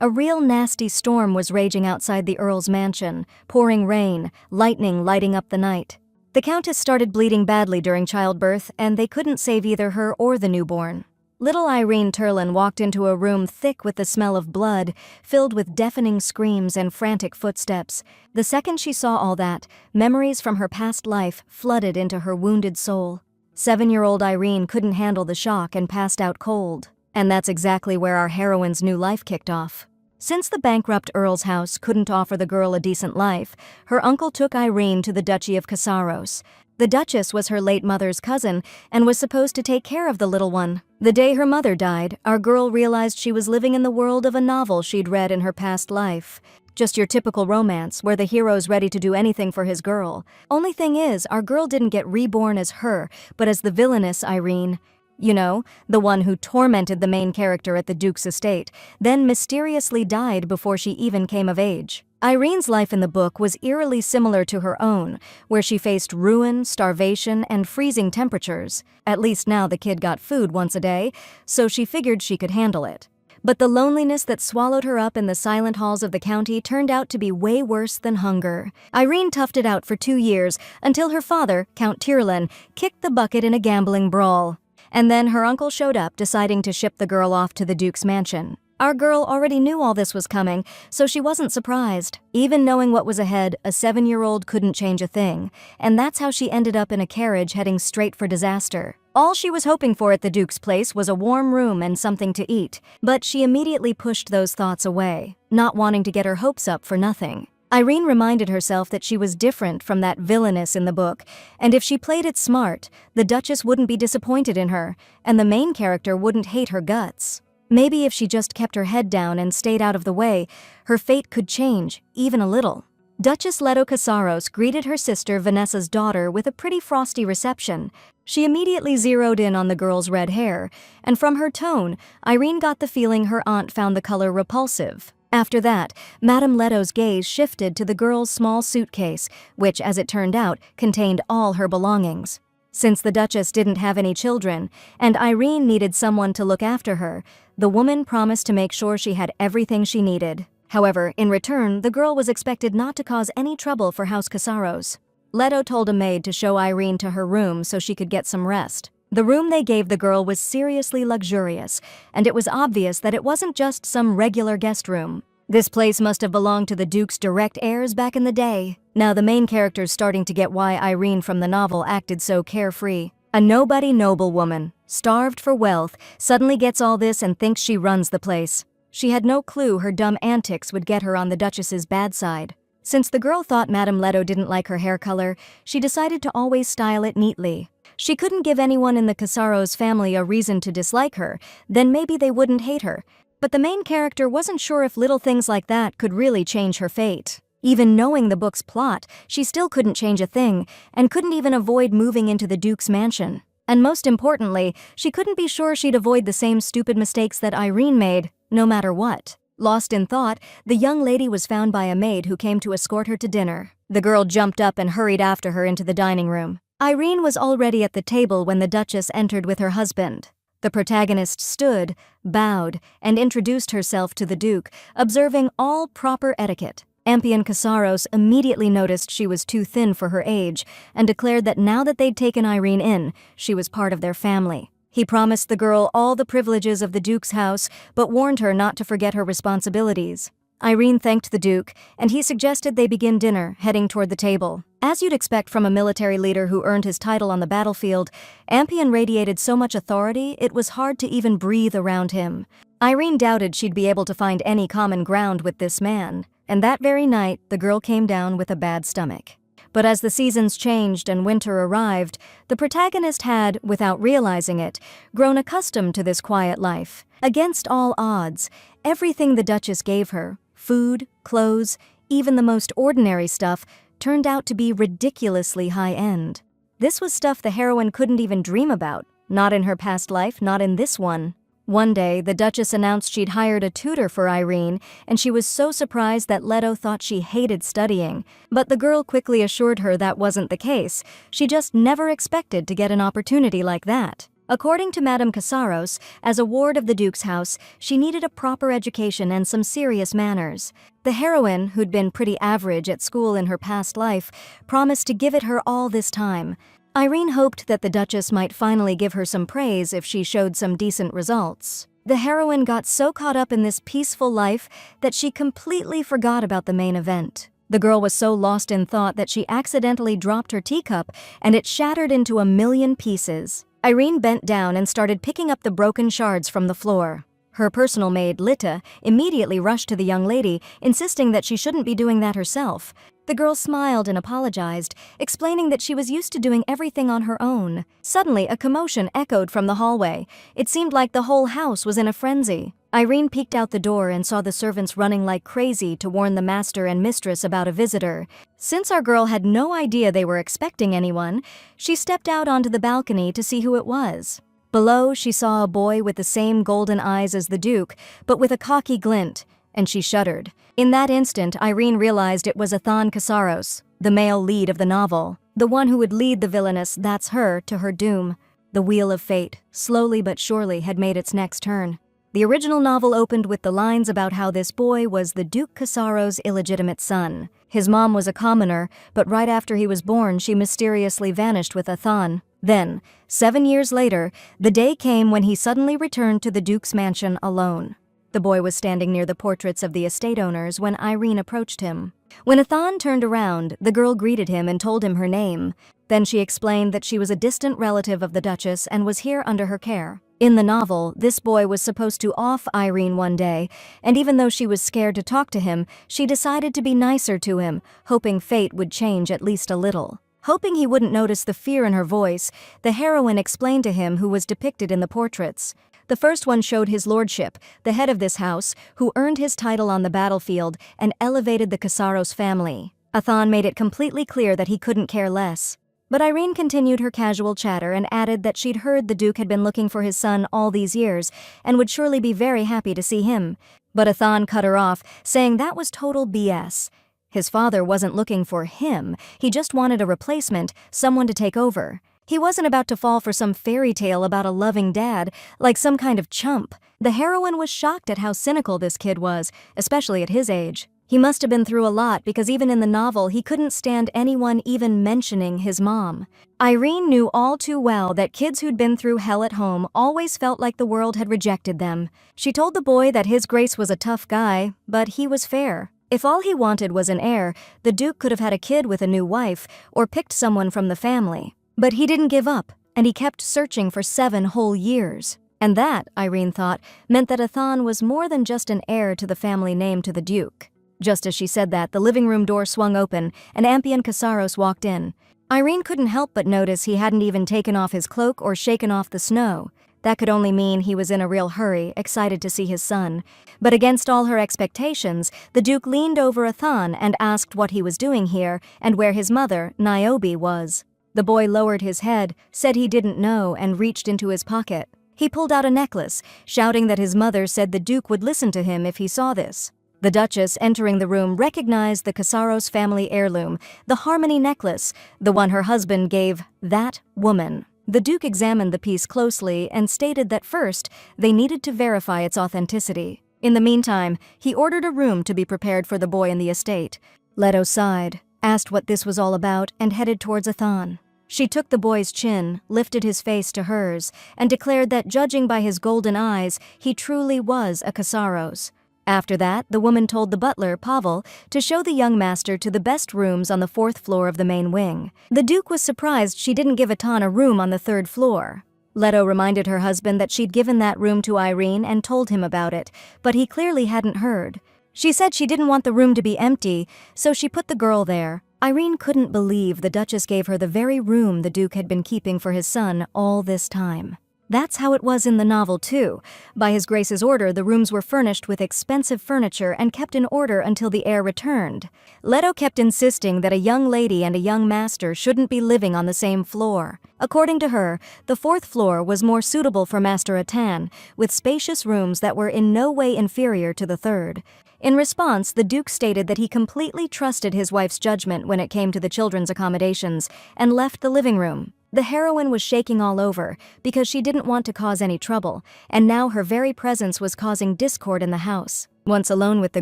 A real nasty storm was raging outside the Earl's mansion, pouring rain, lightning lighting up the night. The Countess started bleeding badly during childbirth, and they couldn't save either her or the newborn. Little Irene Turlin walked into a room thick with the smell of blood, filled with deafening screams and frantic footsteps. The second she saw all that, memories from her past life flooded into her wounded soul. 7-year-old Irene couldn't handle the shock and passed out cold. And that's exactly where our heroine's new life kicked off. Since the bankrupt Earl's house couldn't offer the girl a decent life, her uncle took Irene to the Duchy of Casaros. The Duchess was her late mother's cousin and was supposed to take care of the little one. The day her mother died, our girl realized she was living in the world of a novel she'd read in her past life. Just your typical romance, where the hero's ready to do anything for his girl. Only thing is, our girl didn't get reborn as her, but as the villainous Irene. You know, the one who tormented the main character at the Duke's estate, then mysteriously died before she even came of age. Irene's life in the book was eerily similar to her own, where she faced ruin, starvation, and freezing temperatures. At least now the kid got food once a day, so she figured she could handle it. But the loneliness that swallowed her up in the silent halls of the county turned out to be way worse than hunger. Irene toughed it out for 2 years, until her father, Count Tyrlin, kicked the bucket in a gambling brawl. And then her uncle showed up, deciding to ship the girl off to the Duke's mansion. Our girl already knew all this was coming, so she wasn't surprised. Even knowing what was ahead, a 7-year-old couldn't change a thing, and that's how she ended up in a carriage heading straight for disaster. All she was hoping for at the Duke's place was a warm room and something to eat, but she immediately pushed those thoughts away, not wanting to get her hopes up for nothing. Irene reminded herself that she was different from that villainess in the book, and if she played it smart, the Duchess wouldn't be disappointed in her, and the main character wouldn't hate her guts. Maybe if she just kept her head down and stayed out of the way, her fate could change, even a little. Duchess Leto Casaros greeted her sister Vanessa's daughter with a pretty frosty reception. She immediately zeroed in on the girl's red hair, and from her tone, Irene got the feeling her aunt found the color repulsive. After that, Madame Leto's gaze shifted to the girl's small suitcase, which, as it turned out, contained all her belongings. Since the Duchess didn't have any children, and Irene needed someone to look after her, the woman promised to make sure she had everything she needed. However, in return, the girl was expected not to cause any trouble for House Casaros. Leto told a maid to show Irene to her room so she could get some rest. The room they gave the girl was seriously luxurious, and it was obvious that it wasn't just some regular guest room. This place must have belonged to the Duke's direct heirs back in the day. Now the main character's starting to get why Irene from the novel acted so carefree. A nobody noblewoman, starved for wealth, suddenly gets all this and thinks she runs the place. She had no clue her dumb antics would get her on the Duchess's bad side. Since the girl thought Madame Leto didn't like her hair color, she decided to always style it neatly. She couldn't give anyone in the Casaros family a reason to dislike her, then maybe they wouldn't hate her. But the main character wasn't sure if little things like that could really change her fate. Even knowing the book's plot, she still couldn't change a thing, and couldn't even avoid moving into the Duke's mansion. And most importantly, she couldn't be sure she'd avoid the same stupid mistakes that Irene made, no matter what. Lost in thought, the young lady was found by a maid who came to escort her to dinner. The girl jumped up and hurried after her into the dining room. Irene was already at the table when the Duchess entered with her husband. The protagonist stood, bowed, and introduced herself to the Duke, observing all proper etiquette. Ampion Casaros immediately noticed she was too thin for her age, and declared that now that they'd taken Irene in, she was part of their family. He promised the girl all the privileges of the Duke's house, but warned her not to forget her responsibilities. Irene thanked the Duke, and he suggested they begin dinner, heading toward the table. As you'd expect from a military leader who earned his title on the battlefield, Ampion radiated so much authority it was hard to even breathe around him. Irene doubted she'd be able to find any common ground with this man, and that very night the girl came down with a bad stomach. But as the seasons changed and winter arrived, the protagonist had, without realizing it, grown accustomed to this quiet life. Against all odds, everything the Duchess gave her, food, clothes, even the most ordinary stuff, turned out to be ridiculously high-end. This was stuff the heroine couldn't even dream about, not in her past life, not in this one. One day, the Duchess announced she'd hired a tutor for Irene, and she was so surprised that Leto thought she hated studying. But the girl quickly assured her that wasn't the case. She just never expected to get an opportunity like that. According to Madame Casaros, as a ward of the Duke's house, she needed a proper education and some serious manners. The heroine, who'd been pretty average at school in her past life, promised to give it her all this time. Irene hoped that the Duchess might finally give her some praise if she showed some decent results. The heroine got so caught up in this peaceful life that she completely forgot about the main event. The girl was so lost in thought that she accidentally dropped her teacup and it shattered into a million pieces. Irene bent down and started picking up the broken shards from the floor. Her personal maid, Lita, immediately rushed to the young lady, insisting that she shouldn't be doing that herself. The girl smiled and apologized, explaining that she was used to doing everything on her own. Suddenly, a commotion echoed from the hallway. It seemed like the whole house was in a frenzy. Irene peeked out the door and saw the servants running like crazy to warn the master and mistress about a visitor. Since our girl had no idea they were expecting anyone, she stepped out onto the balcony to see who it was. Below, she saw a boy with the same golden eyes as the Duke, but with a cocky glint, and she shuddered. In that instant, Irene realized it was Athan Casaros, the male lead of the novel, the one who would lead the villainous "That's Her" to her doom. The wheel of fate, slowly but surely, had made its next turn. The original novel opened with the lines about how this boy was the Duke Casaros' illegitimate son. His mom was a commoner, but right after he was born, she mysteriously vanished with Athan. Then, 7 years later, the day came when he suddenly returned to the Duke's mansion alone. The boy was standing near the portraits of the estate owners when Irene approached him. When Athan turned around, the girl greeted him and told him her name. Then she explained that she was a distant relative of the Duchess and was here under her care. In the novel, this boy was supposed to off Irene one day, and even though she was scared to talk to him, she decided to be nicer to him, hoping fate would change at least a little. Hoping he wouldn't notice the fear in her voice, the heroine explained to him who was depicted in the portraits. The first one showed his lordship, the head of this house, who earned his title on the battlefield and elevated the Casaros family. Athan made it completely clear that he couldn't care less. But Irene continued her casual chatter and added that she'd heard the Duke had been looking for his son all these years and would surely be very happy to see him. But Athan cut her off, saying that was total BS. His father wasn't looking for him, he just wanted a replacement, someone to take over. He wasn't about to fall for some fairy tale about a loving dad, like some kind of chump. The heroine was shocked at how cynical this kid was, especially at his age. He must have been through a lot because even in the novel he couldn't stand anyone even mentioning his mom. Irene knew all too well that kids who'd been through hell at home always felt like the world had rejected them. She told the boy that his Grace was a tough guy, but he was fair. If all he wanted was an heir, the Duke could have had a kid with a new wife or picked someone from the family. But he didn't give up, and he kept searching for 7 whole years. And that, Irene thought, meant that Athan was more than just an heir to the family name to the Duke. Just as she said that, the living room door swung open, and Ampion Casaros walked in. Irene couldn't help but notice he hadn't even taken off his cloak or shaken off the snow. That could only mean he was in a real hurry, excited to see his son. But against all her expectations, the Duke leaned over Athan and asked what he was doing here and where his mother, Niobe, was. The boy lowered his head, said he didn't know, and reached into his pocket. He pulled out a necklace, shouting that his mother said the Duke would listen to him if he saw this. The Duchess, entering the room, recognized the Casaros family heirloom, the Harmony necklace, the one her husband gave that woman. The Duke examined the piece closely and stated that first, they needed to verify its authenticity. In the meantime, he ordered a room to be prepared for the boy in the estate. Leto sighed, asked what this was all about, and headed towards Athan. She took the boy's chin, lifted his face to hers, and declared that judging by his golden eyes, he truly was a Casaros. After that, the woman told the butler, Pavel, to show the young master to the best rooms on the 4th floor of the main wing. The Duke was surprised she didn't give Athan a room on the 3rd floor. Leto reminded her husband that she'd given that room to Irene and told him about it, but he clearly hadn't heard. She said she didn't want the room to be empty, so she put the girl there. Irene couldn't believe the Duchess gave her the very room the Duke had been keeping for his son all this time. That's how it was in the novel, too. By His Grace's order, the rooms were furnished with expensive furniture and kept in order until the heir returned. Leto kept insisting that a young lady and a young master shouldn't be living on the same floor. According to her, the 4th floor was more suitable for Master Athan, with spacious rooms that were in no way inferior to the 3rd. In response, the Duke stated that he completely trusted his wife's judgment when it came to the children's accommodations and left the living room. The heroine was shaking all over because she didn't want to cause any trouble, and now her very presence was causing discord in the house. Once alone with the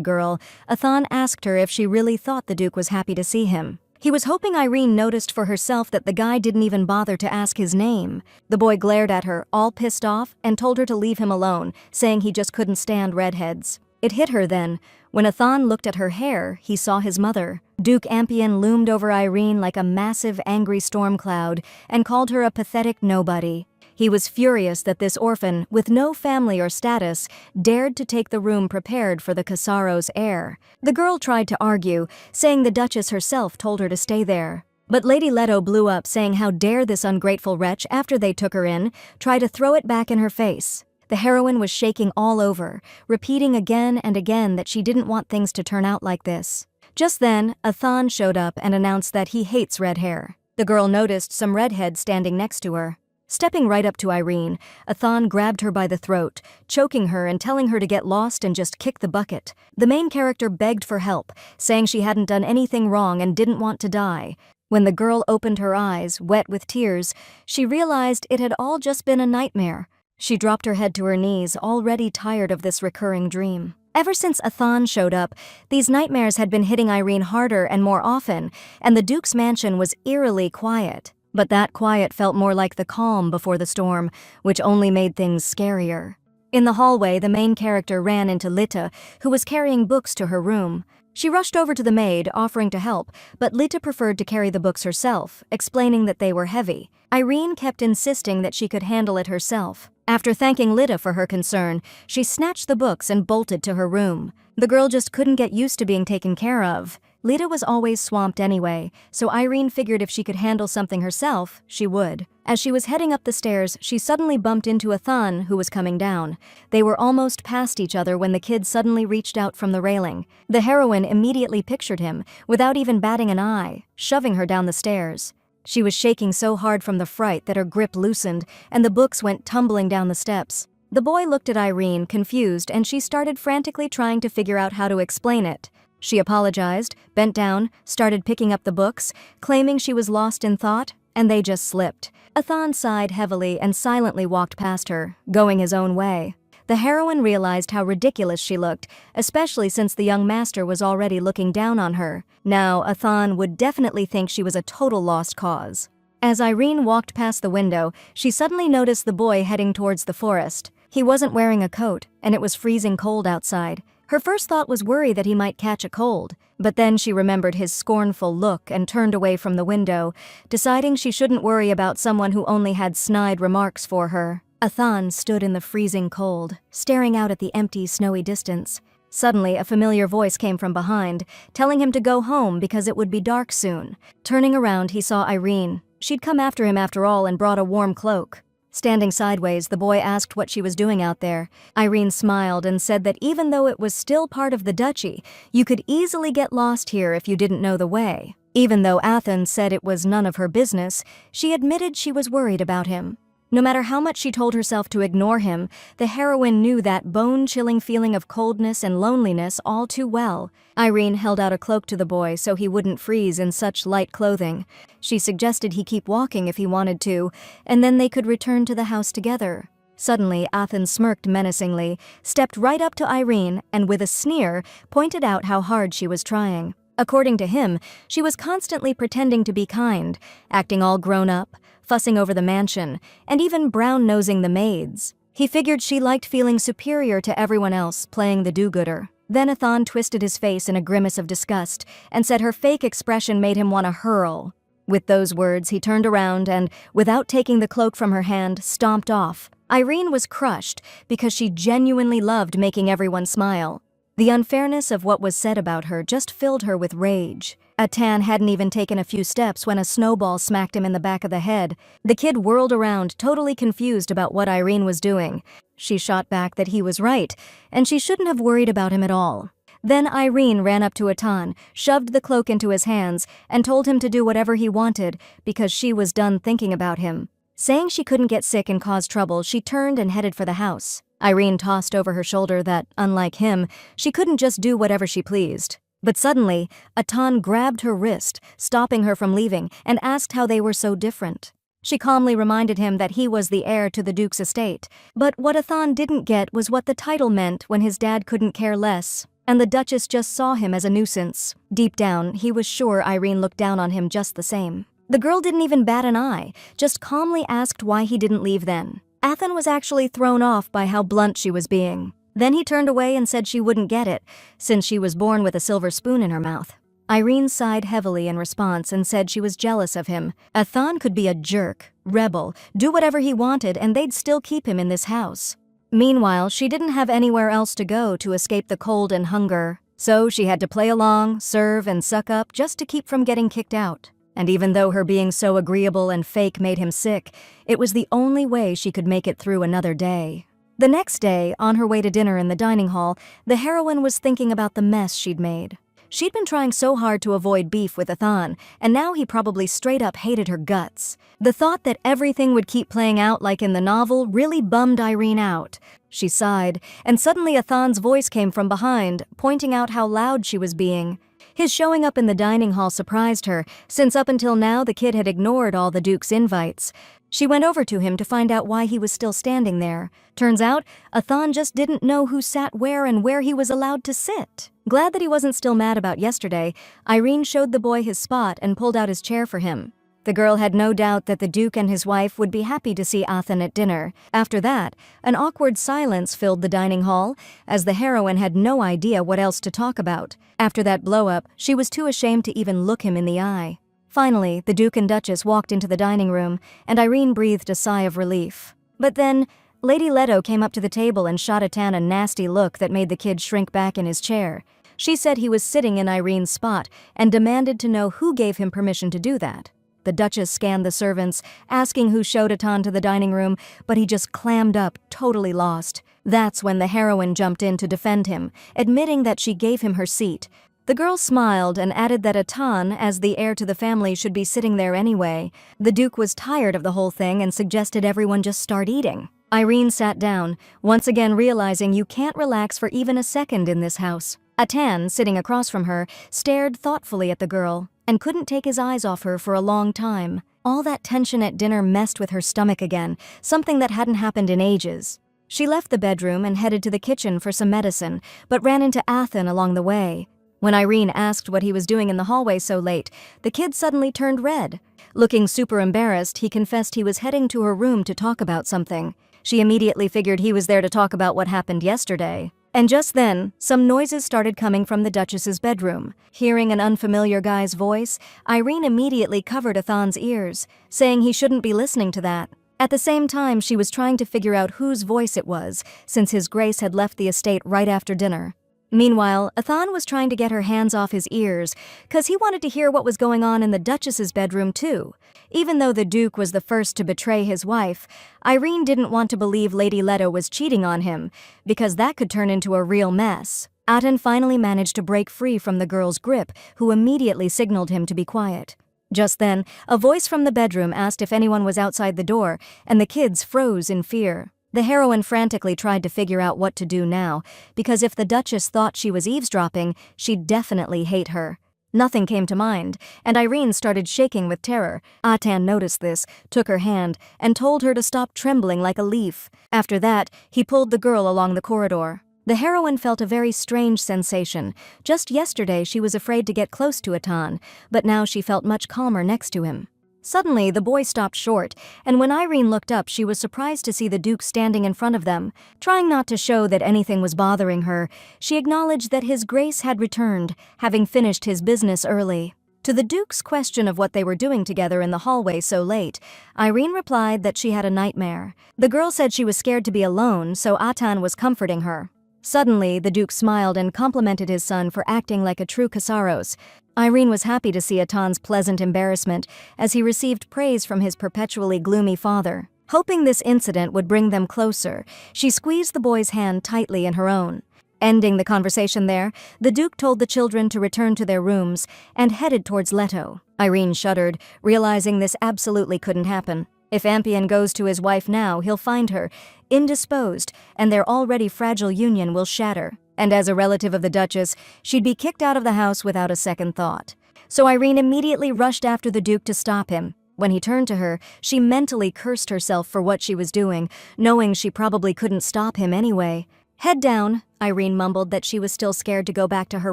girl, Athan asked her if she really thought the Duke was happy to see him. He was hoping Irene noticed for herself that the guy didn't even bother to ask his name. The boy glared at her, all pissed off, and told her to leave him alone, saying he just couldn't stand redheads. It hit her then. When Athan looked at her hair, he saw his mother. Duke Ampion loomed over Irene like a massive, angry storm cloud and called her a pathetic nobody. He was furious that this orphan, with no family or status, dared to take the room prepared for the Casaro's heir. The girl tried to argue, saying the Duchess herself told her to stay there. But Lady Leto blew up, saying how dare this ungrateful wretch, after they took her in, try to throw it back in her face. The heroine was shaking all over, repeating again and again that she didn't want things to turn out like this. Just then, Athan showed up and announced that he hates red hair. The girl noticed some redheads standing next to her. Stepping right up to Irene, Athan grabbed her by the throat, choking her and telling her to get lost and just kick the bucket. The main character begged for help, saying she hadn't done anything wrong and didn't want to die. When the girl opened her eyes, wet with tears, she realized it had all just been a nightmare. She dropped her head to her knees, already tired of this recurring dream. Ever since Athan showed up, these nightmares had been hitting Irene harder and more often, and the Duke's mansion was eerily quiet. But that quiet felt more like the calm before the storm, which only made things scarier. In the hallway, the main character ran into Lita, who was carrying books to her room. She rushed over to the maid, offering to help, but Lita preferred to carry the books herself, explaining that they were heavy. Irene kept insisting that she could handle it herself. After thanking Lita for her concern, she snatched the books and bolted to her room. The girl just couldn't get used to being taken care of. Lita was always swamped anyway, so Irene figured if she could handle something herself, she would. As she was heading up the stairs, she suddenly bumped into Athan, who was coming down. They were almost past each other when the kid suddenly reached out from the railing. The heroine immediately pictured him, without even batting an eye, shoving her down the stairs. She was shaking so hard from the fright that her grip loosened, and the books went tumbling down the steps. The boy looked at Irene, confused, and she started frantically trying to figure out how to explain it. She apologized, bent down, started picking up the books, claiming she was lost in thought, and they just slipped. Athan sighed heavily and silently walked past her, going his own way. The heroine realized how ridiculous she looked, especially since the young master was already looking down on her. Now, Athan would definitely think she was a total lost cause. As Irene walked past the window, she suddenly noticed the boy heading towards the forest. He wasn't wearing a coat, and it was freezing cold outside. Her first thought was worry that he might catch a cold, but then she remembered his scornful look and turned away from the window, deciding she shouldn't worry about someone who only had snide remarks for her. Athan stood in the freezing cold, staring out at the empty, snowy distance. Suddenly, a familiar voice came from behind, telling him to go home because it would be dark soon. Turning around, he saw Irene. She'd come after him after all and brought a warm cloak. Standing sideways, the boy asked what she was doing out there. Irene smiled and said that even though it was still part of the duchy, you could easily get lost here if you didn't know the way. Even though Athan said it was none of her business, she admitted she was worried about him. No matter how much she told herself to ignore him, the heroine knew that bone-chilling feeling of coldness and loneliness all too well. Irene held out a cloak to the boy so he wouldn't freeze in such light clothing. She suggested he keep walking if he wanted to, and then they could return to the house together. Suddenly, Athan smirked menacingly, stepped right up to Irene, and with a sneer, pointed out how hard she was trying. According to him, she was constantly pretending to be kind, acting all grown up, fussing over the mansion, and even brown-nosing the maids. He figured she liked feeling superior to everyone else, playing the do-gooder. Then Athan twisted his face in a grimace of disgust and said her fake expression made him want to hurl. With those words, he turned around and, without taking the cloak from her hand, stomped off. Irene was crushed because she genuinely loved making everyone smile. The unfairness of what was said about her just filled her with rage. Athan hadn't even taken a few steps when a snowball smacked him in the back of the head. The kid whirled around, totally confused about what Irene was doing. She shot back that he was right, and she shouldn't have worried about him at all. Then Irene ran up to Athan, shoved the cloak into his hands, and told him to do whatever he wanted because she was done thinking about him. Saying she couldn't get sick and cause trouble, she turned and headed for the house. Irene tossed over her shoulder that, unlike him, she couldn't just do whatever she pleased. But suddenly, Athan grabbed her wrist, stopping her from leaving, and asked how they were so different. She calmly reminded him that he was the heir to the Duke's estate. But what Athan didn't get was what the title meant when his dad couldn't care less, and the Duchess just saw him as a nuisance. Deep down, he was sure Irene looked down on him just the same. The girl didn't even bat an eye, just calmly asked why he didn't leave then. Athan was actually thrown off by how blunt she was being. Then he turned away and said she wouldn't get it, since she was born with a silver spoon in her mouth. Irene sighed heavily in response and said she was jealous of him. Athan could be a jerk, rebel, do whatever he wanted, and they'd still keep him in this house. Meanwhile, she didn't have anywhere else to go to escape the cold and hunger, so she had to play along, serve, and suck up just to keep from getting kicked out. And even though her being so agreeable and fake made him sick, it was the only way she could make it through another day. The next day, on her way to dinner in the dining hall, the heroine was thinking about the mess she'd made. She'd been trying so hard to avoid beef with Athan, and now he probably straight up hated her guts. The thought that everything would keep playing out like in the novel really bummed Irene out. She sighed, and suddenly Athan's voice came from behind, pointing out how loud she was being. His showing up in the dining hall surprised her, since up until now the kid had ignored all the Duke's invites. She went over to him to find out why he was still standing there. Turns out, Athan just didn't know who sat where and where he was allowed to sit. Glad that he wasn't still mad about yesterday, Irene showed the boy his spot and pulled out his chair for him. The girl had no doubt that the Duke and his wife would be happy to see Athan at dinner. After that, an awkward silence filled the dining hall, as the heroine had no idea what else to talk about. After that blow-up, she was too ashamed to even look him in the eye. Finally, the Duke and Duchess walked into the dining room, and Irene breathed a sigh of relief. But then, Lady Leto came up to the table and shot Athan a nasty look that made the kid shrink back in his chair. She said he was sitting in Irene's spot and demanded to know who gave him permission to do that. The Duchess scanned the servants, asking who showed Athan to the dining room, but he just clammed up, totally lost. That's when the heroine jumped in to defend him, admitting that she gave him her seat. The girl smiled and added that Athan, as the heir to the family, should be sitting there anyway. The Duke was tired of the whole thing and suggested everyone just start eating. Irene sat down, once again realizing you can't relax for even a second in this house. Athan, sitting across from her, stared thoughtfully at the girl and couldn't take his eyes off her for a long time. All that tension at dinner messed with her stomach again, something that hadn't happened in ages. She left the bedroom and headed to the kitchen for some medicine, but ran into Athan along the way. When Irene asked what he was doing in the hallway so late, the kid suddenly turned red. Looking super embarrassed, he confessed he was heading to her room to talk about something. She immediately figured he was there to talk about what happened yesterday. And just then, some noises started coming from the Duchess's bedroom. Hearing an unfamiliar guy's voice, Irene immediately covered Athan's ears, saying he shouldn't be listening to that. At the same time, she was trying to figure out whose voice it was, since His Grace had left the estate right after dinner. Meanwhile, Athan was trying to get her hands off his ears, 'cause he wanted to hear what was going on in the Duchess's bedroom too. Even though the Duke was the first to betray his wife, Irene didn't want to believe Lady Leto was cheating on him, because that could turn into a real mess. Athan finally managed to break free from the girl's grip, who immediately signaled him to be quiet. Just then, a voice from the bedroom asked if anyone was outside the door, and the kids froze in fear. The heroine frantically tried to figure out what to do now, because if the Duchess thought she was eavesdropping, she'd definitely hate her. Nothing came to mind, and Irene started shaking with terror. Athan noticed this, took her hand, and told her to stop trembling like a leaf. After that, he pulled the girl along the corridor. The heroine felt a very strange sensation. Just yesterday she was afraid to get close to Athan, but now she felt much calmer next to him. Suddenly, the boy stopped short, and when Irene looked up, she was surprised to see the Duke standing in front of them. Trying not to show that anything was bothering her, she acknowledged that His Grace had returned, having finished his business early. To the Duke's question of what they were doing together in the hallway so late, Irene replied that she had a nightmare. The girl said she was scared to be alone, so Athan was comforting her. Suddenly, the Duke smiled and complimented his son for acting like a true Casaros. Irene was happy to see Athan's pleasant embarrassment as he received praise from his perpetually gloomy father. Hoping this incident would bring them closer, she squeezed the boy's hand tightly in her own. Ending the conversation there, the Duke told the children to return to their rooms and headed towards Leto. Irene shuddered, realizing this absolutely couldn't happen. If Amphion goes to his wife now, he'll find her indisposed, and their already fragile union will shatter. And as a relative of the Duchess, she'd be kicked out of the house without a second thought. So Irene immediately rushed after the Duke to stop him. When he turned to her, she mentally cursed herself for what she was doing, knowing she probably couldn't stop him anyway. "Head down," Irene mumbled that she was still scared to go back to her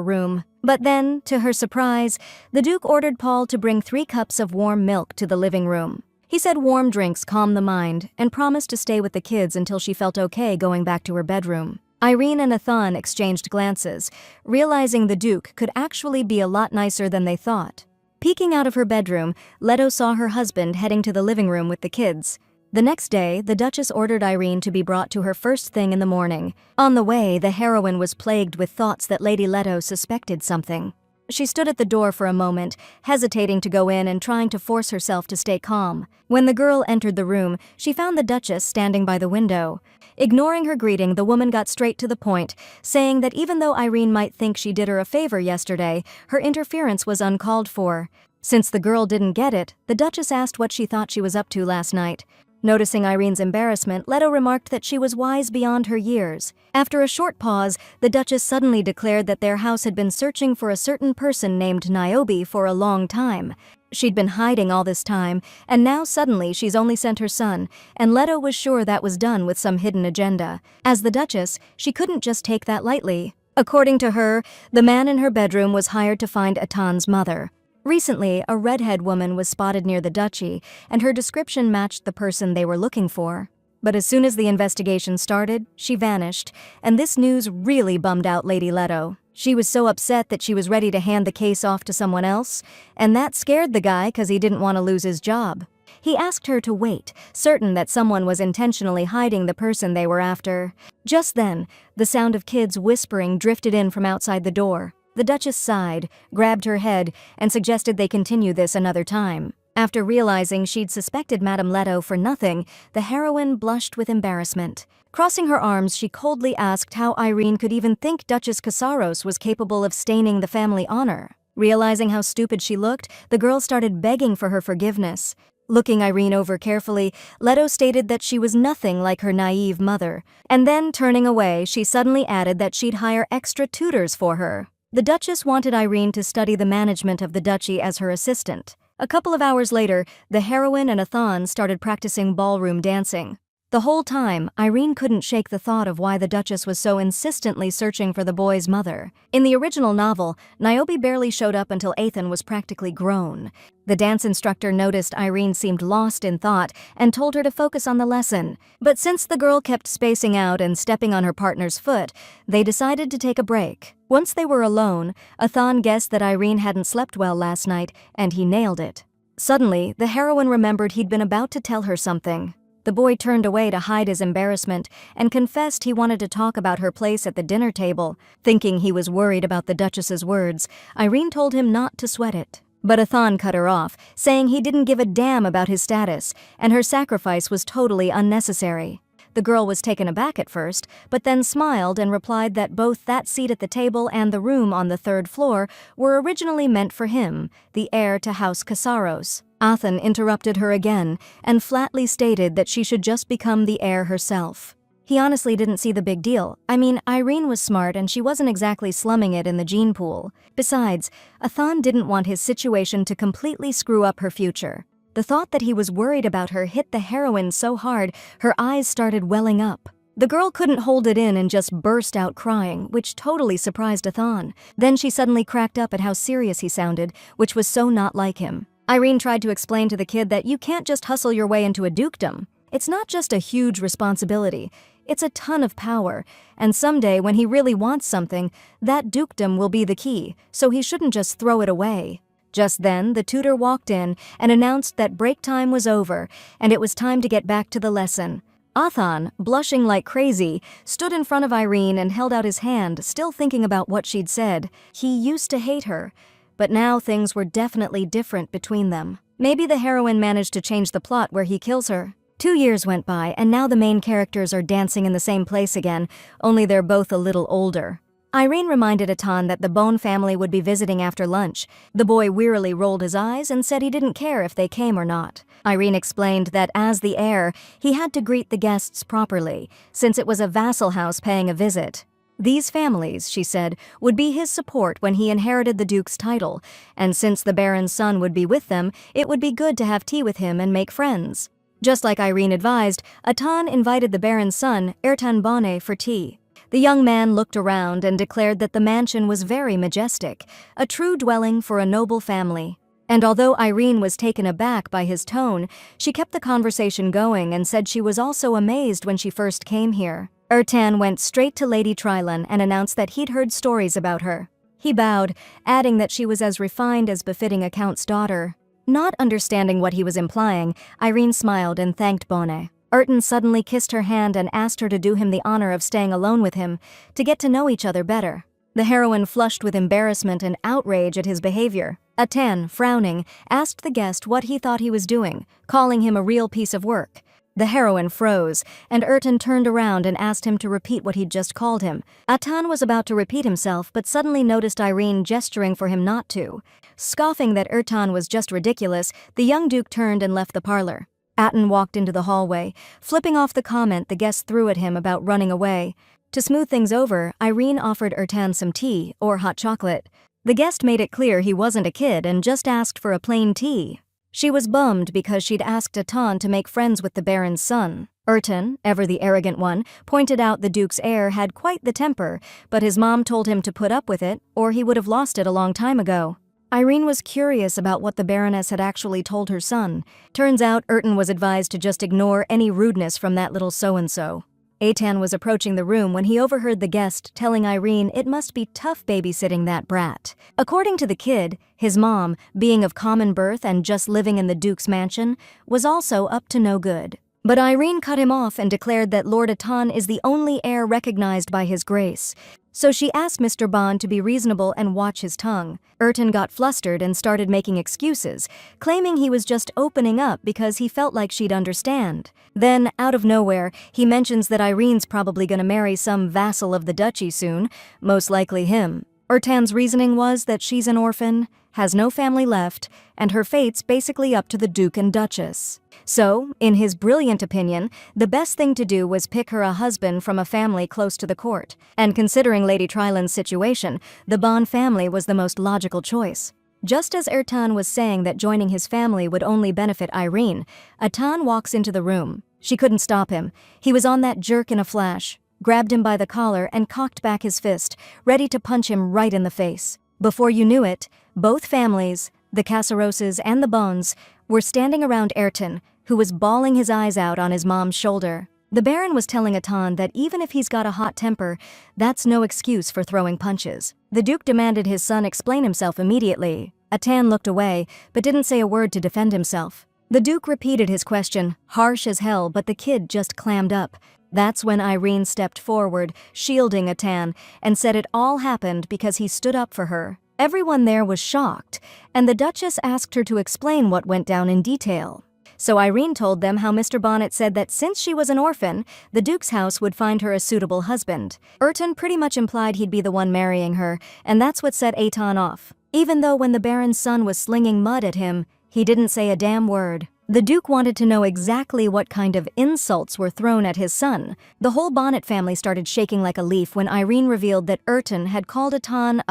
room. But then, to her surprise, the Duke ordered Paul to bring 3 cups of warm milk to the living room. He said warm drinks calm the mind and promised to stay with the kids until she felt okay going back to her bedroom. Irene and Athan exchanged glances, realizing the Duke could actually be a lot nicer than they thought. Peeking out of her bedroom, Leto saw her husband heading to the living room with the kids. The next day, the Duchess ordered Irene to be brought to her first thing in the morning. On the way, the heroine was plagued with thoughts that Lady Leto suspected something. She stood at the door for a moment, hesitating to go in and trying to force herself to stay calm. When the girl entered the room, she found the Duchess standing by the window. Ignoring her greeting, the woman got straight to the point, saying that even though Irene might think she did her a favor yesterday, her interference was uncalled for. Since the girl didn't get it, the Duchess asked what she thought she was up to last night. Noticing Irene's embarrassment, Leto remarked that she was wise beyond her years. After a short pause, the Duchess suddenly declared that their house had been searching for a certain person named Niobe for a long time. She'd been hiding all this time, and now suddenly she's only sent her son, and Leto was sure that was done with some hidden agenda. As the Duchess, she couldn't just take that lightly. According to her, the man in her bedroom was hired to find Atan's mother. Recently, a redhead woman was spotted near the duchy, and her description matched the person they were looking for. But as soon as the investigation started, she vanished, and this news really bummed out Lady Leto. She was so upset that she was ready to hand the case off to someone else, and that scared the guy because he didn't want to lose his job. He asked her to wait, certain that someone was intentionally hiding the person they were after. Just then, the sound of kids whispering drifted in from outside the door. The Duchess sighed, grabbed her head, and suggested they continue this another time. After realizing she'd suspected Madame Leto for nothing, the heroine blushed with embarrassment. Crossing her arms, she coldly asked how Irene could even think Duchess Casaros was capable of staining the family honor. Realizing how stupid she looked, the girl started begging for her forgiveness. Looking Irene over carefully, Leto stated that she was nothing like her naive mother. And then, turning away, she suddenly added that she'd hire extra tutors for her. The Duchess wanted Irene to study the management of the duchy as her assistant. A couple of hours later, the heroine and Athan started practicing ballroom dancing. The whole time, Irene couldn't shake the thought of why the Duchess was so insistently searching for the boy's mother. In the original novel, Niobe barely showed up until Athan was practically grown. The dance instructor noticed Irene seemed lost in thought and told her to focus on the lesson. But since the girl kept spacing out and stepping on her partner's foot, they decided to take a break. Once they were alone, Athan guessed that Irene hadn't slept well last night, and he nailed it. Suddenly, the heroine remembered he'd been about to tell her something. The boy turned away to hide his embarrassment and confessed he wanted to talk about her place at the dinner table. Thinking he was worried about the Duchess's words, Irene told him not to sweat it. But Athan cut her off, saying he didn't give a damn about his status, and her sacrifice was totally unnecessary. The girl was taken aback at first, but then smiled and replied that both that seat at the table and the room on the 3rd floor were originally meant for him, the heir to House Casaros. Athan interrupted her again and flatly stated that she should just become the heir herself. He honestly didn't see the big deal. I mean, Irene was smart and she wasn't exactly slumming it in the gene pool. Besides, Athan didn't want his situation to completely screw up her future. The thought that he was worried about her hit the heroine so hard, her eyes started welling up. The girl couldn't hold it in and just burst out crying, which totally surprised Athan. Then she suddenly cracked up at how serious he sounded, which was so not like him. Irene tried to explain to the kid that you can't just hustle your way into a dukedom. It's not just a huge responsibility, it's a ton of power, and someday when he really wants something, that dukedom will be the key, so he shouldn't just throw it away. Just then, the tutor walked in and announced that break time was over, and it was time to get back to the lesson. Athan, blushing like crazy, stood in front of Irene and held out his hand, still thinking about what she'd said. He used to hate her, but now things were definitely different between them. Maybe the heroine managed to change the plot where he kills her. 2 years went by, and now the main characters are dancing in the same place again, only they're both a little older. Irene reminded Athan that the Bone family would be visiting after lunch. The boy wearily rolled his eyes and said he didn't care if they came or not. Irene explained that as the heir, he had to greet the guests properly, since it was a vassal house paying a visit. These families, she said, would be his support when he inherited the duke's title, and since the baron's son would be with them, it would be good to have tea with him and make friends. Just like Irene advised, Atan invited the baron's son, Ertan Bane, for tea. The young man looked around and declared that the mansion was very majestic, a true dwelling for a noble family. And although Irene was taken aback by his tone, she kept the conversation going and said she was also amazed when she first came here. Ertan went straight to Lady Trilon and announced that he'd heard stories about her. He bowed, adding that she was as refined as befitting a count's daughter. Not understanding what he was implying, Irene smiled and thanked Bone. Ertan suddenly kissed her hand and asked her to do him the honor of staying alone with him, to get to know each other better. The heroine flushed with embarrassment and outrage at his behavior. Atan, frowning, asked the guest what he thought he was doing, calling him a real piece of work. The heroine froze, and Ertan turned around and asked him to repeat what he'd just called him. Atan was about to repeat himself, but suddenly noticed Irene gesturing for him not to. Scoffing that Ertan was just ridiculous, the young duke turned and left the parlor. Atan walked into the hallway, flipping off the comment the guest threw at him about running away. To smooth things over, Irene offered Ertan some tea, or hot chocolate. The guest made it clear he wasn't a kid and just asked for a plain tea. She was bummed because she'd asked Atan to make friends with the baron's son. Ertan, ever the arrogant one, pointed out the duke's heir had quite the temper, but his mom told him to put up with it, or he would have lost it a long time ago. Irene was curious about what the Baroness had actually told her son. Turns out Ertan was advised to just ignore any rudeness from that little so-and-so. Atan was approaching the room when he overheard the guest telling Irene it must be tough babysitting that brat. According to the kid, his mom, being of common birth and just living in the Duke's mansion, was also up to no good. But Irene cut him off and declared that Lord Atan is the only heir recognized by his grace. So she asked Mr. Bond to be reasonable and watch his tongue. Ertan got flustered and started making excuses, claiming he was just opening up because he felt like she'd understand. Then, out of nowhere, he mentions that Irene's probably gonna marry some vassal of the duchy soon, most likely him. Ertan's reasoning was that she's an orphan, has no family left, and her fate's basically up to the Duke and Duchess. So, in his brilliant opinion, the best thing to do was pick her a husband from a family close to the court. And considering Lady Trilon's situation, the Bond family was the most logical choice. Just as Ertan was saying that joining his family would only benefit Irene, Atan walks into the room. She couldn't stop him. He was on that jerk in a flash, grabbed him by the collar and cocked back his fist, ready to punch him right in the face. Before you knew it, both families, the Casaroses and the Bones, were standing around Ertan, who was bawling his eyes out on his mom's shoulder. The Baron was telling Atan that even if he's got a hot temper, that's no excuse for throwing punches. The Duke demanded his son explain himself immediately. Atan looked away, but didn't say a word to defend himself. The Duke repeated his question, harsh as hell, but the kid just clammed up. That's when Irene stepped forward, shielding Atan, and said it all happened because he stood up for her. Everyone there was shocked, and the Duchess asked her to explain what went down in detail. So Irene told them how Mr. Bonnet said that since she was an orphan, the Duke's house would find her a suitable husband. Ertan pretty much implied he'd be the one marrying her, and that's what set Atan off. Even though when the Baron's son was slinging mud at him, he didn't say a damn word. The Duke wanted to know exactly what kind of insults were thrown at his son. The whole Bonnet family started shaking like a leaf when Irene revealed that Ertan had called Atan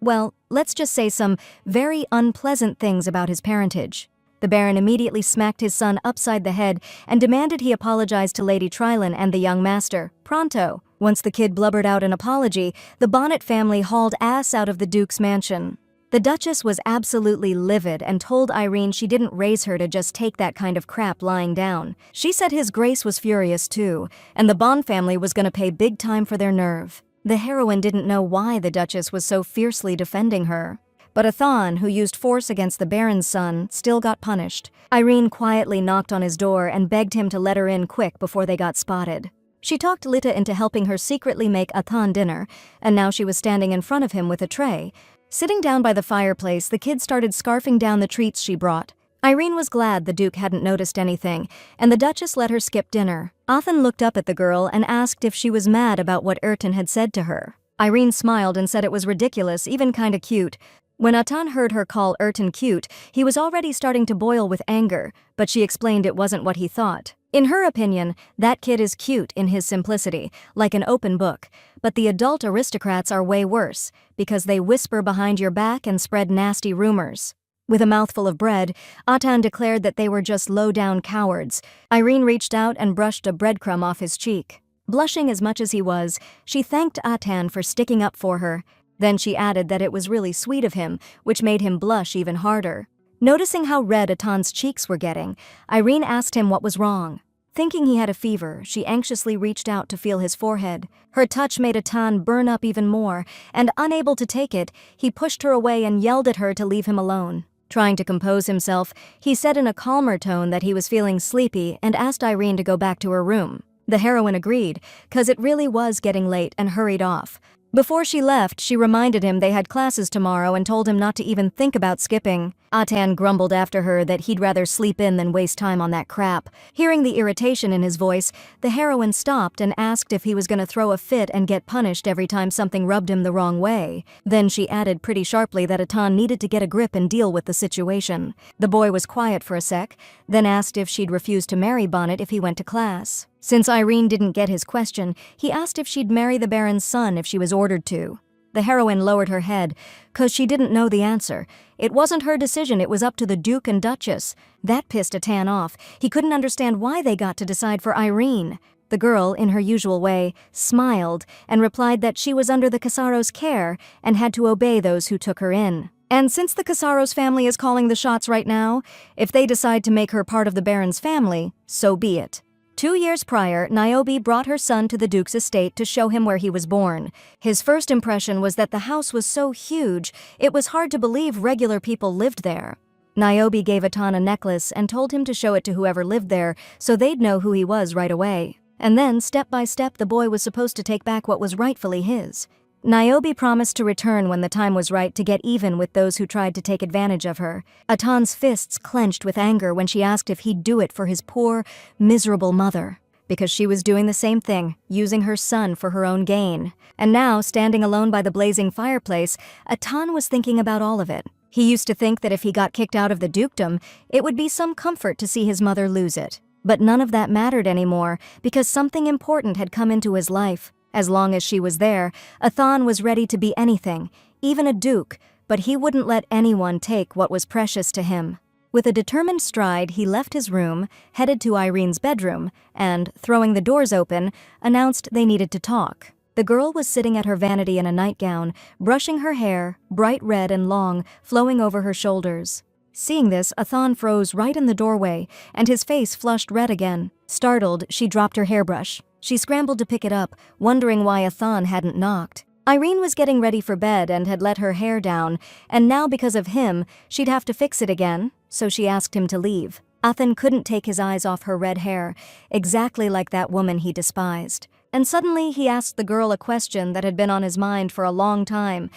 well, let's just say some very unpleasant things about his parentage. The Baron immediately smacked his son upside the head and demanded he apologize to Lady Trilon and the young master, pronto. Once the kid blubbered out an apology, the Bonnet family hauled ass out of the Duke's mansion. The Duchess was absolutely livid and told Irene she didn't raise her to just take that kind of crap lying down. She said his grace was furious too, and the Bond family was gonna pay big time for their nerve. The heroine didn't know why the Duchess was so fiercely defending her. But Atan, who used force against the Baron's son, still got punished. Irene quietly knocked on his door and begged him to let her in quick before they got spotted. She talked Lita into helping her secretly make Atan dinner, and now she was standing in front of him with a tray. Sitting down by the fireplace, the kid started scarfing down the treats she brought. Irene was glad the Duke hadn't noticed anything, and the Duchess let her skip dinner. Atan looked up at the girl and asked if she was mad about what Ertan had said to her. Irene smiled and said it was ridiculous, even kinda cute. When Atan heard her call Ertan cute, he was already starting to boil with anger, but she explained it wasn't what he thought. In her opinion, that kid is cute in his simplicity, like an open book, but the adult aristocrats are way worse, because they whisper behind your back and spread nasty rumors. With a mouthful of bread, Atan declared that they were just low-down cowards. Irene reached out and brushed a breadcrumb off his cheek. Blushing as much as he was, she thanked Atan for sticking up for her. Then she added that it was really sweet of him, which made him blush even harder. Noticing how red Atan's cheeks were getting, Irene asked him what was wrong. Thinking he had a fever, she anxiously reached out to feel his forehead. Her touch made Atan burn up even more, and unable to take it, he pushed her away and yelled at her to leave him alone. Trying to compose himself, he said in a calmer tone that he was feeling sleepy and asked Irene to go back to her room. The heroine agreed, 'cause it really was getting late, and hurried off. Before she left, she reminded him they had classes tomorrow and told him not to even think about skipping. Atan grumbled after her that he'd rather sleep in than waste time on that crap. Hearing the irritation in his voice, the heroine stopped and asked if he was going to throw a fit and get punished every time something rubbed him the wrong way. Then she added pretty sharply that Atan needed to get a grip and deal with the situation. The boy was quiet for a sec, then asked if she'd refuse to marry Bonnet if he went to class. Since Irene didn't get his question, he asked if she'd marry the Baron's son if she was ordered to. The heroine lowered her head, 'cause she didn't know the answer. It wasn't her decision, it was up to the Duke and Duchess. That pissed Atan off. He couldn't understand why they got to decide for Irene. The girl, in her usual way, smiled and replied that she was under the Casaros' care and had to obey those who took her in. And since the Casaros family is calling the shots right now, if they decide to make her part of the Baron's family, so be it. 2 years prior, Niobe brought her son to the Duke's estate to show him where he was born. His first impression was that the house was so huge, it was hard to believe regular people lived there. Niobe gave Atan a necklace and told him to show it to whoever lived there so they'd know who he was right away. And then, step by step, the boy was supposed to take back what was rightfully his. Niobe promised to return when the time was right to get even with those who tried to take advantage of her. Atan's fists clenched with anger when she asked if he'd do it for his poor, miserable mother. Because she was doing the same thing, using her son for her own gain. And now, standing alone by the blazing fireplace, Atan was thinking about all of it. He used to think that if he got kicked out of the dukedom, it would be some comfort to see his mother lose it. But none of that mattered anymore, because something important had come into his life. As long as she was there, Atan was ready to be anything, even a duke, but he wouldn't let anyone take what was precious to him. With a determined stride, he left his room, headed to Irene's bedroom, and, throwing the doors open, announced they needed to talk. The girl was sitting at her vanity in a nightgown, brushing her hair, bright red and long, flowing over her shoulders. Seeing this, Atan froze right in the doorway, and his face flushed red again. Startled, she dropped her hairbrush. She scrambled to pick it up, wondering why Atan hadn't knocked. Irene was getting ready for bed and had let her hair down, and now because of him, she'd have to fix it again, so she asked him to leave. Atan couldn't take his eyes off her red hair, exactly like that woman he despised. And suddenly he asked the girl a question that had been on his mind for a long time.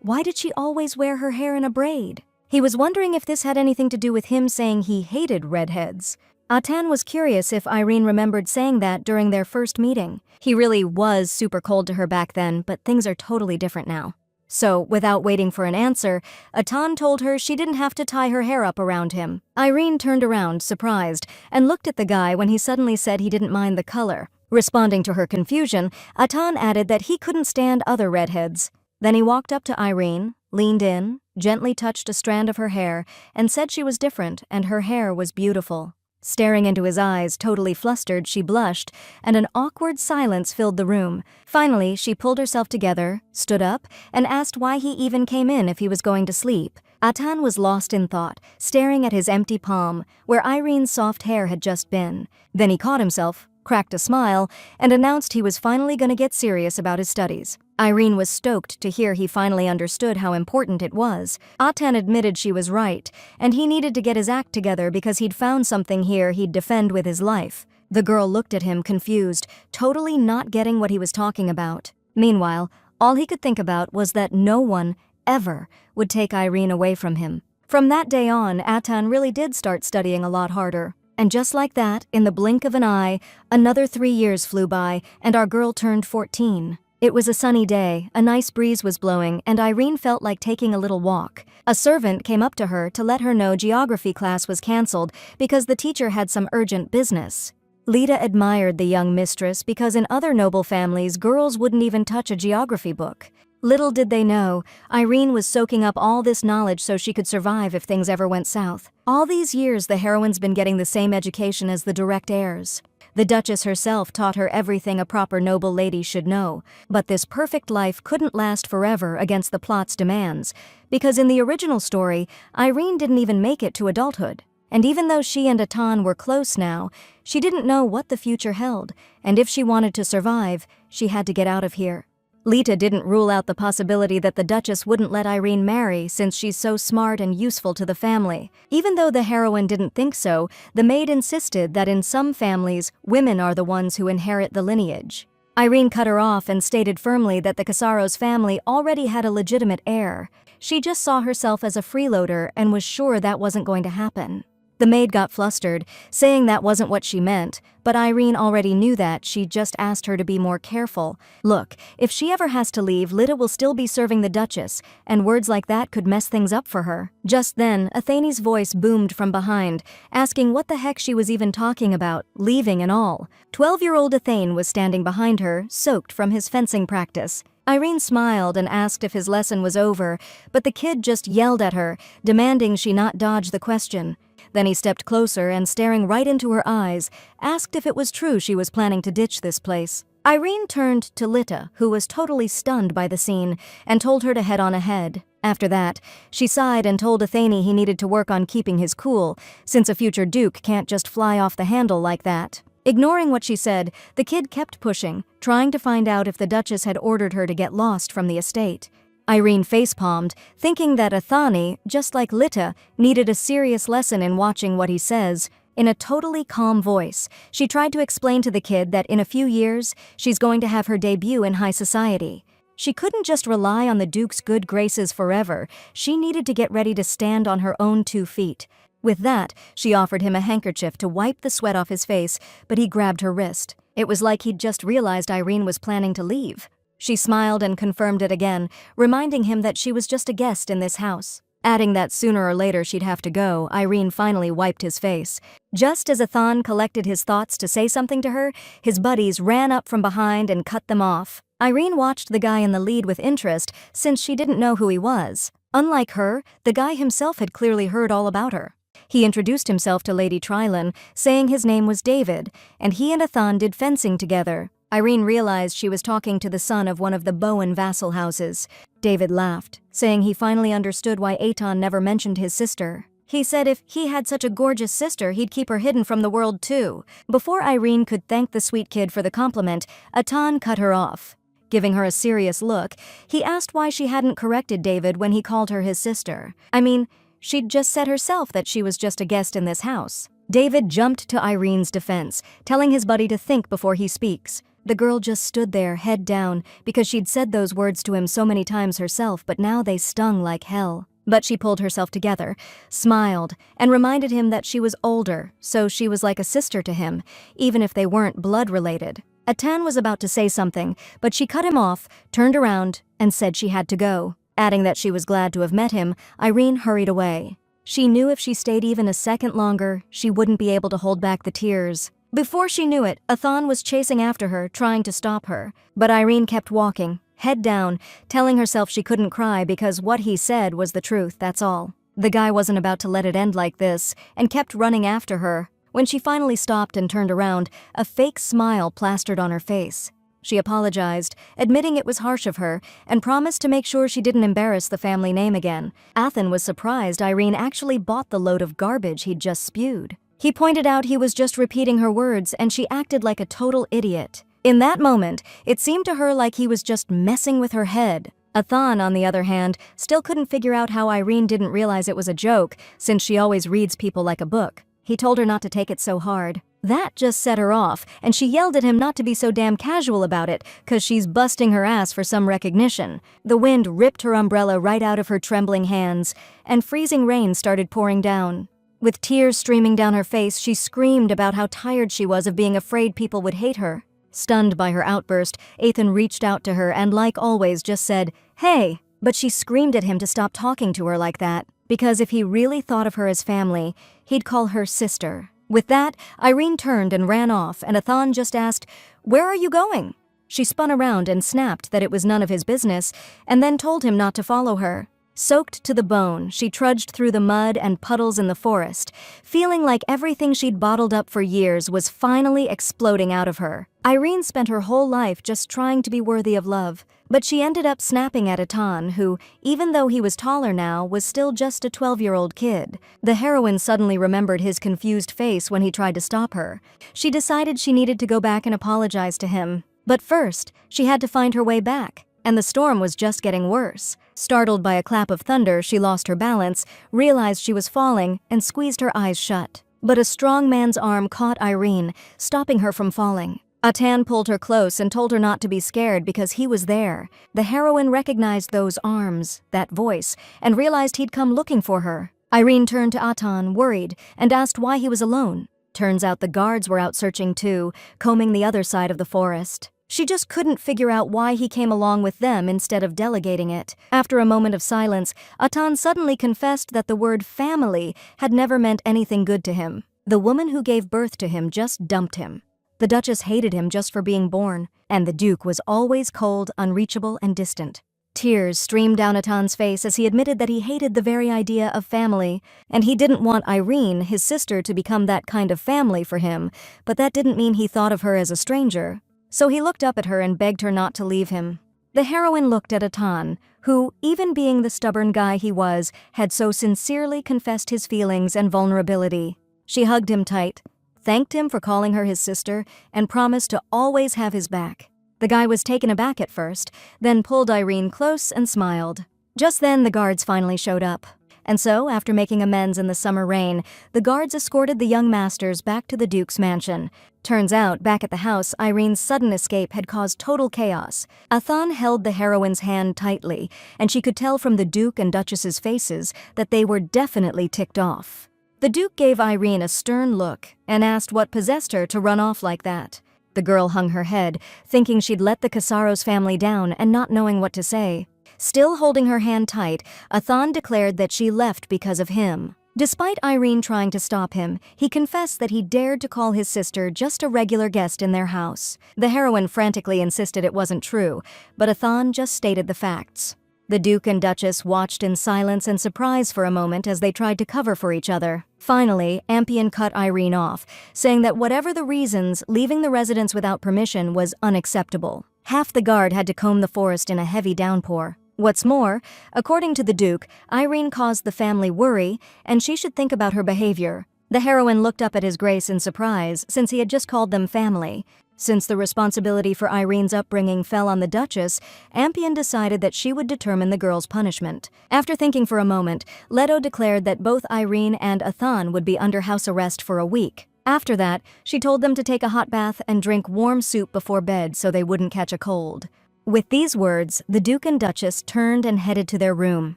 Why did she always wear her hair in a braid? He was wondering if this had anything to do with him saying he hated redheads. Atan was curious if Irene remembered saying that during their first meeting. He really was super cold to her back then, but things are totally different now. So, without waiting for an answer, Atan told her she didn't have to tie her hair up around him. Irene turned around, surprised, and looked at the guy when he suddenly said he didn't mind the color. Responding to her confusion, Atan added that he couldn't stand other redheads. Then he walked up to Irene, leaned in, gently touched a strand of her hair, and said she was different and her hair was beautiful. Staring into his eyes, totally flustered, she blushed, and an awkward silence filled the room. Finally, she pulled herself together, stood up, and asked why he even came in if he was going to sleep. Atan was lost in thought, staring at his empty palm, where Irene's soft hair had just been. Then he caught himself, cracked a smile, and announced he was finally going to get serious about his studies. Irene was stoked to hear he finally understood how important it was. Atan admitted she was right, and he needed to get his act together because he'd found something here he'd defend with his life. The girl looked at him confused, totally not getting what he was talking about. Meanwhile, all he could think about was that no one, ever, would take Irene away from him. From that day on, Atan really did start studying a lot harder. And just like that, in the blink of an eye, another 3 years flew by, and our girl turned 14. It was a sunny day, a nice breeze was blowing, and Irene felt like taking a little walk. A servant came up to her to let her know geography class was canceled because the teacher had some urgent business. Lita admired the young mistress because in other noble families, girls wouldn't even touch a geography book. Little did they know, Irene was soaking up all this knowledge so she could survive if things ever went south. All these years, the heroine's been getting the same education as the direct heirs. The Duchess herself taught her everything a proper noble lady should know, but this perfect life couldn't last forever against the plot's demands, because in the original story, Irene didn't even make it to adulthood. And even though she and Atan were close now, she didn't know what the future held, and if she wanted to survive, she had to get out of here. Lita didn't rule out the possibility that the Duchess wouldn't let Irene marry since she's so smart and useful to the family. Even though the heroine didn't think so, the maid insisted that in some families, women are the ones who inherit the lineage. Irene cut her off and stated firmly that the Casaros family already had a legitimate heir. She just saw herself as a freeloader and was sure that wasn't going to happen. The maid got flustered, saying that wasn't what she meant, but Irene already knew that. She just asked her to be more careful. Look, if she ever has to leave, Lita will still be serving the Duchess, and words like that could mess things up for her. Just then, Athene's voice boomed from behind, asking what the heck she was even talking about, leaving and all. 12-year-old Athene was standing behind her, soaked from his fencing practice. Irene smiled and asked if his lesson was over, but the kid just yelled at her, demanding she not dodge the question. Then he stepped closer and, staring right into her eyes, asked if it was true she was planning to ditch this place. Irene turned to Lita, who was totally stunned by the scene, and told her to head on ahead. After that, she sighed and told Athene he needed to work on keeping his cool, since a future duke can't just fly off the handle like that. Ignoring what she said, the kid kept pushing, trying to find out if the Duchess had ordered her to get lost from the estate. Irene facepalmed, thinking that Athene, just like Lita, needed a serious lesson in watching what he says. In a totally calm voice, she tried to explain to the kid that in a few years, she's going to have her debut in high society. She couldn't just rely on the Duke's good graces forever. She needed to get ready to stand on her own 2 feet. With that, she offered him a handkerchief to wipe the sweat off his face, but he grabbed her wrist. It was like he'd just realized Irene was planning to leave. She smiled and confirmed it again, reminding him that she was just a guest in this house. Adding that sooner or later she'd have to go, Irene finally wiped his face. Just as Athene collected his thoughts to say something to her, his buddies ran up from behind and cut them off. Irene watched the guy in the lead with interest, since she didn't know who he was. Unlike her, the guy himself had clearly heard all about her. He introduced himself to Lady Trilon, saying his name was David, and he and Athene did fencing together. Irene realized she was talking to the son of one of the Bowen vassal houses. David laughed, saying he finally understood why Aton never mentioned his sister. He said if he had such a gorgeous sister, he'd keep her hidden from the world too. Before Irene could thank the sweet kid for the compliment, Aton cut her off. Giving her a serious look, he asked why she hadn't corrected David when he called her his sister. I mean, she'd just said herself that she was just a guest in this house. David jumped to Irene's defense, telling his buddy to think before he speaks. The girl just stood there, head down, because she'd said those words to him so many times herself, but now they stung like hell. But she pulled herself together, smiled, and reminded him that she was older, so she was like a sister to him, even if they weren't blood-related. Atan was about to say something, but she cut him off, turned around, and said she had to go. Adding that she was glad to have met him, Irene hurried away. She knew if she stayed even a second longer, she wouldn't be able to hold back the tears. Before she knew it, Athene was chasing after her, trying to stop her. But Irene kept walking, head down, telling herself she couldn't cry because what he said was the truth, that's all. The guy wasn't about to let it end like this, and kept running after her. When she finally stopped and turned around, a fake smile plastered on her face. She apologized, admitting it was harsh of her, and promised to make sure she didn't embarrass the family name again. Athene was surprised Irene actually bought the load of garbage he'd just spewed. He pointed out he was just repeating her words, and she acted like a total idiot. In that moment, it seemed to her like he was just messing with her head. Athene, on the other hand, still couldn't figure out how Irene didn't realize it was a joke, since she always reads people like a book. He told her not to take it so hard. That just set her off, and she yelled at him not to be so damn casual about it, 'cause she's busting her ass for some recognition. The wind ripped her umbrella right out of her trembling hands, and freezing rain started pouring down. With tears streaming down her face, she screamed about how tired she was of being afraid people would hate her. Stunned by her outburst, Athene reached out to her and, like always, just said, "Hey!" But she screamed at him to stop talking to her like that, because if he really thought of her as family, he'd call her sister. With that, Irene turned and ran off, and Athan just asked, "Where are you going?" She spun around and snapped that it was none of his business, and then told him not to follow her. Soaked to the bone, she trudged through the mud and puddles in the forest, feeling like everything she'd bottled up for years was finally exploding out of her. Irene spent her whole life just trying to be worthy of love, but she ended up snapping at Athan, who, even though he was taller now, was still just a 12-year-old kid. The heroine suddenly remembered his confused face when he tried to stop her. She decided she needed to go back and apologize to him. But first, she had to find her way back, and the storm was just getting worse. Startled by a clap of thunder, she lost her balance, realized she was falling, and squeezed her eyes shut. But a strong man's arm caught Irene, stopping her from falling. Athan pulled her close and told her not to be scared because he was there. The heroine recognized those arms, that voice, and realized he'd come looking for her. Irene turned to Athan, worried, and asked why he was alone. Turns out the guards were out searching too, combing the other side of the forest. She just couldn't figure out why he came along with them instead of delegating it. After a moment of silence, Athan suddenly confessed that the word family had never meant anything good to him. The woman who gave birth to him just dumped him. The Duchess hated him just for being born, and the Duke was always cold, unreachable, and distant. Tears streamed down Athan's face as he admitted that he hated the very idea of family, and he didn't want Irene, his sister, to become that kind of family for him, but that didn't mean he thought of her as a stranger. So he looked up at her and begged her not to leave him. The heroine looked at Athan, who, even being the stubborn guy he was, had so sincerely confessed his feelings and vulnerability. She hugged him tight, thanked him for calling her his sister, and promised to always have his back. The guy was taken aback at first, then pulled Irene close and smiled. Just then the guards finally showed up. And so, after making amends in the summer rain, the guards escorted the young masters back to the Duke's mansion. Turns out, back at the house, Irene's sudden escape had caused total chaos. Athan held the heroine's hand tightly, and she could tell from the Duke and Duchess's faces that they were definitely ticked off. The Duke gave Irene a stern look and asked what possessed her to run off like that. The girl hung her head, thinking she'd let the Casaros family down and not knowing what to say. Still holding her hand tight, Athan declared that she left because of him. Despite Irene trying to stop him, he confessed that he dared to call his sister just a regular guest in their house. The heroine frantically insisted it wasn't true, but Athan just stated the facts. The Duke and Duchess watched in silence and surprise for a moment as they tried to cover for each other. Finally, Ampion cut Irene off, saying that whatever the reasons, leaving the residence without permission was unacceptable. Half the guard had to comb the forest in a heavy downpour. What's more, according to the Duke, Irene caused the family worry, and she should think about her behavior. The heroine looked up at His Grace in surprise, since he had just called them family. Since the responsibility for Irene's upbringing fell on the Duchess, Ampion decided that she would determine the girl's punishment. After thinking for a moment, Leto declared that both Irene and Athan would be under house arrest for a week. After that, she told them to take a hot bath and drink warm soup before bed so they wouldn't catch a cold. With these words, the Duke and Duchess turned and headed to their room.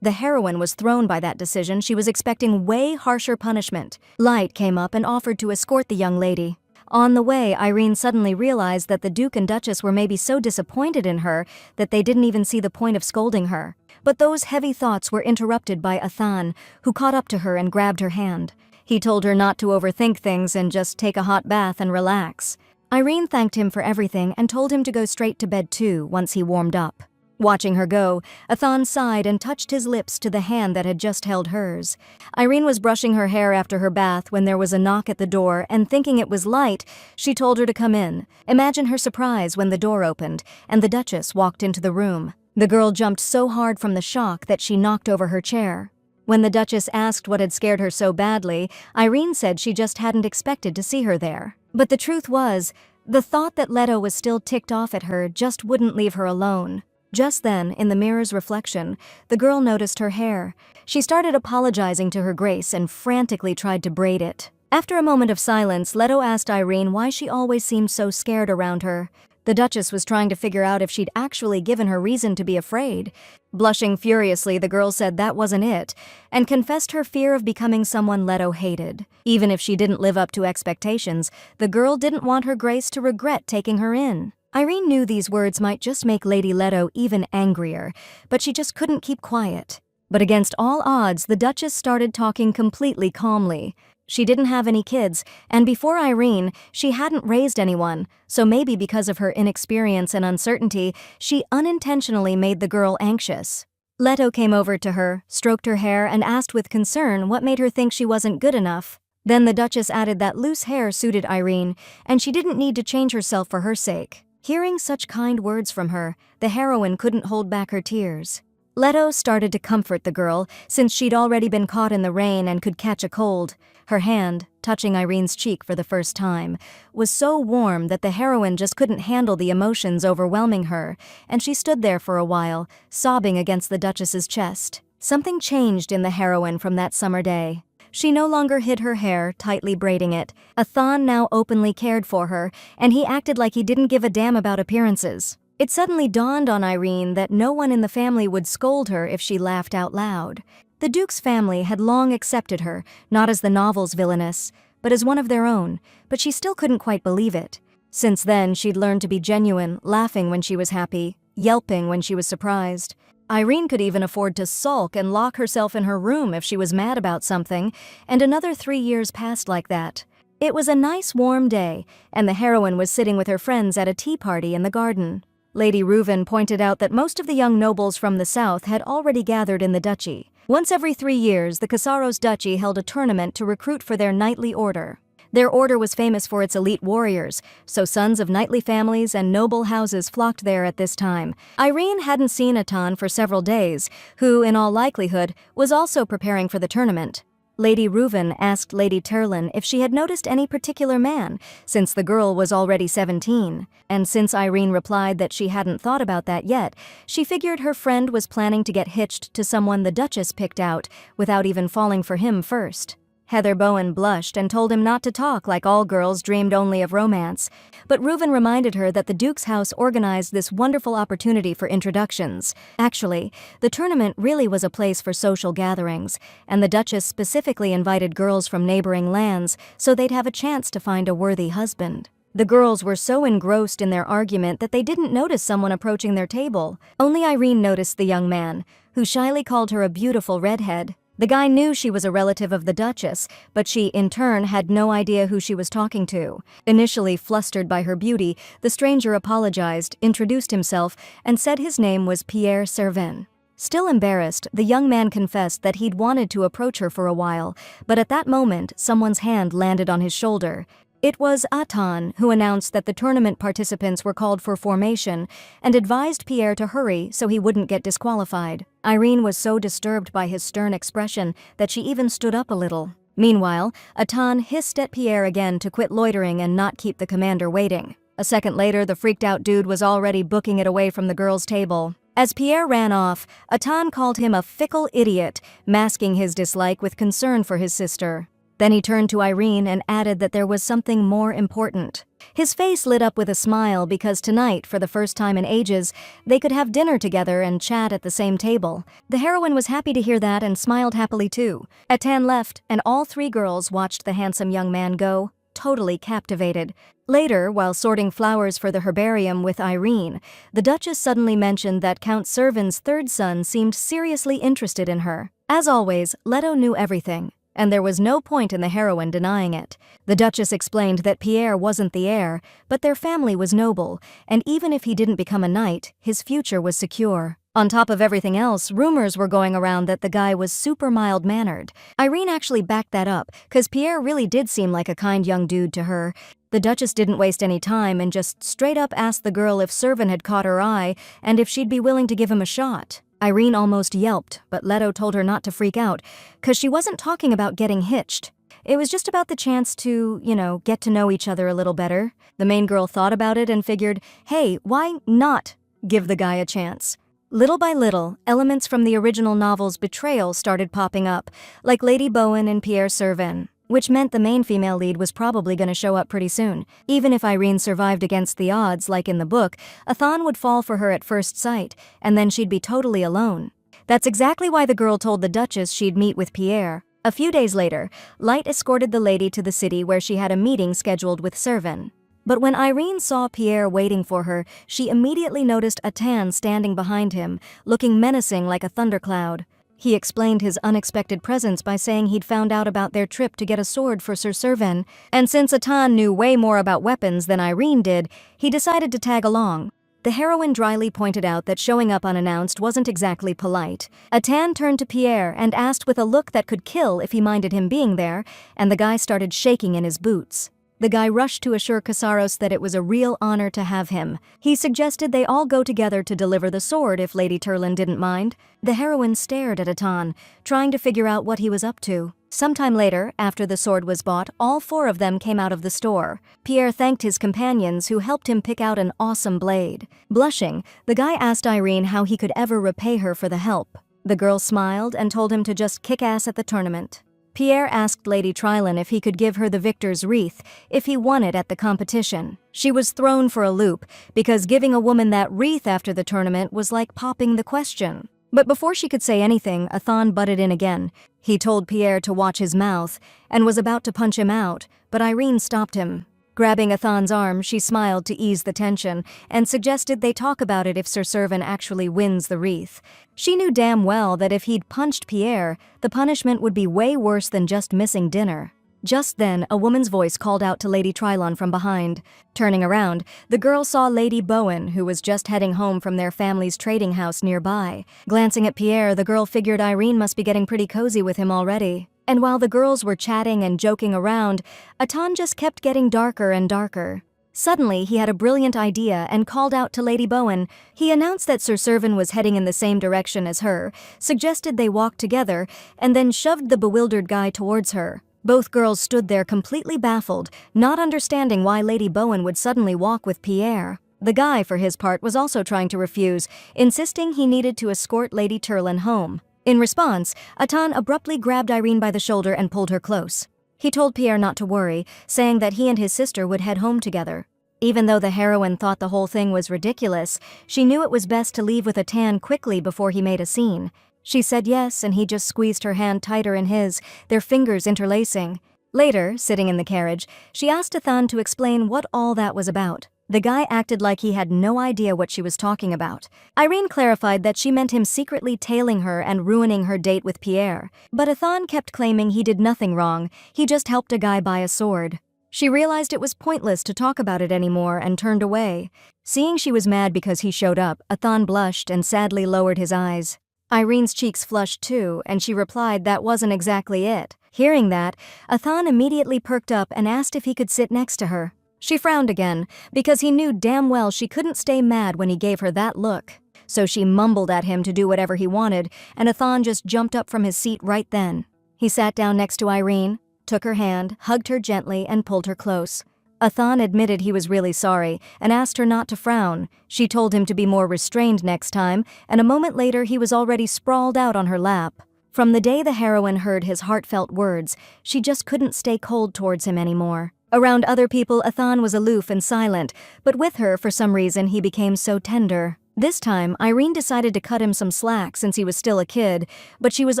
The heroine was thrown by that decision. She was expecting way harsher punishment. Light came up and offered to escort the young lady. On the way, Irene suddenly realized that the Duke and Duchess were maybe so disappointed in her that they didn't even see the point of scolding her. But those heavy thoughts were interrupted by Athan, who caught up to her and grabbed her hand. He told her not to overthink things and just take a hot bath and relax. Irene thanked him for everything and told him to go straight to bed too once he warmed up. Watching her go, Athan sighed and touched his lips to the hand that had just held hers. Irene was brushing her hair after her bath when there was a knock at the door, and thinking it was Light, she told her to come in. Imagine her surprise when the door opened and the Duchess walked into the room. The girl jumped so hard from the shock that she knocked over her chair. When the Duchess asked what had scared her so badly, Irene said she just hadn't expected to see her there. But the truth was, the thought that Leto was still ticked off at her just wouldn't leave her alone. Just then, in the mirror's reflection, the girl noticed her hair. She started apologizing to her Grace and frantically tried to braid it. After a moment of silence, Leto asked Irene why she always seemed so scared around her. The Duchess was trying to figure out if she'd actually given her reason to be afraid. Blushing furiously, the girl said that wasn't it, and confessed her fear of becoming someone Leto hated. Even if she didn't live up to expectations, the girl didn't want her Grace to regret taking her in. Irene knew these words might just make Lady Leto even angrier, but she just couldn't keep quiet. But against all odds, the Duchess started talking completely calmly. She didn't have any kids, and before Irene, she hadn't raised anyone, so maybe because of her inexperience and uncertainty, she unintentionally made the girl anxious. Leto came over to her, stroked her hair, and asked with concern what made her think she wasn't good enough. Then the Duchess added that loose hair suited Irene, and she didn't need to change herself for her sake. Hearing such kind words from her, the heroine couldn't hold back her tears. Leto started to comfort the girl, since she'd already been caught in the rain and could catch a cold. Her hand, touching Irene's cheek for the first time, was so warm that the heroine just couldn't handle the emotions overwhelming her, and she stood there for a while, sobbing against the Duchess's chest. Something changed in the heroine from that summer day. She no longer hid her hair, tightly braiding it. Athan now openly cared for her, and he acted like he didn't give a damn about appearances. It suddenly dawned on Irene that no one in the family would scold her if she laughed out loud. The Duke's family had long accepted her, not as the novel's villainess, but as one of their own, but she still couldn't quite believe it. Since then, she'd learned to be genuine, laughing when she was happy, yelping when she was surprised. Irene could even afford to sulk and lock herself in her room if she was mad about something, and another 3 years passed like that. It was a nice warm day, and the heroine was sitting with her friends at a tea party in the garden. Lady Reuven pointed out that most of the young nobles from the south had already gathered in the duchy. Once every 3 years, the Casaros duchy held a tournament to recruit for their knightly order. Their order was famous for its elite warriors, so sons of knightly families and noble houses flocked there at this time. Irene hadn't seen Athan for several days, who, in all likelihood, was also preparing for the tournament. Lady Reuven asked Lady Turlin if she had noticed any particular man, since the girl was already 17, and since Irene replied that she hadn't thought about that yet, she figured her friend was planning to get hitched to someone the Duchess picked out, without even falling for him first. Heather Bowen blushed and told him not to talk like all girls dreamed only of romance, but Reuven reminded her that the Duke's house organized this wonderful opportunity for introductions. Actually, the tournament really was a place for social gatherings, and the Duchess specifically invited girls from neighboring lands so they'd have a chance to find a worthy husband. The girls were so engrossed in their argument that they didn't notice someone approaching their table. Only Irene noticed the young man, who shyly called her a beautiful redhead. The guy knew she was a relative of the Duchess, but she, in turn, had no idea who she was talking to. Initially flustered by her beauty, the stranger apologized, introduced himself, and said his name was Pierre Servin. Still embarrassed, the young man confessed that he'd wanted to approach her for a while, but at that moment, someone's hand landed on his shoulder. It was Athan, who announced that the tournament participants were called for formation and advised Pierre to hurry so he wouldn't get disqualified. Irene was so disturbed by his stern expression that she even stood up a little. Meanwhile, Athan hissed at Pierre again to quit loitering and not keep the commander waiting. A second later, the freaked-out dude was already booking it away from the girls' table. As Pierre ran off, Athan called him a fickle idiot, masking his dislike with concern for his sister. Then he turned to Irene and added that there was something more important. His face lit up with a smile because tonight, for the first time in ages, they could have dinner together and chat at the same table. The heroine was happy to hear that and smiled happily too. Athan left, and all 3 girls watched the handsome young man go, totally captivated. Later, while sorting flowers for the herbarium with Irene, the Duchess suddenly mentioned that Count Servin's 3rd son seemed seriously interested in her. As always, Leto knew everything, and there was no point in the heroine denying it. The Duchess explained that Pierre wasn't the heir, but their family was noble, and even if he didn't become a knight, his future was secure. On top of everything else, rumors were going around that the guy was super mild-mannered. Irene actually backed that up, cause Pierre really did seem like a kind young dude to her. The Duchess didn't waste any time and just straight up asked the girl if Servin had caught her eye and if she'd be willing to give him a shot. Irene almost yelped, but Leto told her not to freak out, cause she wasn't talking about getting hitched. It was just about the chance to, get to know each other a little better. The main girl thought about it and figured, hey, why not give the guy a chance? Little by little, elements from the original novel's betrayal started popping up, like Lady Bowen and Pierre Servin, which meant the main female lead was probably going to show up pretty soon. Even if Irene survived against the odds, like in the book, Athan would fall for her at first sight, and then she'd be totally alone. That's exactly why the girl told the Duchess she'd meet with Pierre. A few days later, Light escorted the lady to the city where she had a meeting scheduled with Servin. But when Irene saw Pierre waiting for her, she immediately noticed Athan standing behind him, looking menacing like a thundercloud. He explained his unexpected presence by saying he'd found out about their trip to get a sword for Sir Servan, and since Atan knew way more about weapons than Irene did, he decided to tag along. The heroine dryly pointed out that showing up unannounced wasn't exactly polite. Atan turned to Pierre and asked with a look that could kill if he minded him being there, and the guy started shaking in his boots. The guy rushed to assure Casaros that it was a real honor to have him. He suggested they all go together to deliver the sword if Lady Turlin didn't mind. The heroine stared at Atan, trying to figure out what he was up to. Sometime later, after the sword was bought, all four of them came out of the store. Pierre thanked his companions who helped him pick out an awesome blade. Blushing, the guy asked Irene how he could ever repay her for the help. The girl smiled and told him to just kick ass at the tournament. Pierre asked Lady Trilon if he could give her the victor's wreath if he won it at the competition. She was thrown for a loop, because giving a woman that wreath after the tournament was like popping the question. But before she could say anything, Athan butted in again. He told Pierre to watch his mouth, and was about to punch him out, but Irene stopped him. Grabbing Athan's arm, she smiled to ease the tension, and suggested they talk about it if Sir Servan actually wins the wreath. She knew damn well that if he'd punched Pierre, the punishment would be way worse than just missing dinner. Just then, a woman's voice called out to Lady Trilon from behind. Turning around, the girl saw Lady Bowen, who was just heading home from their family's trading house nearby. Glancing at Pierre, the girl figured Irene must be getting pretty cozy with him already. And while the girls were chatting and joking around, Atan just kept getting darker and darker. Suddenly, he had a brilliant idea and called out to Lady Bowen. He announced that Sir Servan was heading in the same direction as her, suggested they walk together, and then shoved the bewildered guy towards her. Both girls stood there completely baffled, not understanding why Lady Bowen would suddenly walk with Pierre. The guy, for his part, was also trying to refuse, insisting he needed to escort Lady Turlin home. In response, Atan abruptly grabbed Irene by the shoulder and pulled her close. He told Pierre not to worry, saying that he and his sister would head home together. Even though the heroine thought the whole thing was ridiculous, she knew it was best to leave with Atan quickly before he made a scene. She said yes, and he just squeezed her hand tighter in his, their fingers interlacing. Later, sitting in the carriage, she asked Atan to explain what all that was about. The guy acted like he had no idea what she was talking about. Irene clarified that she meant him secretly tailing her and ruining her date with Pierre. But Atan kept claiming he did nothing wrong, he just helped a guy buy a sword. She realized it was pointless to talk about it anymore and turned away. Seeing she was mad because he showed up, Atan blushed and sadly lowered his eyes. Irene's cheeks flushed too, and she replied that wasn't exactly it. Hearing that, Atan immediately perked up and asked if he could sit next to her. She frowned again, because he knew damn well she couldn't stay mad when he gave her that look. So she mumbled at him to do whatever he wanted, and Atan just jumped up from his seat right then. He sat down next to Irene, took her hand, hugged her gently, and pulled her close. Atan admitted he was really sorry, and asked her not to frown. She told him to be more restrained next time, and a moment later he was already sprawled out on her lap. From the day the heroine heard his heartfelt words, she just couldn't stay cold towards him anymore. Around other people, Atan was aloof and silent, but with her, for some reason, he became so tender. This time, Irene decided to cut him some slack since he was still a kid, but she was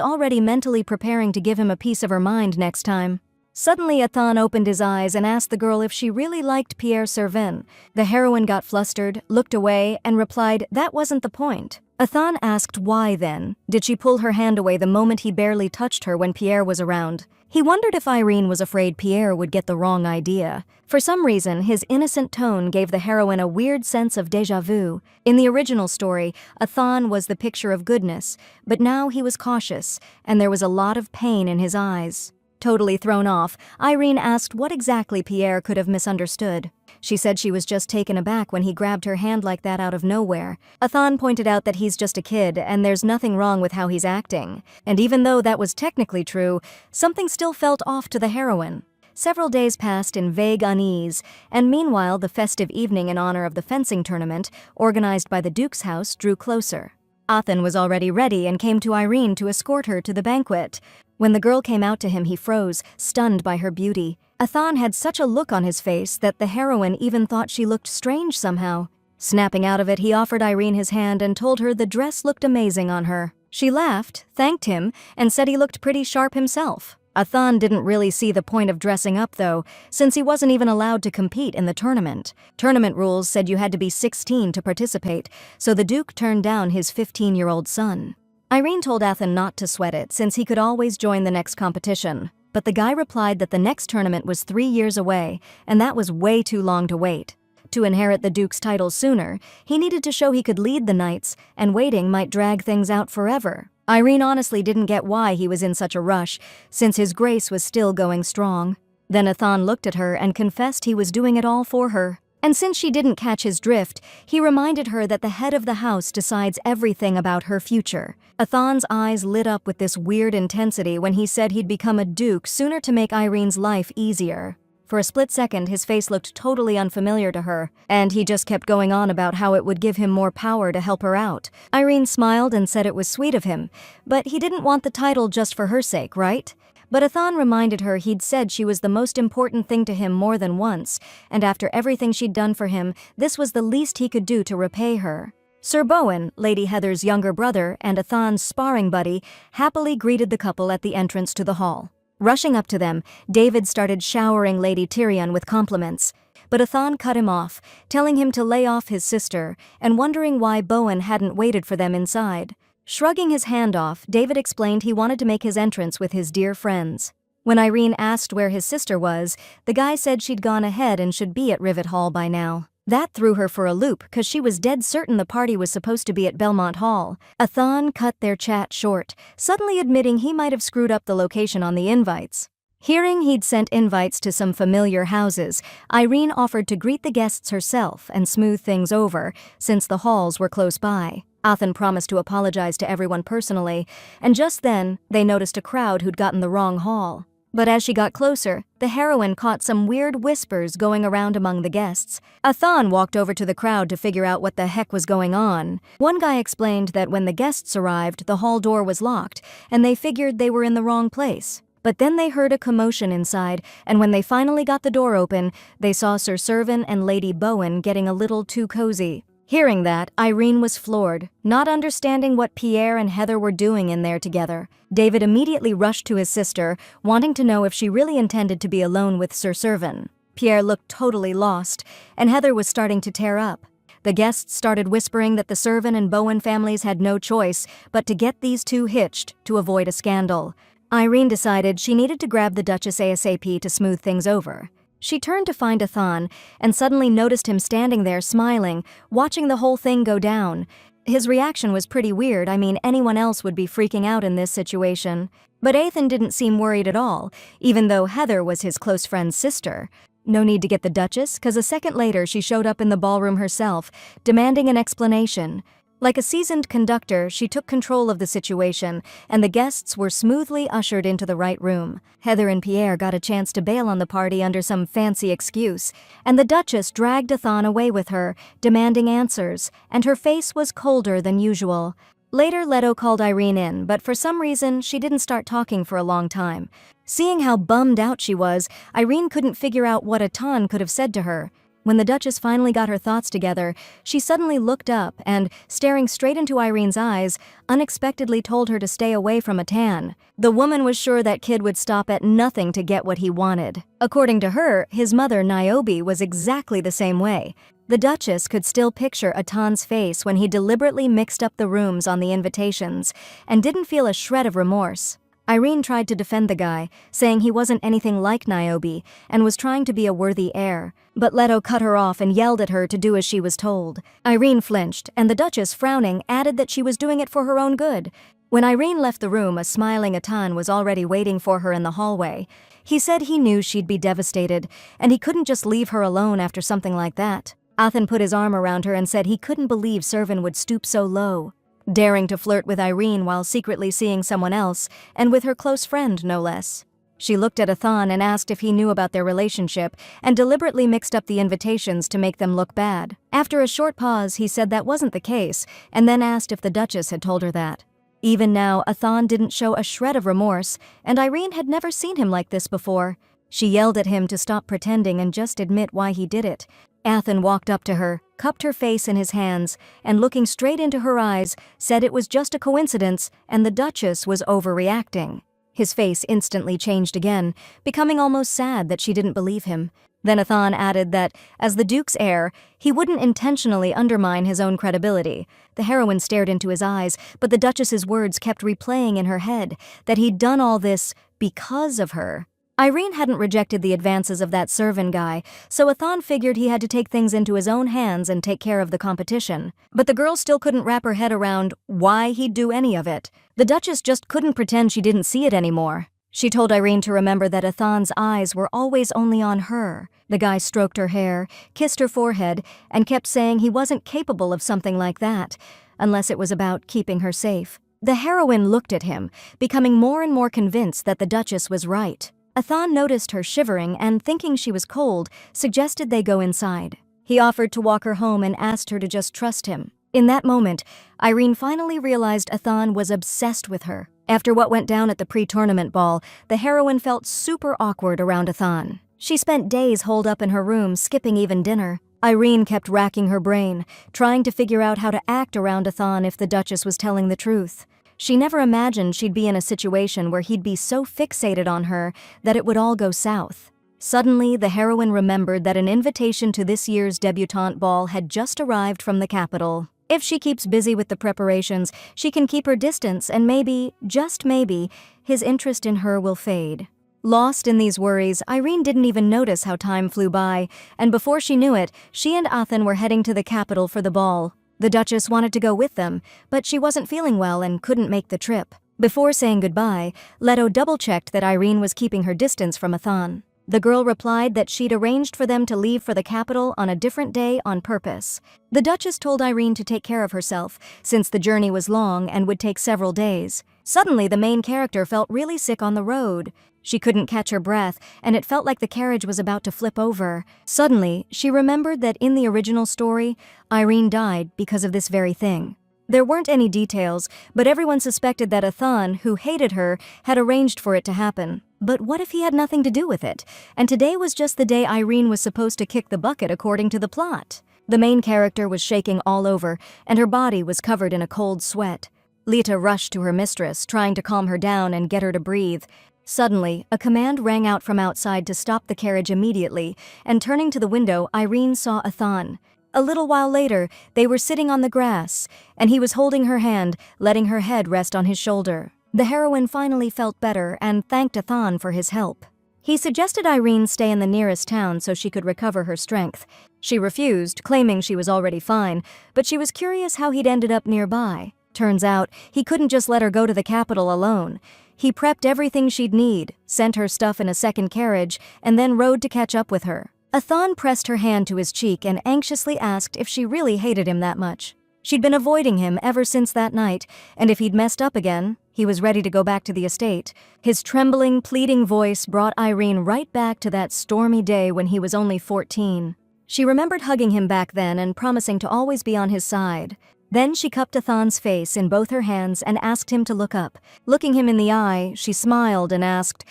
already mentally preparing to give him a piece of her mind next time. Suddenly, Atan opened his eyes and asked the girl if she really liked Pierre Servin. The heroine got flustered, looked away, and replied that wasn't the point. Atan asked why then. Did she pull her hand away the moment he barely touched her when Pierre was around? He wondered if Irene was afraid Pierre would get the wrong idea. For some reason, his innocent tone gave the heroine a weird sense of déjà vu. In the original story, Atan was the picture of goodness, but now he was cautious, and there was a lot of pain in his eyes. Totally thrown off, Irene asked what exactly Pierre could have misunderstood. She said she was just taken aback when he grabbed her hand like that out of nowhere. Atan pointed out that he's just a kid and there's nothing wrong with how he's acting. And even though that was technically true, something still felt off to the heroine. Several days passed in vague unease, and meanwhile the festive evening in honor of the fencing tournament, organized by the Duke's house, drew closer. Athan was already ready and came to Irene to escort her to the banquet. When the girl came out to him, he froze, stunned by her beauty. Athan had such a look on his face that the heroine even thought she looked strange somehow. Snapping out of it, he offered Irene his hand and told her the dress looked amazing on her. She laughed, thanked him, and said he looked pretty sharp himself. Athan didn't really see the point of dressing up, though, since he wasn't even allowed to compete in the tournament. Tournament rules said you had to be 16 to participate, so the Duke turned down his 15-year-old son. Irene told Athen not to sweat it since he could always join the next competition. But the guy replied that the next tournament was 3 years away, and that was way too long to wait. To inherit the Duke's title sooner, he needed to show he could lead the knights, and waiting might drag things out forever. Irene honestly didn't get why he was in such a rush, since his grace was still going strong. Then Athan looked at her and confessed he was doing it all for her. And since she didn't catch his drift, he reminded her that the head of the house decides everything about her future. Athan's eyes lit up with this weird intensity when he said he'd become a duke sooner to make Irene's life easier. For a split second, his face looked totally unfamiliar to her, and he just kept going on about how it would give him more power to help her out. Irene smiled and said it was sweet of him, but he didn't want the title just for her sake, right? But Athan reminded her he'd said she was the most important thing to him more than once, and after everything she'd done for him, this was the least he could do to repay her. Sir Bowen, Lady Heather's younger brother and Athan's sparring buddy, happily greeted the couple at the entrance to the hall. Rushing up to them, David started showering Lady Tyrion with compliments. But Athan cut him off, telling him to lay off his sister, and wondering why Bowen hadn't waited for them inside. Shrugging his hand off, David explained he wanted to make his entrance with his dear friends. When Irene asked where his sister was, the guy said she'd gone ahead and should be at Rivet Hall by now. That threw her for a loop because she was dead certain the party was supposed to be at Belmont Hall. Athan cut their chat short, suddenly admitting he might have screwed up the location on the invites. Hearing he'd sent invites to some familiar houses, Irene offered to greet the guests herself and smooth things over, since the halls were close by. Athan promised to apologize to everyone personally, and just then, they noticed a crowd who'd gotten the wrong hall. But as she got closer, the heroine caught some weird whispers going around among the guests. Athan walked over to the crowd to figure out what the heck was going on. One guy explained that when the guests arrived, the hall door was locked, and they figured they were in the wrong place. But then they heard a commotion inside, and when they finally got the door open, they saw Sir Servan and Lady Bowen getting a little too cozy. Hearing that, Irene was floored, not understanding what Pierre and Heather were doing in there together. David immediately rushed to his sister, wanting to know if she really intended to be alone with Sir Servan. Pierre looked totally lost, and Heather was starting to tear up. The guests started whispering that the Servan and Bowen families had no choice but to get these two hitched to avoid a scandal. Irene decided she needed to grab the Duchess ASAP to smooth things over. She turned to find Athan and suddenly noticed him standing there smiling, watching the whole thing go down. His reaction was pretty weird. I mean, anyone else would be freaking out in this situation. But Athan didn't seem worried at all, even though Heather was his close friend's sister. No need to get the Duchess, because a second later she showed up in the ballroom herself, demanding an explanation. Like a seasoned conductor, she took control of the situation, and the guests were smoothly ushered into the right room. Heather and Pierre got a chance to bail on the party under some fancy excuse, and the Duchess dragged Athan away with her, demanding answers, and her face was colder than usual. Later, Leto called Irene in, but for some reason, she didn't start talking for a long time. Seeing how bummed out she was, Irene couldn't figure out what Athan could have said to her. When the Duchess finally got her thoughts together, she suddenly looked up and, staring straight into Irene's eyes, unexpectedly told her to stay away from Athan. The woman was sure that kid would stop at nothing to get what he wanted. According to her, his mother, Niobe, was exactly the same way. The Duchess could still picture Athan's face when he deliberately mixed up the rooms on the invitations, and didn't feel a shred of remorse. Irene tried to defend the guy, saying he wasn't anything like Niobe and was trying to be a worthy heir. But Leto cut her off and yelled at her to do as she was told. Irene flinched, and the Duchess, frowning, added that she was doing it for her own good. When Irene left the room, a smiling Athan was already waiting for her in the hallway. He said he knew she'd be devastated, and he couldn't just leave her alone after something like that. Athan put his arm around her and said he couldn't believe Servan would stoop so low. Daring to flirt with Irene while secretly seeing someone else, and with her close friend, no less. She looked at Athan and asked if he knew about their relationship, and deliberately mixed up the invitations to make them look bad. After a short pause, he said that wasn't the case, and then asked if the Duchess had told her that. Even now, Athan didn't show a shred of remorse, and Irene had never seen him like this before. She yelled at him to stop pretending and just admit why he did it. Athan walked up to her, cupped her face in his hands, and looking straight into her eyes, said it was just a coincidence and the Duchess was overreacting. His face instantly changed again, becoming almost sad that she didn't believe him. Then Athan added that, as the Duke's heir, he wouldn't intentionally undermine his own credibility. The heroine stared into his eyes, but the Duchess's words kept replaying in her head, that he'd done all this because of her. Irene hadn't rejected the advances of that servant guy, so Athan figured he had to take things into his own hands and take care of the competition. But the girl still couldn't wrap her head around why he'd do any of it. The Duchess just couldn't pretend she didn't see it anymore. She told Irene to remember that Athan's eyes were always only on her. The guy stroked her hair, kissed her forehead, and kept saying he wasn't capable of something like that, unless it was about keeping her safe. The heroine looked at him, becoming more and more convinced that the Duchess was right. Athan noticed her shivering and, thinking she was cold, suggested they go inside. He offered to walk her home and asked her to just trust him. In that moment, Irene finally realized Athan was obsessed with her. After what went down at the pre-tournament ball, the heroine felt super awkward around Athan. She spent days holed up in her room, skipping even dinner. Irene kept racking her brain, trying to figure out how to act around Athan if the Duchess was telling the truth. She never imagined she'd be in a situation where he'd be so fixated on her that it would all go south. Suddenly, the heroine remembered that an invitation to this year's debutante ball had just arrived from the capital. If she keeps busy with the preparations, she can keep her distance and maybe, just maybe, his interest in her will fade. Lost in these worries, Irene didn't even notice how time flew by, and before she knew it, she and Athan were heading to the capital for the ball. The Duchess wanted to go with them, but she wasn't feeling well and couldn't make the trip. Before saying goodbye, Leto double-checked that Irene was keeping her distance from Athan. The girl replied that she'd arranged for them to leave for the capital on a different day on purpose. The Duchess told Irene to take care of herself, since the journey was long and would take several days. Suddenly, the main character felt really sick on the road. She couldn't catch her breath, and it felt like the carriage was about to flip over. Suddenly, she remembered that in the original story, Irene died because of this very thing. There weren't any details, but everyone suspected that Athan, who hated her, had arranged for it to happen. But what if he had nothing to do with it? And today was just the day Irene was supposed to kick the bucket according to the plot. The main character was shaking all over, and her body was covered in a cold sweat. Lita rushed to her mistress, trying to calm her down and get her to breathe. Suddenly, a command rang out from outside to stop the carriage immediately, and turning to the window, Irene saw Athan. A little while later, they were sitting on the grass, and he was holding her hand, letting her head rest on his shoulder. The heroine finally felt better and thanked Athan for his help. He suggested Irene stay in the nearest town so she could recover her strength. She refused, claiming she was already fine, but she was curious how he'd ended up nearby. Turns out, he couldn't just let her go to the capital alone. He prepped everything she'd need, sent her stuff in a second carriage, and then rode to catch up with her. Athan pressed her hand to his cheek and anxiously asked if she really hated him that much. She'd been avoiding him ever since that night, and if he'd messed up again, he was ready to go back to the estate. His trembling, pleading voice brought Irene right back to that stormy day when he was only 14. She remembered hugging him back then and promising to always be on his side. Then she cupped Athan's face in both her hands and asked him to look up. Looking him in the eye, she smiled and asked,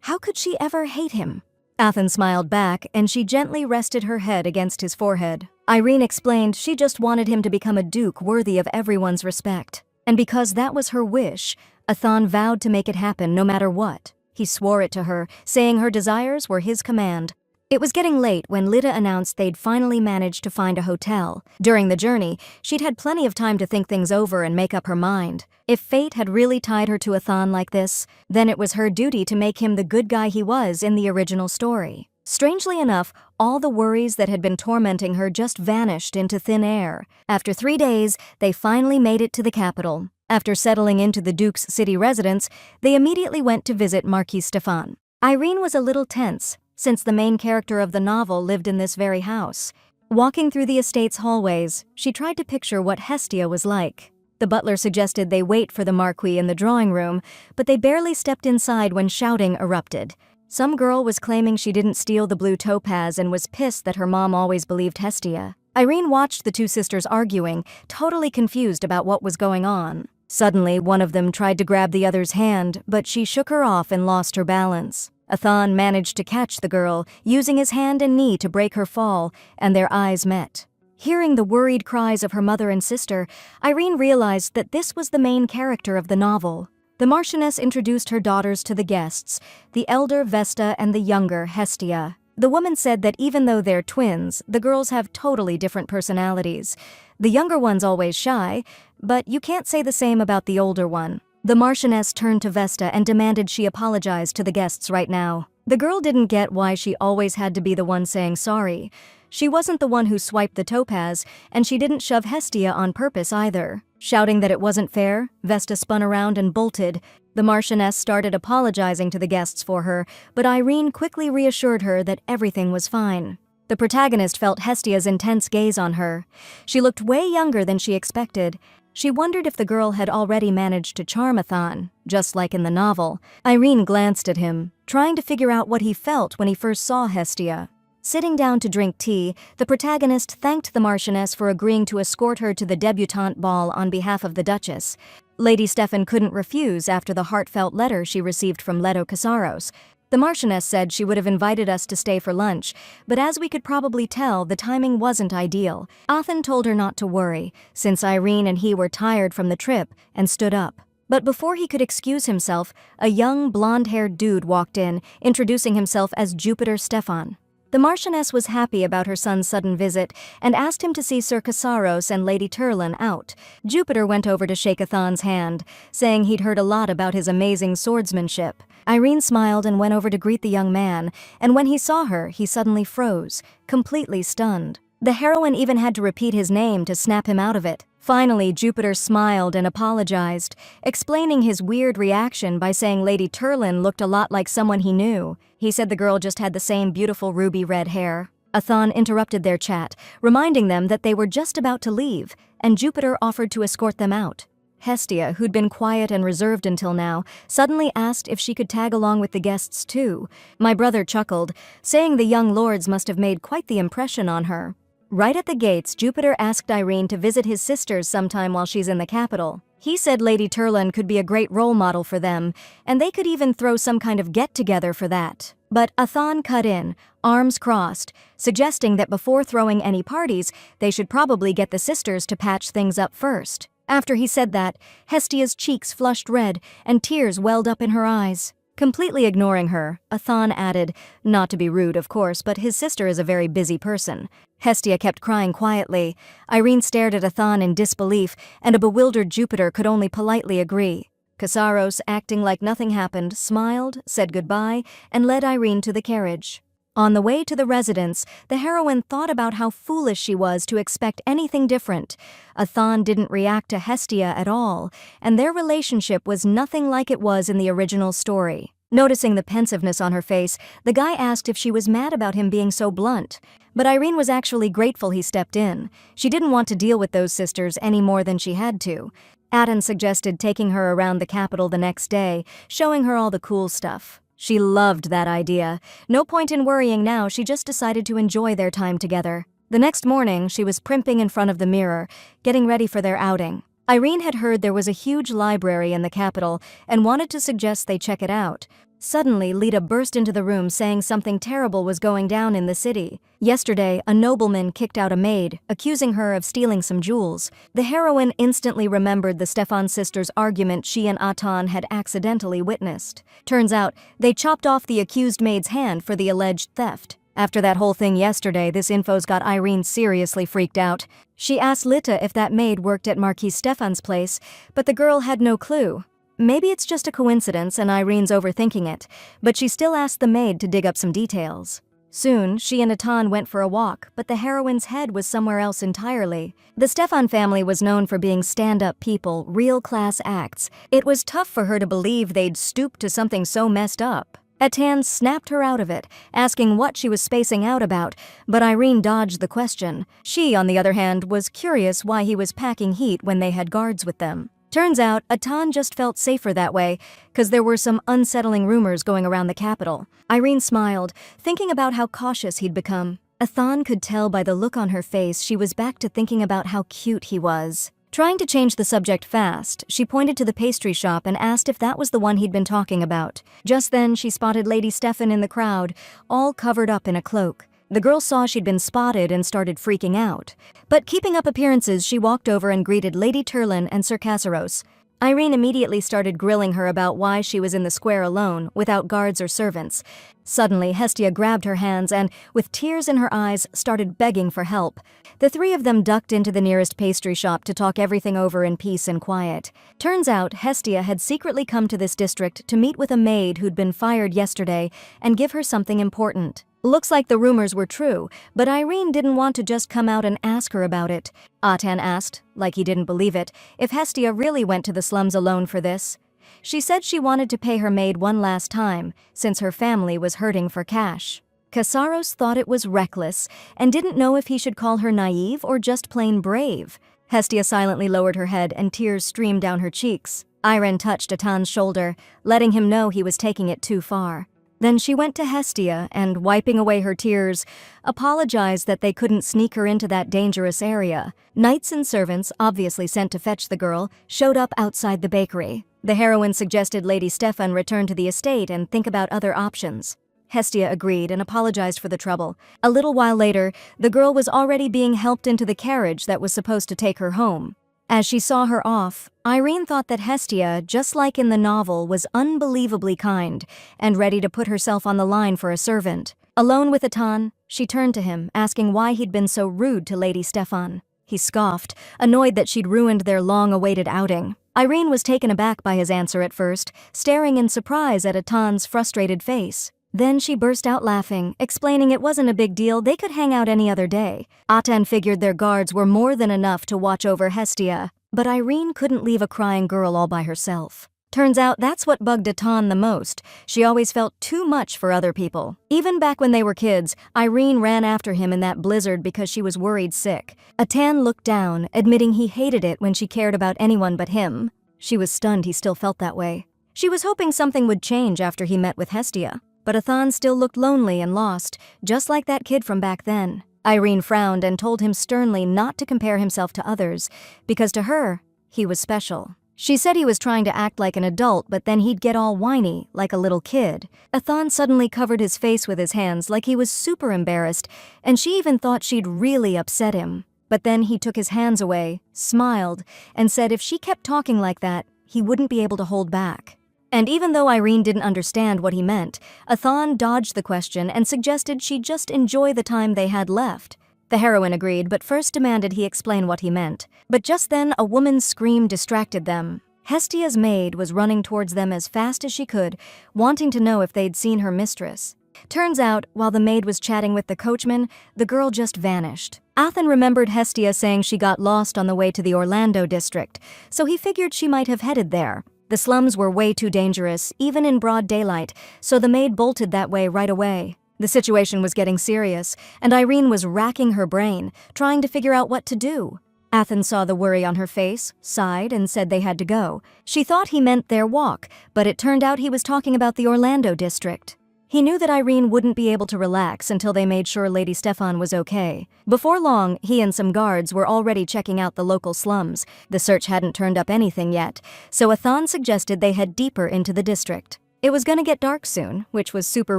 "How could she ever hate him?" Athan smiled back, and she gently rested her head against his forehead. Irene explained she just wanted him to become a duke worthy of everyone's respect. And because that was her wish, Athan vowed to make it happen no matter what. He swore it to her, saying her desires were his command. It was getting late when Lita announced they'd finally managed to find a hotel. During the journey, she'd had plenty of time to think things over and make up her mind. If fate had really tied her to Athan like this, then it was her duty to make him the good guy he was in the original story. Strangely enough, all the worries that had been tormenting her just vanished into thin air. After 3 days, they finally made it to the capital. After settling into the Duke's city residence, they immediately went to visit Marquis Stefan. Irene was a little tense, since the main character of the novel lived in this very house. Walking through the estate's hallways, she tried to picture what Hestia was like. The butler suggested they wait for the Marquis in the drawing room, but they barely stepped inside when shouting erupted. Some girl was claiming she didn't steal the blue topaz and was pissed that her mom always believed Hestia. Irene watched the two sisters arguing, totally confused about what was going on. Suddenly, one of them tried to grab the other's hand, but she shook her off and lost her balance. Athan managed to catch the girl, using his hand and knee to break her fall, and their eyes met. Hearing the worried cries of her mother and sister, Irene realized that this was the main character of the novel. The Marchioness introduced her daughters to the guests, the elder Vesta and the younger Hestia. The woman said that even though they're twins, the girls have totally different personalities. The younger one's always shy, but you can't say the same about the older one. The Marchioness turned to Vesta and demanded she apologize to the guests right now. The girl didn't get why she always had to be the one saying sorry. She wasn't the one who swiped the topaz, and she didn't shove Hestia on purpose either. Shouting that it wasn't fair, Vesta spun around and bolted. The Marchioness started apologizing to the guests for her, but Irene quickly reassured her that everything was fine. The protagonist felt Hestia's intense gaze on her. She looked way younger than she expected. She wondered if the girl had already managed to charm Athan, just like in the novel. Irene glanced at him, trying to figure out what he felt when he first saw Hestia. Sitting down to drink tea, the protagonist thanked the Marchioness for agreeing to escort her to the debutante ball on behalf of the Duchess. Lady Stefan couldn't refuse after the heartfelt letter she received from Leto Casaros. The Marchioness said she would have invited us to stay for lunch, but as we could probably tell, the timing wasn't ideal. Athan told her not to worry, since Irene and he were tired from the trip, and stood up. But before he could excuse himself, a young, blonde-haired dude walked in, introducing himself as Jupiter Stefan. The Marchioness was happy about her son's sudden visit and asked him to see Sir Casaros and Lady Turlin out. Jupiter went over to shake Athan's hand, saying he'd heard a lot about his amazing swordsmanship. Irene smiled and went over to greet the young man, and when he saw her, he suddenly froze, completely stunned. The heroine even had to repeat his name to snap him out of it. Finally, Jupiter smiled and apologized, explaining his weird reaction by saying Lady Turlin looked a lot like someone he knew. He said the girl just had the same beautiful ruby red hair. Athan interrupted their chat, reminding them that they were just about to leave, and Jupiter offered to escort them out. Hestia, who'd been quiet and reserved until now, suddenly asked if she could tag along with the guests too. My brother chuckled, saying the young lords must have made quite the impression on her. Right at the gates, Jupiter asked Irene to visit his sisters sometime while she's in the capital. He said Lady Turlin could be a great role model for them, and they could even throw some kind of get-together for that. But Athan cut in, arms crossed, suggesting that before throwing any parties, they should probably get the sisters to patch things up first. After he said that, Hestia's cheeks flushed red, and tears welled up in her eyes. Completely ignoring her, Athan added, not to be rude, of course, but his sister is a very busy person. Hestia kept crying quietly. Irene stared at Athan in disbelief, and a bewildered Jupiter could only politely agree. Casaros, acting like nothing happened, smiled, said goodbye, and led Irene to the carriage. On the way to the residence, the heroine thought about how foolish she was to expect anything different. Athan didn't react to Hestia at all, and their relationship was nothing like it was in the original story. Noticing the pensiveness on her face, the guy asked if she was mad about him being so blunt. But Irene was actually grateful he stepped in. She didn't want to deal with those sisters any more than she had to. Athan suggested taking her around the capital the next day, showing her all the cool stuff. She loved that idea. No point in worrying now, she just decided to enjoy their time together. The next morning, she was primping in front of the mirror, getting ready for their outing. Irene had heard there was a huge library in the capital and wanted to suggest they check it out. Suddenly, Lita burst into the room saying something terrible was going down in the city. Yesterday, a nobleman kicked out a maid, accusing her of stealing some jewels. The heroine instantly remembered the Stefan sisters' argument she and Athan had accidentally witnessed. Turns out, they chopped off the accused maid's hand for the alleged theft. After that whole thing yesterday, this info's got Irene seriously freaked out. She asked Lita if that maid worked at Marquis Stefan's place, but the girl had no clue. Maybe it's just a coincidence and Irene's overthinking it, but she still asked the maid to dig up some details. Soon, she and Athan went for a walk, but the heroine's head was somewhere else entirely. The Stefan family was known for being stand-up people, real-class acts. It was tough for her to believe they'd stoop to something so messed up. Athan snapped her out of it, asking what she was spacing out about, but Irene dodged the question. She, on the other hand, was curious why he was packing heat when they had guards with them. Turns out, Athan just felt safer that way, because there were some unsettling rumors going around the capital. Irene smiled, thinking about how cautious he'd become. Athan could tell by the look on her face she was back to thinking about how cute he was. Trying to change the subject fast, she pointed to the pastry shop and asked if that was the one he'd been talking about. Just then, she spotted Lady Stefan in the crowd, all covered up in a cloak. The girl saw she'd been spotted and started freaking out. But keeping up appearances, she walked over and greeted Lady Turlin and Sir Casaros. Irene immediately started grilling her about why she was in the square alone, without guards or servants. Suddenly, Hestia grabbed her hands and, with tears in her eyes, started begging for help. The three of them ducked into the nearest pastry shop to talk everything over in peace and quiet. Turns out, Hestia had secretly come to this district to meet with a maid who'd been fired yesterday and give her something important. Looks like the rumors were true, but Irene didn't want to just come out and ask her about it. Atan asked, like he didn't believe it, if Hestia really went to the slums alone for this. She said she wanted to pay her maid one last time, since her family was hurting for cash. Casaros thought it was reckless, and didn't know if he should call her naive or just plain brave. Hestia silently lowered her head and tears streamed down her cheeks. Irene touched Atan's shoulder, letting him know he was taking it too far. Then she went to Hestia and, wiping away her tears, apologized that they couldn't sneak her into that dangerous area. Knights and servants, obviously sent to fetch the girl, showed up outside the bakery. The heroine suggested Lady Stefan return to the estate and think about other options. Hestia agreed and apologized for the trouble. A little while later, the girl was already being helped into the carriage that was supposed to take her home. As she saw her off, Irene thought that Hestia, just like in the novel, was unbelievably kind and ready to put herself on the line for a servant. Alone with Atan, she turned to him, asking why he'd been so rude to Lady Stefan. He scoffed, annoyed that she'd ruined their long-awaited outing. Irene was taken aback by his answer at first, staring in surprise at Atan's frustrated face. Then she burst out laughing, explaining it wasn't a big deal, they could hang out any other day. Atan figured their guards were more than enough to watch over Hestia, but Irene couldn't leave a crying girl all by herself. Turns out that's what bugged Atan the most. She always felt too much for other people. Even back when they were kids, Irene ran after him in that blizzard because she was worried sick. Atan looked down, admitting he hated it when she cared about anyone but him. She was stunned he still felt that way. She was hoping something would change after he met with Hestia. But Atan still looked lonely and lost, just like that kid from back then. Irene frowned and told him sternly not to compare himself to others, because to her, he was special. She said he was trying to act like an adult, but then he'd get all whiny, like a little kid. Atan suddenly covered his face with his hands like he was super embarrassed, and she even thought she'd really upset him. But then he took his hands away, smiled, and said if she kept talking like that, he wouldn't be able to hold back. And even though Irene didn't understand what he meant, Atan dodged the question and suggested she just enjoy the time they had left. The heroine agreed, but first demanded he explain what he meant. But just then, a woman's scream distracted them. Hestia's maid was running towards them as fast as she could, wanting to know if they'd seen her mistress. Turns out, while the maid was chatting with the coachman, the girl just vanished. Athan remembered Hestia saying she got lost on the way to the Orlando district, so he figured she might have headed there. The slums were way too dangerous, even in broad daylight, so the maid bolted that way right away. The situation was getting serious, and Irene was racking her brain, trying to figure out what to do. Athan saw the worry on her face, sighed, and said they had to go. She thought he meant their walk, but it turned out he was talking about the Orlando district. He knew that Irene wouldn't be able to relax until they made sure Lady Stefan was okay. Before long, he and some guards were already checking out the local slums. The search hadn't turned up anything yet, so Athan suggested they head deeper into the district. It was gonna get dark soon, which was super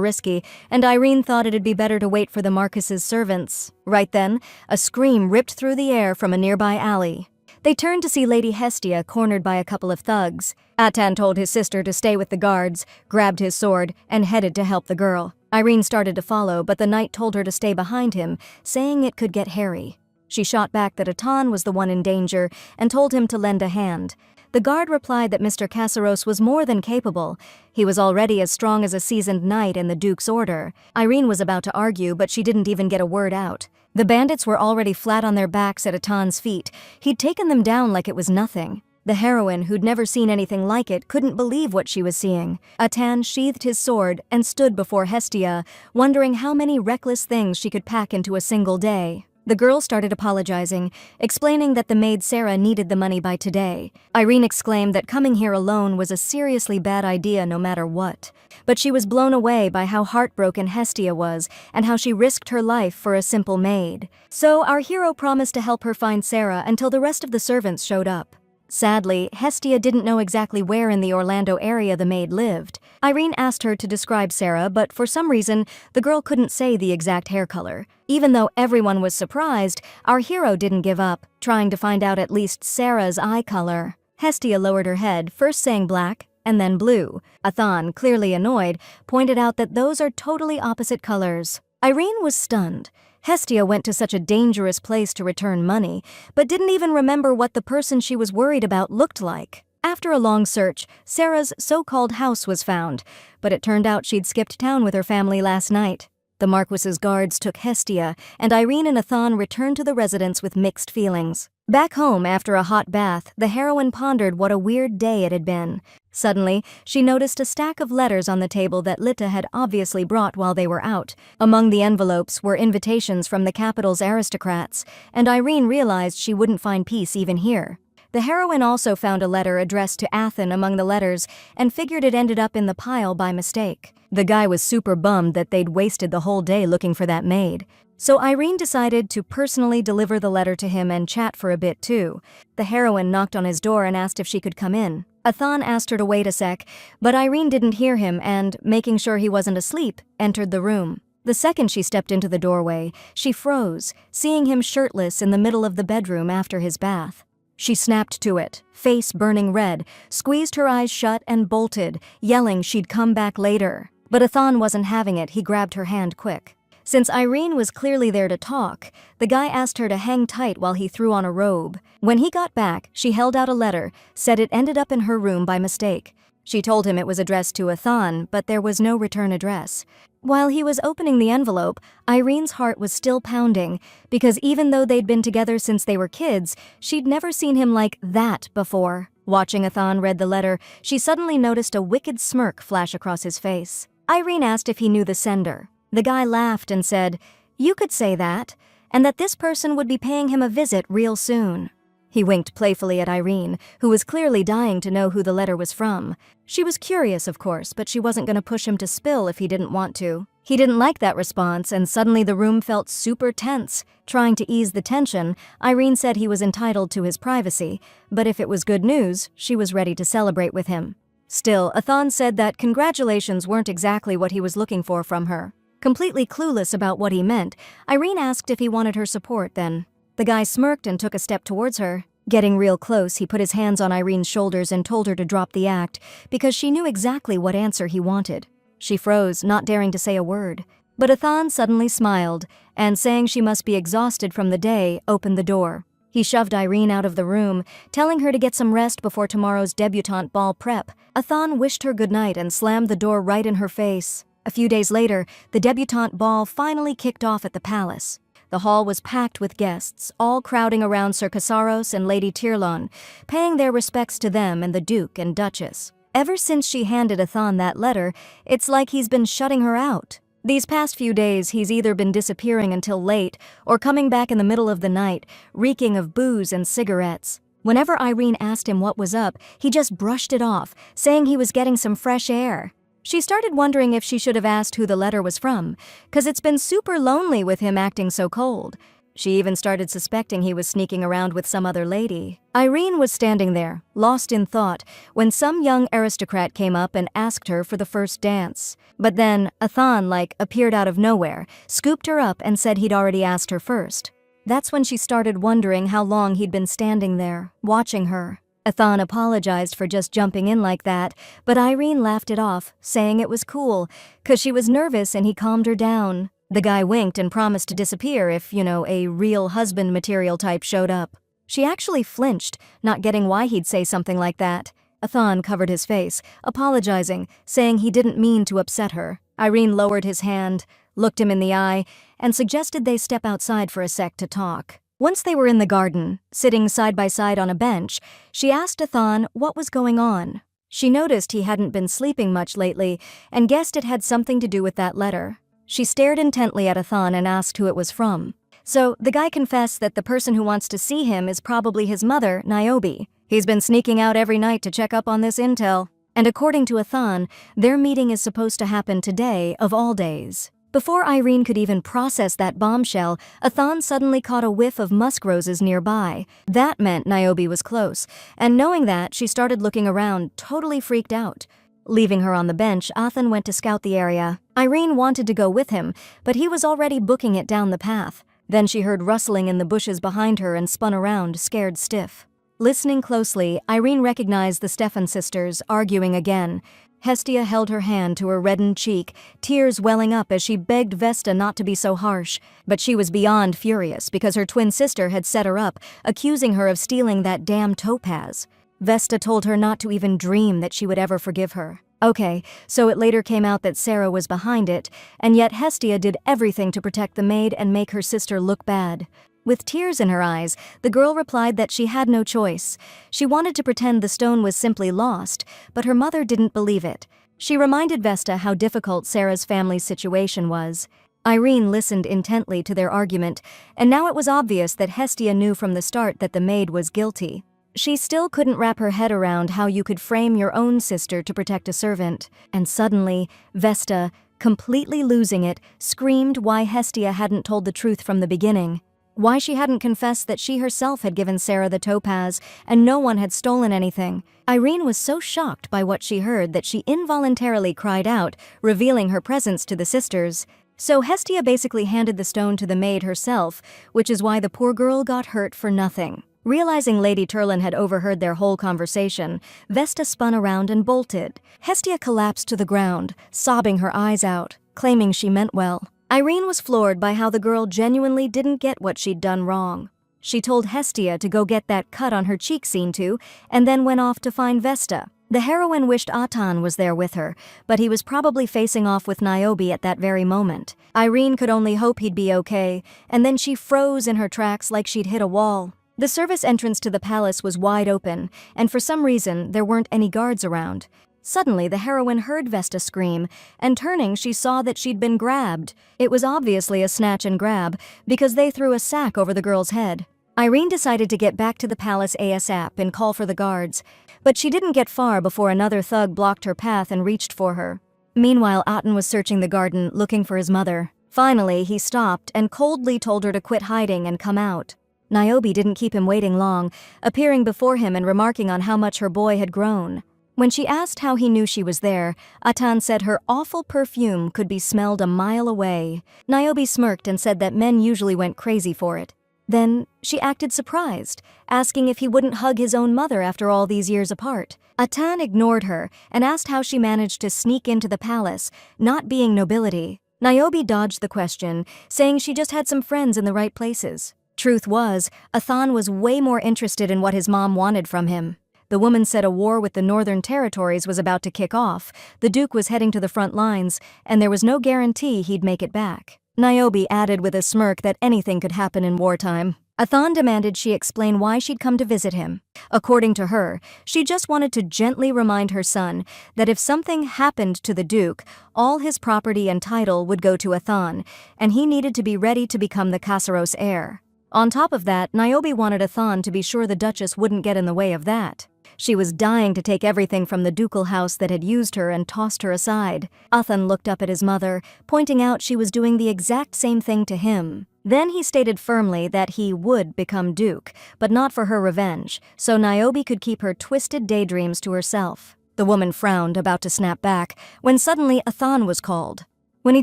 risky, and Irene thought it'd be better to wait for the Marcus's servants. Right then, a scream ripped through the air from a nearby alley. They turned to see Lady Hestia cornered by a couple of thugs. Atan told his sister to stay with the guards, grabbed his sword, and headed to help the girl. Irene started to follow, but the knight told her to stay behind him, saying it could get hairy. She shot back that Atan was the one in danger and told him to lend a hand. The guard replied that Mr. Casaros was more than capable. He was already as strong as a seasoned knight in the Duke's order. Irene was about to argue, but she didn't even get a word out. The bandits were already flat on their backs at Atan's feet. He'd taken them down like it was nothing. The heroine, who'd never seen anything like it, couldn't believe what she was seeing. Atan sheathed his sword and stood before Hestia, wondering how many reckless things she could pack into a single day. The girl started apologizing, explaining that the maid Sarah needed the money by today. Irene exclaimed that coming here alone was a seriously bad idea no matter what. But she was blown away by how heartbroken Hestia was and how she risked her life for a simple maid. So our hero promised to help her find Sarah until the rest of the servants showed up. Sadly, Hestia didn't know exactly where in the Orlando area the maid lived. Irene asked her to describe Sarah, but for some reason, the girl couldn't say the exact hair color. Even though everyone was surprised, our hero didn't give up, trying to find out at least Sarah's eye color. Hestia lowered her head, first saying black, and then blue. Athan, clearly annoyed, pointed out that those are totally opposite colors. Irene was stunned. Hestia went to such a dangerous place to return money, but didn't even remember what the person she was worried about looked like. After a long search, Sarah's so-called house was found, but it turned out she'd skipped town with her family last night. The Marquis's guards took Hestia, and Irene and Athan returned to the residence with mixed feelings. Back home, after a hot bath, the heroine pondered what a weird day it had been. Suddenly, she noticed a stack of letters on the table that Lita had obviously brought while they were out. Among the envelopes were invitations from the capital's aristocrats, and Irene realized she wouldn't find peace even here. The heroine also found a letter addressed to Athan among the letters and figured it ended up in the pile by mistake. The guy was super bummed that they'd wasted the whole day looking for that maid. So Irene decided to personally deliver the letter to him and chat for a bit too. The heroine knocked on his door and asked if she could come in. Athan asked her to wait a sec, but Irene didn't hear him and, making sure he wasn't asleep, entered the room. The second she stepped into the doorway, she froze, seeing him shirtless in the middle of the bedroom after his bath. She snapped to it, face burning red, squeezed her eyes shut and bolted, yelling she'd come back later. But Athan wasn't having it. He grabbed her hand quick. Since Irene was clearly there to talk, the guy asked her to hang tight while he threw on a robe. When he got back, she held out a letter, said it ended up in her room by mistake. She told him it was addressed to Athan, but there was no return address. While he was opening the envelope, Irene's heart was still pounding, because even though they'd been together since they were kids, she'd never seen him like that before. Watching Athan read the letter, she suddenly noticed a wicked smirk flash across his face. Irene asked if he knew the sender. The guy laughed and said, "You could say that, and that this person would be paying him a visit real soon." He winked playfully at Irene, who was clearly dying to know who the letter was from. She was curious, of course, but she wasn't going to push him to spill if he didn't want to. He didn't like that response, and suddenly the room felt super tense. Trying to ease the tension, Irene said he was entitled to his privacy, but if it was good news, she was ready to celebrate with him. Still, Athan said that congratulations weren't exactly what he was looking for from her. Completely clueless about what he meant, Irene asked if he wanted her support then. The guy smirked and took a step towards her. Getting real close, he put his hands on Irene's shoulders and told her to drop the act, because she knew exactly what answer he wanted. She froze, not daring to say a word. But Athan suddenly smiled, and saying she must be exhausted from the day, opened the door. He shoved Irene out of the room, telling her to get some rest before tomorrow's debutante ball prep. Athan wished her goodnight and slammed the door right in her face. A few days later, the debutante ball finally kicked off at the palace. The hall was packed with guests, all crowding around Sir Casaros and Lady Tirlon, paying their respects to them and the Duke and Duchess. Ever since she handed Athan that letter, it's like he's been shutting her out. These past few days, he's either been disappearing until late or coming back in the middle of the night, reeking of booze and cigarettes. Whenever Irene asked him what was up, he just brushed it off, saying he was getting some fresh air. She started wondering if she should have asked who the letter was from, 'cause it's been super lonely with him acting so cold. She even started suspecting he was sneaking around with some other lady. Irene was standing there, lost in thought, when some young aristocrat came up and asked her for the first dance. But then, Athan, appeared out of nowhere, scooped her up and said he'd already asked her first. That's when she started wondering how long he'd been standing there, watching her. Athan apologized for just jumping in like that, but Irene laughed it off, saying it was cool, 'cause she was nervous and he calmed her down. The guy winked and promised to disappear if, a real husband material type showed up. She actually flinched, not getting why he'd say something like that. Athan covered his face, apologizing, saying he didn't mean to upset her. Irene lowered his hand, looked him in the eye, and suggested they step outside for a sec to talk. Once they were in the garden, sitting side by side on a bench, she asked Athan what was going on. She noticed he hadn't been sleeping much lately and guessed it had something to do with that letter. She stared intently at Athan and asked who it was from. So the guy confessed that the person who wants to see him is probably his mother, Niobe. He's been sneaking out every night to check up on this intel. And according to Athan, their meeting is supposed to happen today of all days. Before Irene could even process that bombshell, Athan suddenly caught a whiff of musk roses nearby. That meant Niobe was close, and knowing that, she started looking around, totally freaked out. Leaving her on the bench, Athan went to scout the area. Irene wanted to go with him, but he was already booking it down the path. Then she heard rustling in the bushes behind her and spun around, scared stiff. Listening closely, Irene recognized the Stefan sisters arguing again. Hestia held her hand to her reddened cheek, tears welling up as she begged Vesta not to be so harsh. But she was beyond furious because her twin sister had set her up, accusing her of stealing that damn topaz. Vesta told her not to even dream that she would ever forgive her. Okay, so it later came out that Sarah was behind it, and yet Hestia did everything to protect the maid and make her sister look bad. With tears in her eyes, the girl replied that she had no choice. She wanted to pretend the stone was simply lost, but her mother didn't believe it. She reminded Vesta how difficult Sarah's family's situation was. Irene listened intently to their argument, and now it was obvious that Hestia knew from the start that the maid was guilty. She still couldn't wrap her head around how you could frame your own sister to protect a servant. And suddenly, Vesta, completely losing it, screamed why Hestia hadn't told the truth from the beginning. Why she hadn't confessed that she herself had given Sarah the topaz and no one had stolen anything. Irene was so shocked by what she heard that she involuntarily cried out, revealing her presence to the sisters. So Hestia basically handed the stone to the maid herself, which is why the poor girl got hurt for nothing. Realizing Lady Turlin had overheard their whole conversation, Vesta spun around and bolted. Hestia collapsed to the ground, sobbing her eyes out, claiming she meant well. Irene was floored by how the girl genuinely didn't get what she'd done wrong. She told Hestia to go get that cut on her cheek seen to, and then went off to find Vesta. The heroine wished Atan was there with her, but he was probably facing off with Niobe at that very moment. Irene could only hope he'd be okay, and then she froze in her tracks like she'd hit a wall. The service entrance to the palace was wide open, and for some reason there weren't any guards around. Suddenly, the heroine heard Vesta scream, and turning, she saw that she'd been grabbed. It was obviously a snatch and grab, because they threw a sack over the girl's head. Irene decided to get back to the palace ASAP and call for the guards, but she didn't get far before another thug blocked her path and reached for her. Meanwhile, Aten was searching the garden, looking for his mother. Finally, he stopped and coldly told her to quit hiding and come out. Niobe didn't keep him waiting long, appearing before him and remarking on how much her boy had grown. When she asked how he knew she was there, Atan said her awful perfume could be smelled a mile away. Niobe smirked and said that men usually went crazy for it. Then she acted surprised, asking if he wouldn't hug his own mother after all these years apart. Atan ignored her and asked how she managed to sneak into the palace, not being nobility. Niobe dodged the question, saying she just had some friends in the right places. Truth was, Atan was way more interested in what his mom wanted from him. The woman said a war with the Northern Territories was about to kick off, the Duke was heading to the front lines, and there was no guarantee he'd make it back. Niobe added with a smirk that anything could happen in wartime. Atan demanded she explain why she'd come to visit him. According to her, she just wanted to gently remind her son that if something happened to the Duke, all his property and title would go to Atan, and he needed to be ready to become the Kassaros heir. On top of that, Niobe wanted Atan to be sure the Duchess wouldn't get in the way of that. She was dying to take everything from the ducal house that had used her and tossed her aside. Atan looked up at his mother, pointing out she was doing the exact same thing to him. Then he stated firmly that he would become Duke, but not for her revenge, so Niobe could keep her twisted daydreams to herself. The woman frowned, about to snap back, when suddenly Atan was called. When he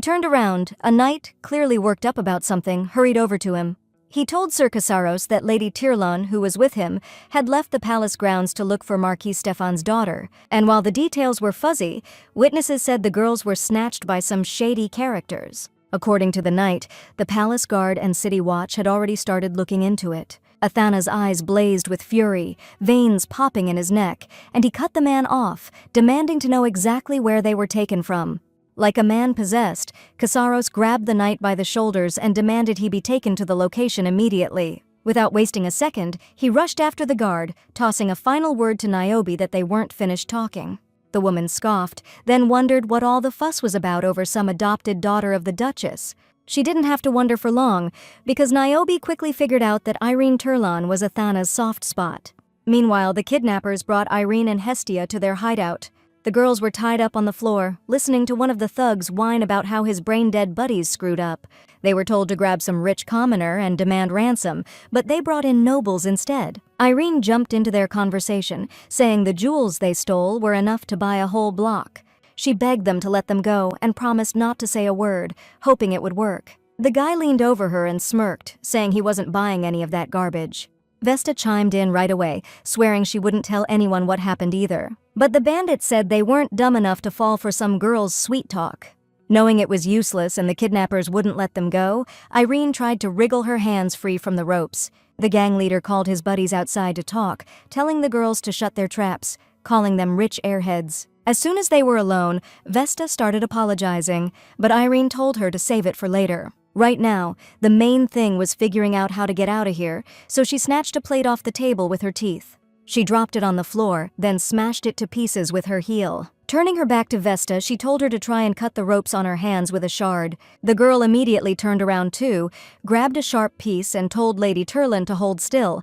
turned around, a knight, clearly worked up about something, hurried over to him. He told Sir Kassaros that Lady Tirlon, who was with him, had left the palace grounds to look for Marquis Stefan's daughter, and while the details were fuzzy, witnesses said the girls were snatched by some shady characters. According to the knight, the palace guard and city watch had already started looking into it. Athana's eyes blazed with fury, veins popping in his neck, and he cut the man off, demanding to know exactly where they were taken from. Like a man possessed, Kassaros grabbed the knight by the shoulders and demanded he be taken to the location immediately. Without wasting a second, he rushed after the guard, tossing a final word to Niobe that they weren't finished talking. The woman scoffed, then wondered what all the fuss was about over some adopted daughter of the Duchess. She didn't have to wonder for long, because Niobe quickly figured out that Irene Turlon was Athana's soft spot. Meanwhile, the kidnappers brought Irene and Hestia to their hideout. The girls were tied up on the floor, listening to one of the thugs whine about how his brain-dead buddies screwed up. They were told to grab some rich commoner and demand ransom, but they brought in nobles instead. Irene jumped into their conversation, saying the jewels they stole were enough to buy a whole block. She begged them to let them go and promised not to say a word, hoping it would work. The guy leaned over her and smirked, saying he wasn't buying any of that garbage. Vesta chimed in right away, swearing she wouldn't tell anyone what happened either. But the bandits said they weren't dumb enough to fall for some girl's sweet talk. Knowing it was useless and the kidnappers wouldn't let them go, Irene tried to wriggle her hands free from the ropes. The gang leader called his buddies outside to talk, telling the girls to shut their traps, calling them rich airheads. As soon as they were alone, Vesta started apologizing, but Irene told her to save it for later. Right now, the main thing was figuring out how to get out of here, so she snatched a plate off the table with her teeth. She dropped it on the floor, then smashed it to pieces with her heel. Turning her back to Vesta, she told her to try and cut the ropes on her hands with a shard. The girl immediately turned around too, grabbed a sharp piece and told Lady Turlin to hold still,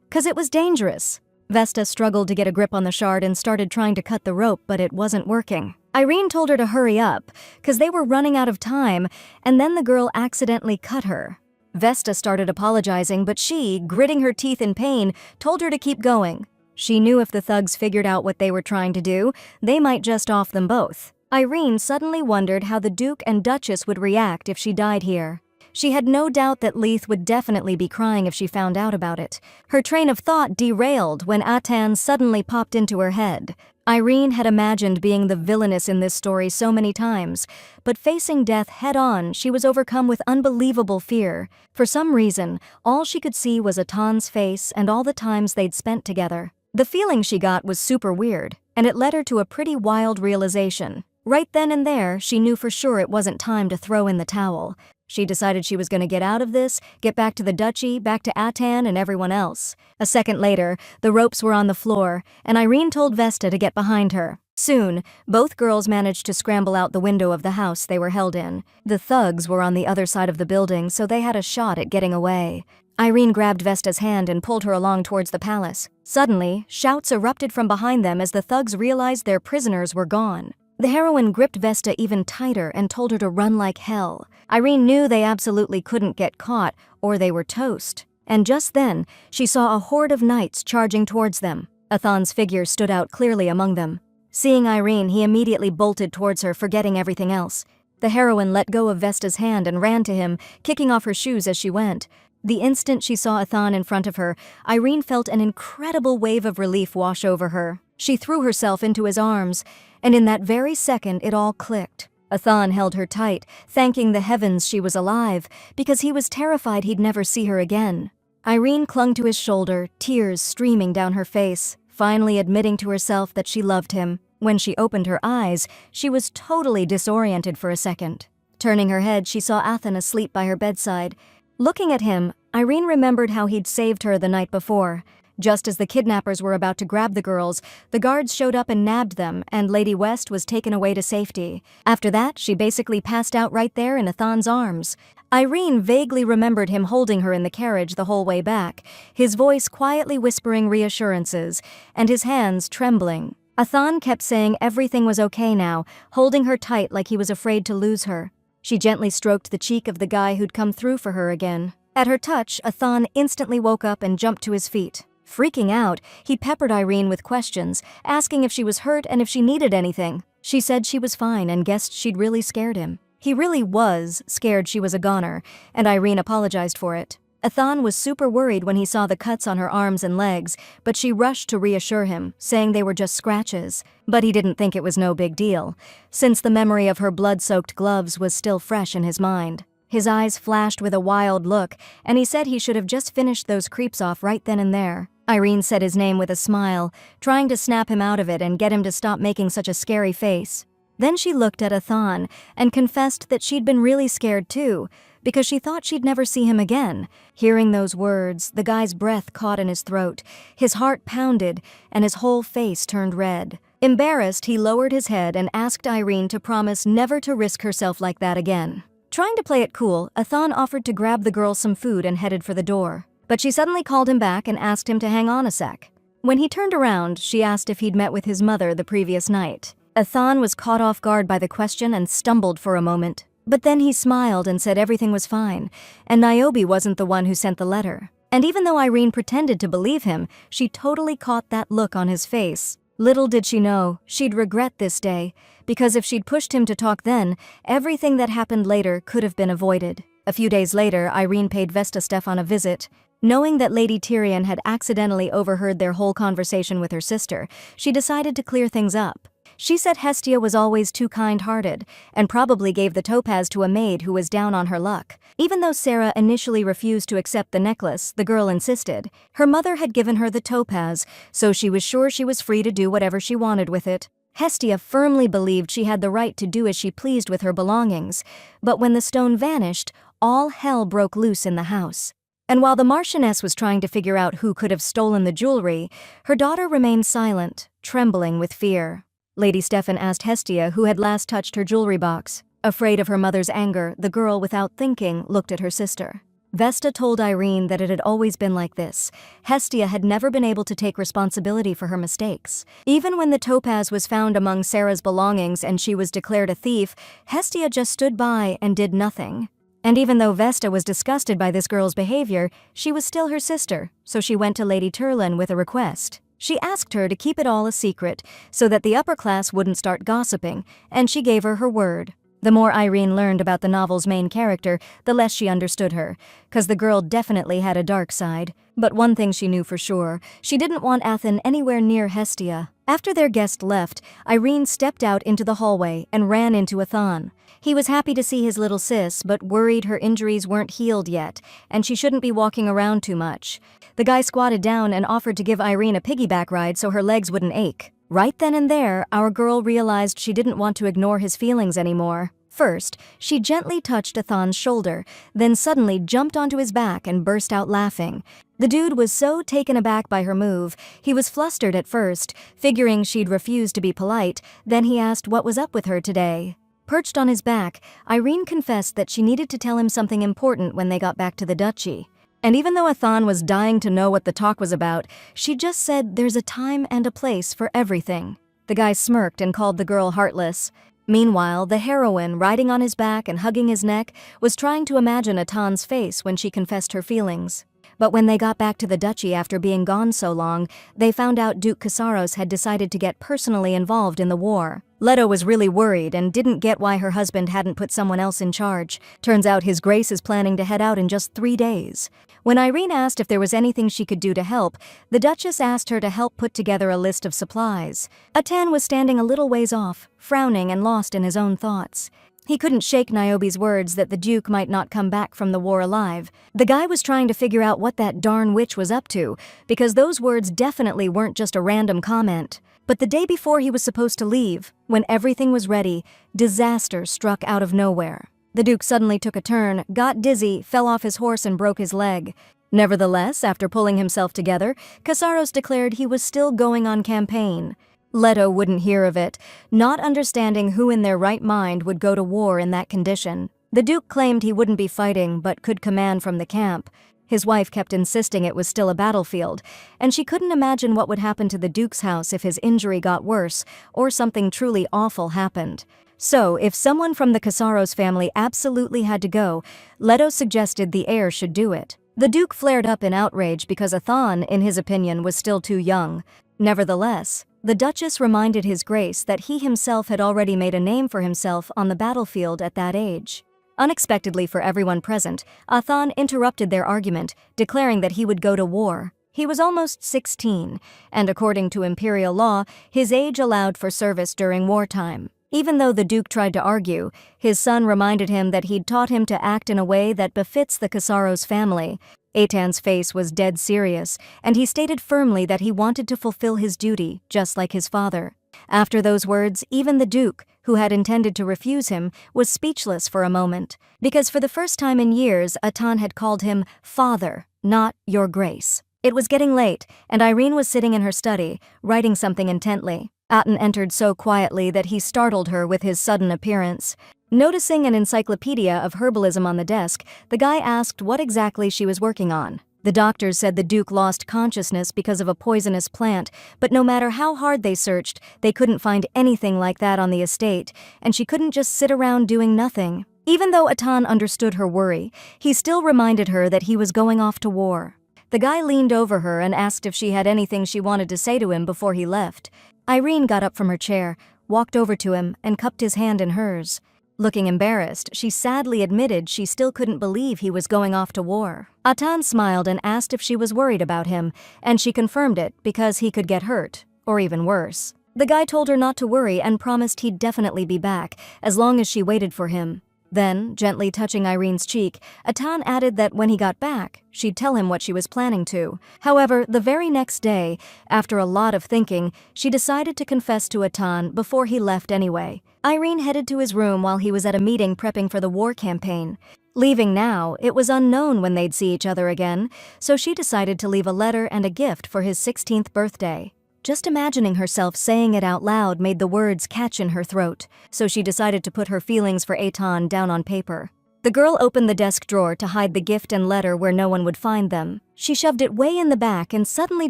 'cause it was dangerous. Vesta struggled to get a grip on the shard and started trying to cut the rope, but it wasn't working. Irene told her to hurry up, 'cause they were running out of time, and then the girl accidentally cut her. Vesta started apologizing, but she, gritting her teeth in pain, told her to keep going. She knew if the thugs figured out what they were trying to do, they might just off them both. Irene suddenly wondered how the Duke and Duchess would react if she died here. She had no doubt that Leith would definitely be crying if she found out about it. Her train of thought derailed when Atan suddenly popped into her head. Irene had imagined being the villainess in this story so many times, but facing death head-on, she was overcome with unbelievable fear. For some reason, all she could see was Atan's face and all the times they'd spent together. The feeling she got was super weird, and it led her to a pretty wild realization. Right then and there, she knew for sure it wasn't time to throw in the towel. She decided she was going to get out of this, get back to the duchy, back to Atan and everyone else. A second later, the ropes were on the floor, and Irene told Vesta to get behind her. Soon, both girls managed to scramble out the window of the house they were held in. The thugs were on the other side of the building, so they had a shot at getting away. Irene grabbed Vesta's hand and pulled her along towards the palace. Suddenly, shouts erupted from behind them as the thugs realized their prisoners were gone. The heroine gripped Vesta even tighter and told her to run like hell. Irene knew they absolutely couldn't get caught, or they were toast. And just then, she saw a horde of knights charging towards them. Athan's figure stood out clearly among them. Seeing Irene, he immediately bolted towards her, forgetting everything else. The heroine let go of Vesta's hand and ran to him, kicking off her shoes as she went. The instant she saw Athan in front of her, Irene felt an incredible wave of relief wash over her. She threw herself into his arms, and in that very second it all clicked. Athan held her tight, thanking the heavens she was alive, because he was terrified he'd never see her again. Irene clung to his shoulder, tears streaming down her face, finally admitting to herself that she loved him. When she opened her eyes, she was totally disoriented for a second. Turning her head, she saw Athan asleep by her bedside. Looking at him, Irene remembered how he'd saved her the night before. Just as the kidnappers were about to grab the girls, the guards showed up and nabbed them, and Lady West was taken away to safety. After that, she basically passed out right there in Athan's arms. Irene vaguely remembered him holding her in the carriage the whole way back, his voice quietly whispering reassurances, and his hands trembling. Athan kept saying everything was okay now, holding her tight like he was afraid to lose her. She gently stroked the cheek of the guy who'd come through for her again. At her touch, Athan instantly woke up and jumped to his feet. Freaking out, he peppered Irene with questions, asking if she was hurt and if she needed anything. She said she was fine and guessed she'd really scared him. He really was scared she was a goner, and Irene apologized for it. Athan was super worried when he saw the cuts on her arms and legs, but she rushed to reassure him, saying they were just scratches. But he didn't think it was no big deal, since the memory of her blood-soaked gloves was still fresh in his mind. His eyes flashed with a wild look, and he said he should have just finished those creeps off right then and there. Irene said his name with a smile, trying to snap him out of it and get him to stop making such a scary face. Then she looked at Athan and confessed that she'd been really scared too, because she thought she'd never see him again. Hearing those words, the guy's breath caught in his throat, his heart pounded, and his whole face turned red. Embarrassed, he lowered his head and asked Irene to promise never to risk herself like that again. Trying to play it cool, Athan offered to grab the girl some food and headed for the door. But she suddenly called him back and asked him to hang on a sec. When he turned around, she asked if he'd met with his mother the previous night. Athan was caught off guard by the question and stumbled for a moment. But then he smiled and said everything was fine, and Niobe wasn't the one who sent the letter. And even though Irene pretended to believe him, she totally caught that look on his face. Little did she know, she'd regret this day, because if she'd pushed him to talk then, everything that happened later could have been avoided. A few days later, Irene paid Vesta Stefan a visit. Knowing that Lady Tyrion had accidentally overheard their whole conversation with her sister, she decided to clear things up. She said Hestia was always too kind-hearted, and probably gave the topaz to a maid who was down on her luck. Even though Sarah initially refused to accept the necklace, the girl insisted. Her mother had given her the topaz, so she was sure she was free to do whatever she wanted with it. Hestia firmly believed she had the right to do as she pleased with her belongings, but when the stone vanished, all hell broke loose in the house. And while the Marchioness was trying to figure out who could have stolen the jewelry, her daughter remained silent, trembling with fear. Lady Stefan asked Hestia who had last touched her jewelry box. Afraid of her mother's anger, the girl, without thinking, looked at her sister. Vesta told Irene that it had always been like this. Hestia had never been able to take responsibility for her mistakes. Even when the topaz was found among Sarah's belongings and she was declared a thief, Hestia just stood by and did nothing. And even though Vesta was disgusted by this girl's behavior, she was still her sister, so she went to Lady Turlin with a request. She asked her to keep it all a secret, so that the upper class wouldn't start gossiping, and she gave her her word. The more Irene learned about the novel's main character, the less she understood her, 'cause the girl definitely had a dark side. But one thing she knew for sure, she didn't want Athen anywhere near Hestia. After their guest left, Irene stepped out into the hallway and ran into Athan. He was happy to see his little sis, but worried her injuries weren't healed yet, and she shouldn't be walking around too much. The guy squatted down and offered to give Irene a piggyback ride so her legs wouldn't ache. Right then and there, our girl realized she didn't want to ignore his feelings anymore. First, she gently touched Athan's shoulder, then suddenly jumped onto his back and burst out laughing. The dude was so taken aback by her move, he was flustered at first, figuring she'd refused to be polite, then he asked what was up with her today. Perched on his back, Irene confessed that she needed to tell him something important when they got back to the duchy. And even though Athan was dying to know what the talk was about, she just said there's a time and a place for everything. The guy smirked and called the girl heartless. Meanwhile, the heroine, riding on his back and hugging his neck, was trying to imagine Athan's face when she confessed her feelings. But when they got back to the duchy after being gone so long, they found out Duke Casaros had decided to get personally involved in the war. Leto was really worried and didn't get why her husband hadn't put someone else in charge. Turns out His Grace is planning to head out in just 3 days. When Irene asked if there was anything she could do to help, the Duchess asked her to help put together a list of supplies. Atan was standing a little ways off, frowning and lost in his own thoughts. He couldn't shake Niobe's words that the Duke might not come back from the war alive. The guy was trying to figure out what that darn witch was up to, because those words definitely weren't just a random comment. But the day before he was supposed to leave, when everything was ready, disaster struck out of nowhere. The Duke suddenly took a turn, got dizzy, fell off his horse and broke his leg. Nevertheless, after pulling himself together, Casaros declared he was still going on campaign. Leto wouldn't hear of it, not understanding who in their right mind would go to war in that condition. The Duke claimed he wouldn't be fighting but could command from the camp. His wife kept insisting it was still a battlefield, and she couldn't imagine what would happen to the Duke's house if his injury got worse or something truly awful happened. So, if someone from the Casaros family absolutely had to go, Leto suggested the heir should do it. The Duke flared up in outrage because Athan, in his opinion, was still too young. Nevertheless, the Duchess reminded His Grace that he himself had already made a name for himself on the battlefield at that age. Unexpectedly for everyone present, Athan interrupted their argument, declaring that he would go to war. He was almost 16, and according to imperial law, his age allowed for service during wartime. Even though the Duke tried to argue, his son reminded him that he'd taught him to act in a way that befits the Casaros family. Atan's face was dead serious, and he stated firmly that he wanted to fulfill his duty, just like his father. After those words, even the Duke, who had intended to refuse him, was speechless for a moment, because for the first time in years, Atan had called him Father, not Your Grace. It was getting late, and Irene was sitting in her study, writing something intently. Atan entered so quietly that he startled her with his sudden appearance. Noticing an encyclopedia of herbalism on the desk, the guy asked what exactly she was working on. The doctors said the Duke lost consciousness because of a poisonous plant, but no matter how hard they searched, they couldn't find anything like that on the estate, and she couldn't just sit around doing nothing. Even though Atan understood her worry, he still reminded her that he was going off to war. The guy leaned over her and asked if she had anything she wanted to say to him before he left. Irene got up from her chair, walked over to him, and cupped his hand in hers. Looking embarrassed, she sadly admitted she still couldn't believe he was going off to war. Atan smiled and asked if she was worried about him, and she confirmed it because he could get hurt, or even worse. The guy told her not to worry and promised he'd definitely be back, as long as she waited for him. Then, gently touching Irene's cheek, Atan added that when he got back, she'd tell him what she was planning to. However, the very next day, after a lot of thinking, she decided to confess to Atan before he left anyway. Irene headed to his room while he was at a meeting prepping for the war campaign. Leaving now, it was unknown when they'd see each other again, so she decided to leave a letter and a gift for his 16th birthday. Just imagining herself saying it out loud made the words catch in her throat, so she decided to put her feelings for Atan down on paper. The girl opened the desk drawer to hide the gift and letter where no one would find them. She shoved it way in the back and suddenly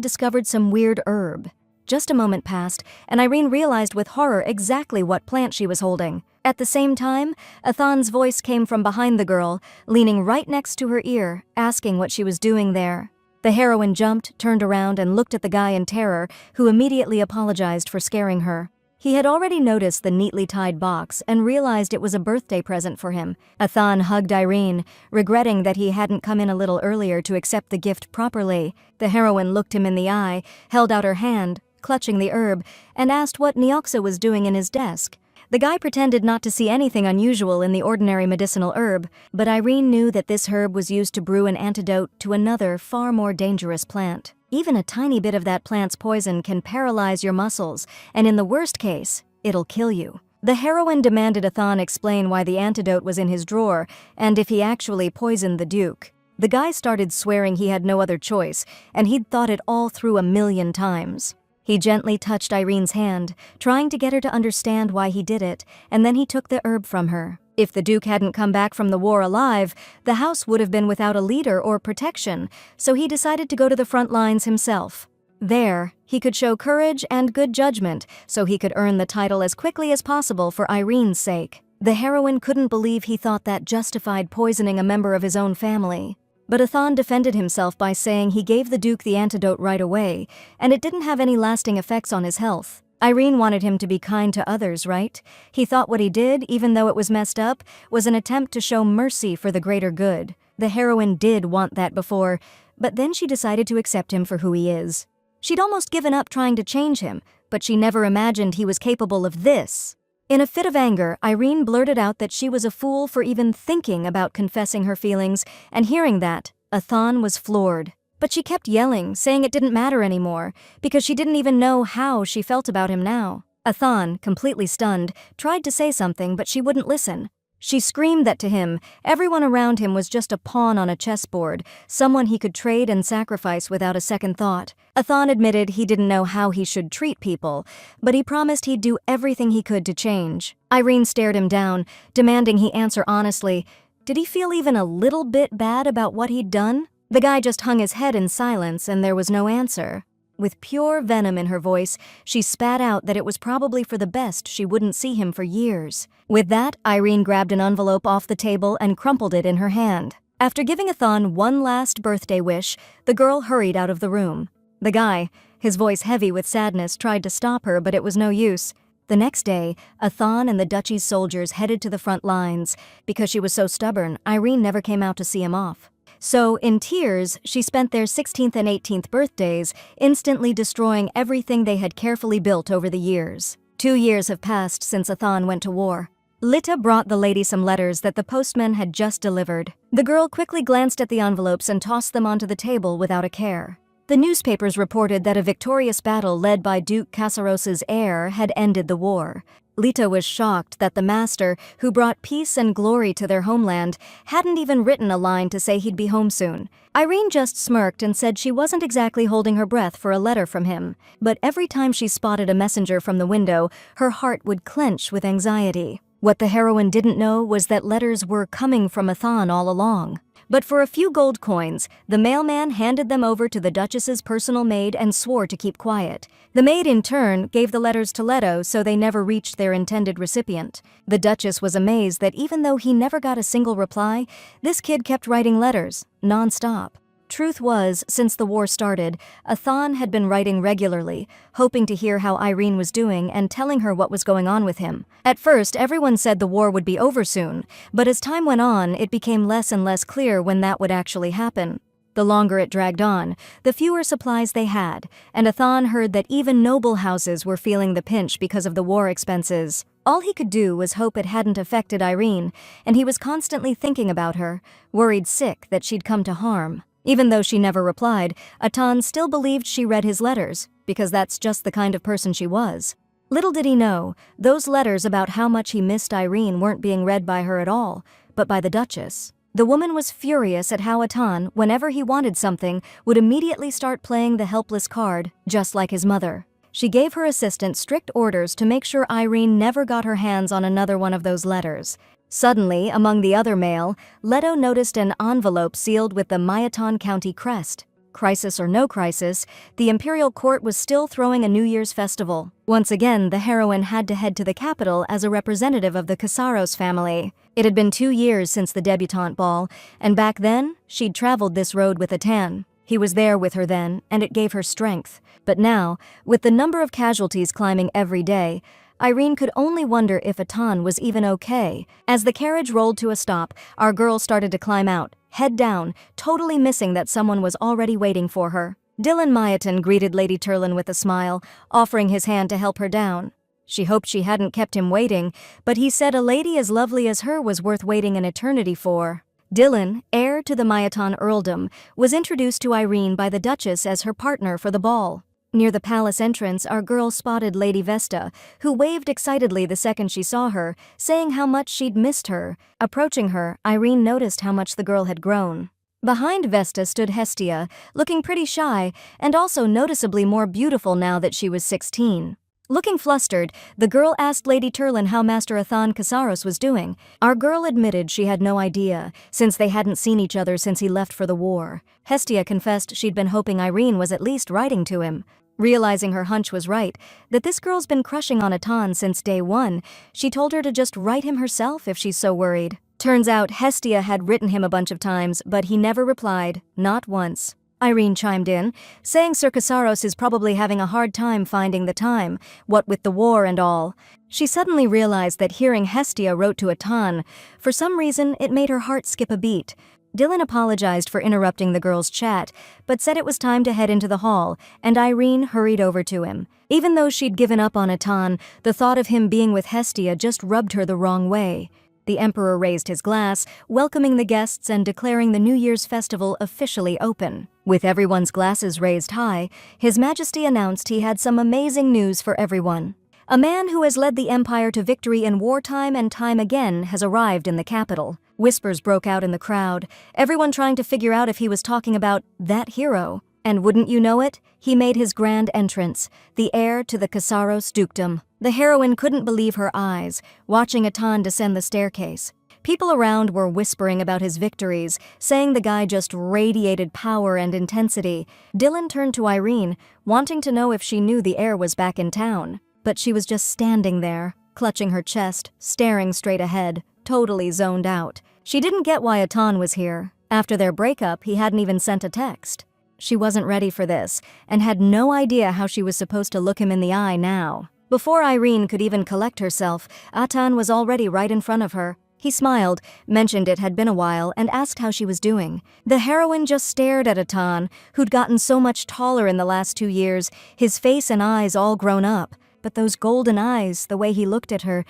discovered some weird herb. Just a moment passed, and Irene realized with horror exactly what plant she was holding. At the same time, Athan's voice came from behind the girl, leaning right next to her ear, asking what she was doing there. The heroine jumped, turned around, and looked at the guy in terror, who immediately apologized for scaring her. He had already noticed the neatly tied box and realized it was a birthday present for him. Athan hugged Irene, regretting that he hadn't come in a little earlier to accept the gift properly. The heroine looked him in the eye, held out her hand, clutching the herb, and asked what Nioxa was doing in his desk. The guy pretended not to see anything unusual in the ordinary medicinal herb, but Irene knew that this herb was used to brew an antidote to another, far more dangerous plant. Even a tiny bit of that plant's poison can paralyze your muscles, and in the worst case, it'll kill you. The heroine demanded Athan explain why the antidote was in his drawer, and if he actually poisoned the Duke. The guy started swearing he had no other choice, and he'd thought it all through 1,000,000 times. He gently touched Irene's hand, trying to get her to understand why he did it, and then he took the herb from her. If the Duke hadn't come back from the war alive, the house would have been without a leader or protection, so he decided to go to the front lines himself. There, he could show courage and good judgment, so he could earn the title as quickly as possible for Irene's sake. The heroine couldn't believe he thought that justified poisoning a member of his own family. But Athan defended himself by saying he gave the Duke the antidote right away, and it didn't have any lasting effects on his health. Irene wanted him to be kind to others, right? He thought what he did, even though it was messed up, was an attempt to show mercy for the greater good. The heroine did want that before, but then she decided to accept him for who he is. She'd almost given up trying to change him, but she never imagined he was capable of this. In a fit of anger, Irene blurted out that she was a fool for even thinking about confessing her feelings, and hearing that, Athan was floored. But she kept yelling, saying it didn't matter anymore, because she didn't even know how she felt about him now. Athan, completely stunned, tried to say something, but she wouldn't listen. She screamed that to him, everyone around him was just a pawn on a chessboard, someone he could trade and sacrifice without a second thought. Athan admitted he didn't know how he should treat people, but he promised he'd do everything he could to change. Irene stared him down, demanding he answer honestly. Did he feel even a little bit bad about what he'd done? The guy just hung his head in silence, and there was no answer. With pure venom in her voice, she spat out that it was probably for the best she wouldn't see him for years. With that, Irene grabbed an envelope off the table and crumpled it in her hand. After giving Athan one last birthday wish, the girl hurried out of the room. The guy, his voice heavy with sadness, tried to stop her, but it was no use. The next day, Athan and the duchy's soldiers headed to the front lines. Because she was so stubborn, Irene never came out to see him off. So, in tears, she spent their 16th and 18th birthdays instantly destroying everything they had carefully built over the years. 2 years have passed since Athan went to war. Lita brought the lady some letters that the postman had just delivered. The girl quickly glanced at the envelopes and tossed them onto the table without a care. The newspapers reported that a victorious battle led by Duke Casaros's heir had ended the war. Lita was shocked that the master, who brought peace and glory to their homeland, hadn't even written a line to say he'd be home soon. Irene just smirked and said she wasn't exactly holding her breath for a letter from him, but every time she spotted a messenger from the window, her heart would clench with anxiety. What the heroine didn't know was that letters were coming from Athan all along. But for a few gold coins, the mailman handed them over to the Duchess's personal maid and swore to keep quiet. The maid, in turn, gave the letters to Leto so they never reached their intended recipient. The Duchess was amazed that even though he never got a single reply, this kid kept writing letters, non-stop. Truth was, since the war started, Athan had been writing regularly, hoping to hear how Irene was doing and telling her what was going on with him. At first, everyone said the war would be over soon, but as time went on, it became less and less clear when that would actually happen. The longer it dragged on, the fewer supplies they had, and Athan heard that even noble houses were feeling the pinch because of the war expenses. All he could do was hope it hadn't affected Irene, and he was constantly thinking about her, worried sick that she'd come to harm. Even though she never replied, Athan still believed she read his letters, because that's just the kind of person she was. Little did he know, those letters about how much he missed Irene weren't being read by her at all, but by the Duchess. The woman was furious at how Athan, whenever he wanted something, would immediately start playing the helpless card, just like his mother. She gave her assistant strict orders to make sure Irene never got her hands on another one of those letters. Suddenly, among the other mail, Leto noticed an envelope sealed with the Mayatan County crest. Crisis or no crisis, the imperial court was still throwing a New Year's festival. Once again, the heroine had to head to the capital as a representative of the Casaros family. It had been 2 years since the debutante ball, and back then, she'd traveled this road with Athan. He was there with her then, and it gave her strength. But now, with the number of casualties climbing every day, Irene could only wonder if Athan was even okay. As the carriage rolled to a stop, our girl started to climb out, head down, totally missing that someone was already waiting for her. Dylan Mayatan greeted Lady Turlin with a smile, offering his hand to help her down. She hoped she hadn't kept him waiting, but he said a lady as lovely as her was worth waiting an eternity for. Dylan, heir to the Mayatan earldom, was introduced to Irene by the Duchess as her partner for the ball. Near the palace entrance, our girl spotted Lady Vesta, who waved excitedly the second she saw her, saying how much she'd missed her. Approaching her, Irene noticed how much the girl had grown. Behind Vesta stood Hestia, looking pretty shy, and also noticeably more beautiful now that she was 16. Looking flustered, the girl asked Lady Turlin how Master Athan Casaros was doing. Our girl admitted she had no idea, since they hadn't seen each other since he left for the war. Hestia confessed she'd been hoping Irene was at least writing to him. Realizing her hunch was right, that this girl's been crushing on Athan since day one, she told her to just write him herself if she's so worried. Turns out Hestia had written him a bunch of times, but he never replied, not once. Irene chimed in, saying Sir Casaros is probably having a hard time finding the time, what with the war and all. She suddenly realized that hearing Hestia wrote to Athan, for some reason it made her heart skip a beat. Dylan apologized for interrupting the girls' chat, but said it was time to head into the hall, and Irene hurried over to him. Even though she'd given up on Athan, the thought of him being with Hestia just rubbed her the wrong way. The Emperor raised his glass, welcoming the guests and declaring the New Year's festival officially open. With everyone's glasses raised high, His Majesty announced he had some amazing news for everyone. A man who has led the Empire to victory in wartime and time again has arrived in the capital. Whispers broke out in the crowd, everyone trying to figure out if he was talking about that hero. And wouldn't you know it, he made his grand entrance, the heir to the Casaros dukedom. The heroine couldn't believe her eyes, watching Athan descend the staircase. People around were whispering about his victories, saying the guy just radiated power and intensity. Dylan turned to Irene, wanting to know if she knew the heir was back in town. But she was just standing there, clutching her chest, staring straight ahead, totally zoned out. She didn't get why Athan was here. After their breakup, he hadn't even sent a text. She wasn't ready for this, and had no idea how she was supposed to look him in the eye now. Before Irene could even collect herself, Athan was already right in front of her. He smiled, mentioned it had been a while, and asked how she was doing. The heroine just stared at Athan, who'd gotten so much taller in the last 2 years, his face and eyes all grown up. But those golden eyes, the way he looked at her,